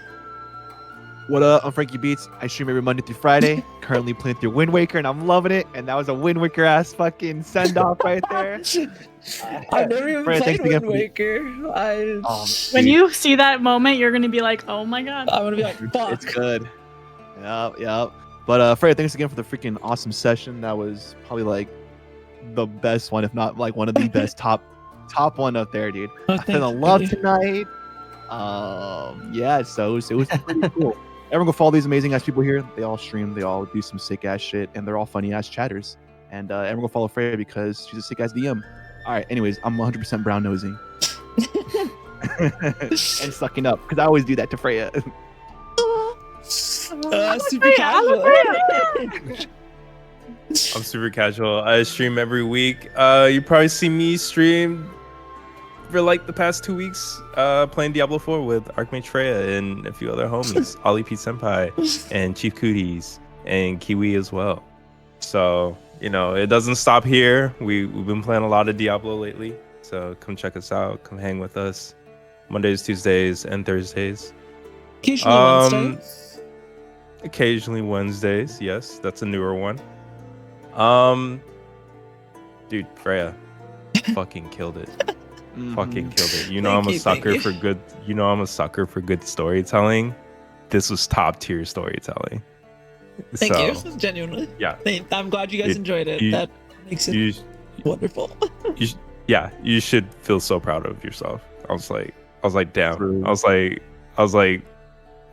What up? I'm Frankie Beats. I stream every Monday through Friday. Currently playing through Wind Waker, and I'm loving it. And that was a Wind Waker ass fucking send off right there. I've never even Brandon, played thanks again Wind for the- Waker. When you see that moment, you're gonna be like, "Oh my god!" I'm gonna be like, "Fuck." It's good. Yep. But Freya, thanks again for the freaking awesome session. That was probably like the best one, if not like one of the best top one up there, dude. Oh, I thank fell you, in love buddy. tonight. Yeah, so it was pretty cool. Everyone go follow these amazing ass people here. They all stream, they all do some sick ass shit, and they're all funny ass chatters. And everyone go follow Freya because she's a sick ass DM. All right, anyways, I'm 100% brown nosing and sucking up because I always do that to Freya. Super casual. I'm super casual. I stream every week. You probably see me stream for like the past 2 weeks, playing Diablo 4 with ArchmageFreya and a few other homies, Ollie P Senpai and Chief Cooties and Kiwi as well. So, you know, it doesn't stop here. We've been playing a lot of Diablo lately. So come check us out. Come hang with us. Mondays, Tuesdays, and Thursdays. Occasionally Wednesday. Occasionally Wednesdays. Yes, that's a newer one. Dude, Freya fucking killed it. Fucking killed it. You know, Thank I'm a you, sucker thank for you. good. You know, I'm a sucker for good storytelling. This was top tier storytelling. Thank So, you. Genuinely. Yeah. I'm glad you guys enjoyed it. you- That makes it You, wonderful. yeah, you should feel so proud of yourself. I was like, damn. True. I was like,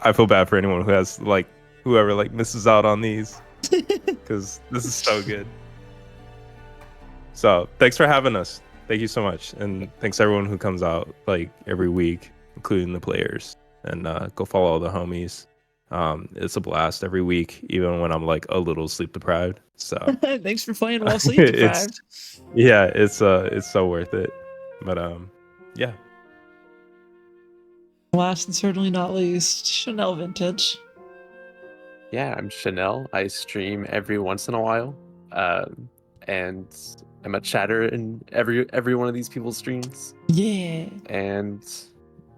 I feel bad for anyone who has like, whoever like misses out on these, because this is so good. So thanks for having us. Thank you so much, and thanks everyone who comes out like every week, including the players. And go follow all the homies. It's a blast every week, even when I'm like a little sleep deprived. So Thanks for playing while sleep deprived. it's so worth it. But yeah. Last and certainly not least, Chanel Vintage. Yeah, I'm Chanel. I stream every once in a while, and I'm a chatter in every one of these people's streams. Yeah. And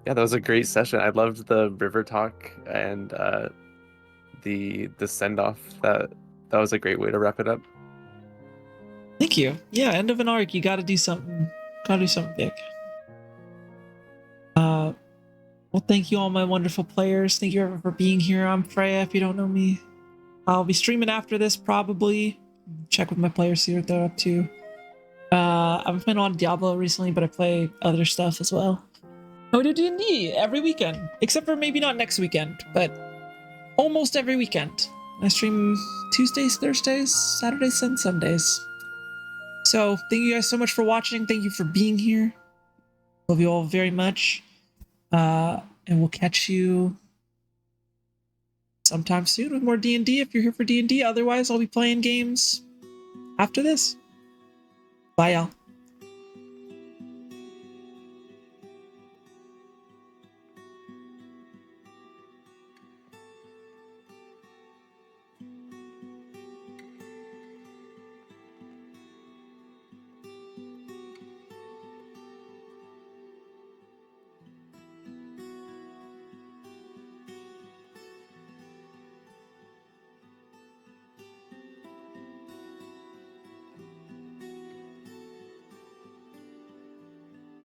yeah, that was a great session. I loved the river talk and the send off. That was a great way to wrap it up. Thank you. Yeah, end of an arc. You gotta do something. Gotta do something big. Well, thank you all my wonderful players. Thank you everyone for being here. I'm Freya, if you don't know me. I'll be streaming after this, probably. Check with my players, see what they're up to. I've been playing a lot of Diablo recently, but I play other stuff as well. I do D&D every weekend, except for maybe not next weekend, but almost every weekend. I stream Tuesdays, Thursdays, Saturdays, and Sundays. So thank you guys so much for watching. Thank you for being here. Love you all very much. And we'll catch you sometime soon with more D&D if you're here for D&D. Otherwise, I'll be playing games after this. Bye, y'all.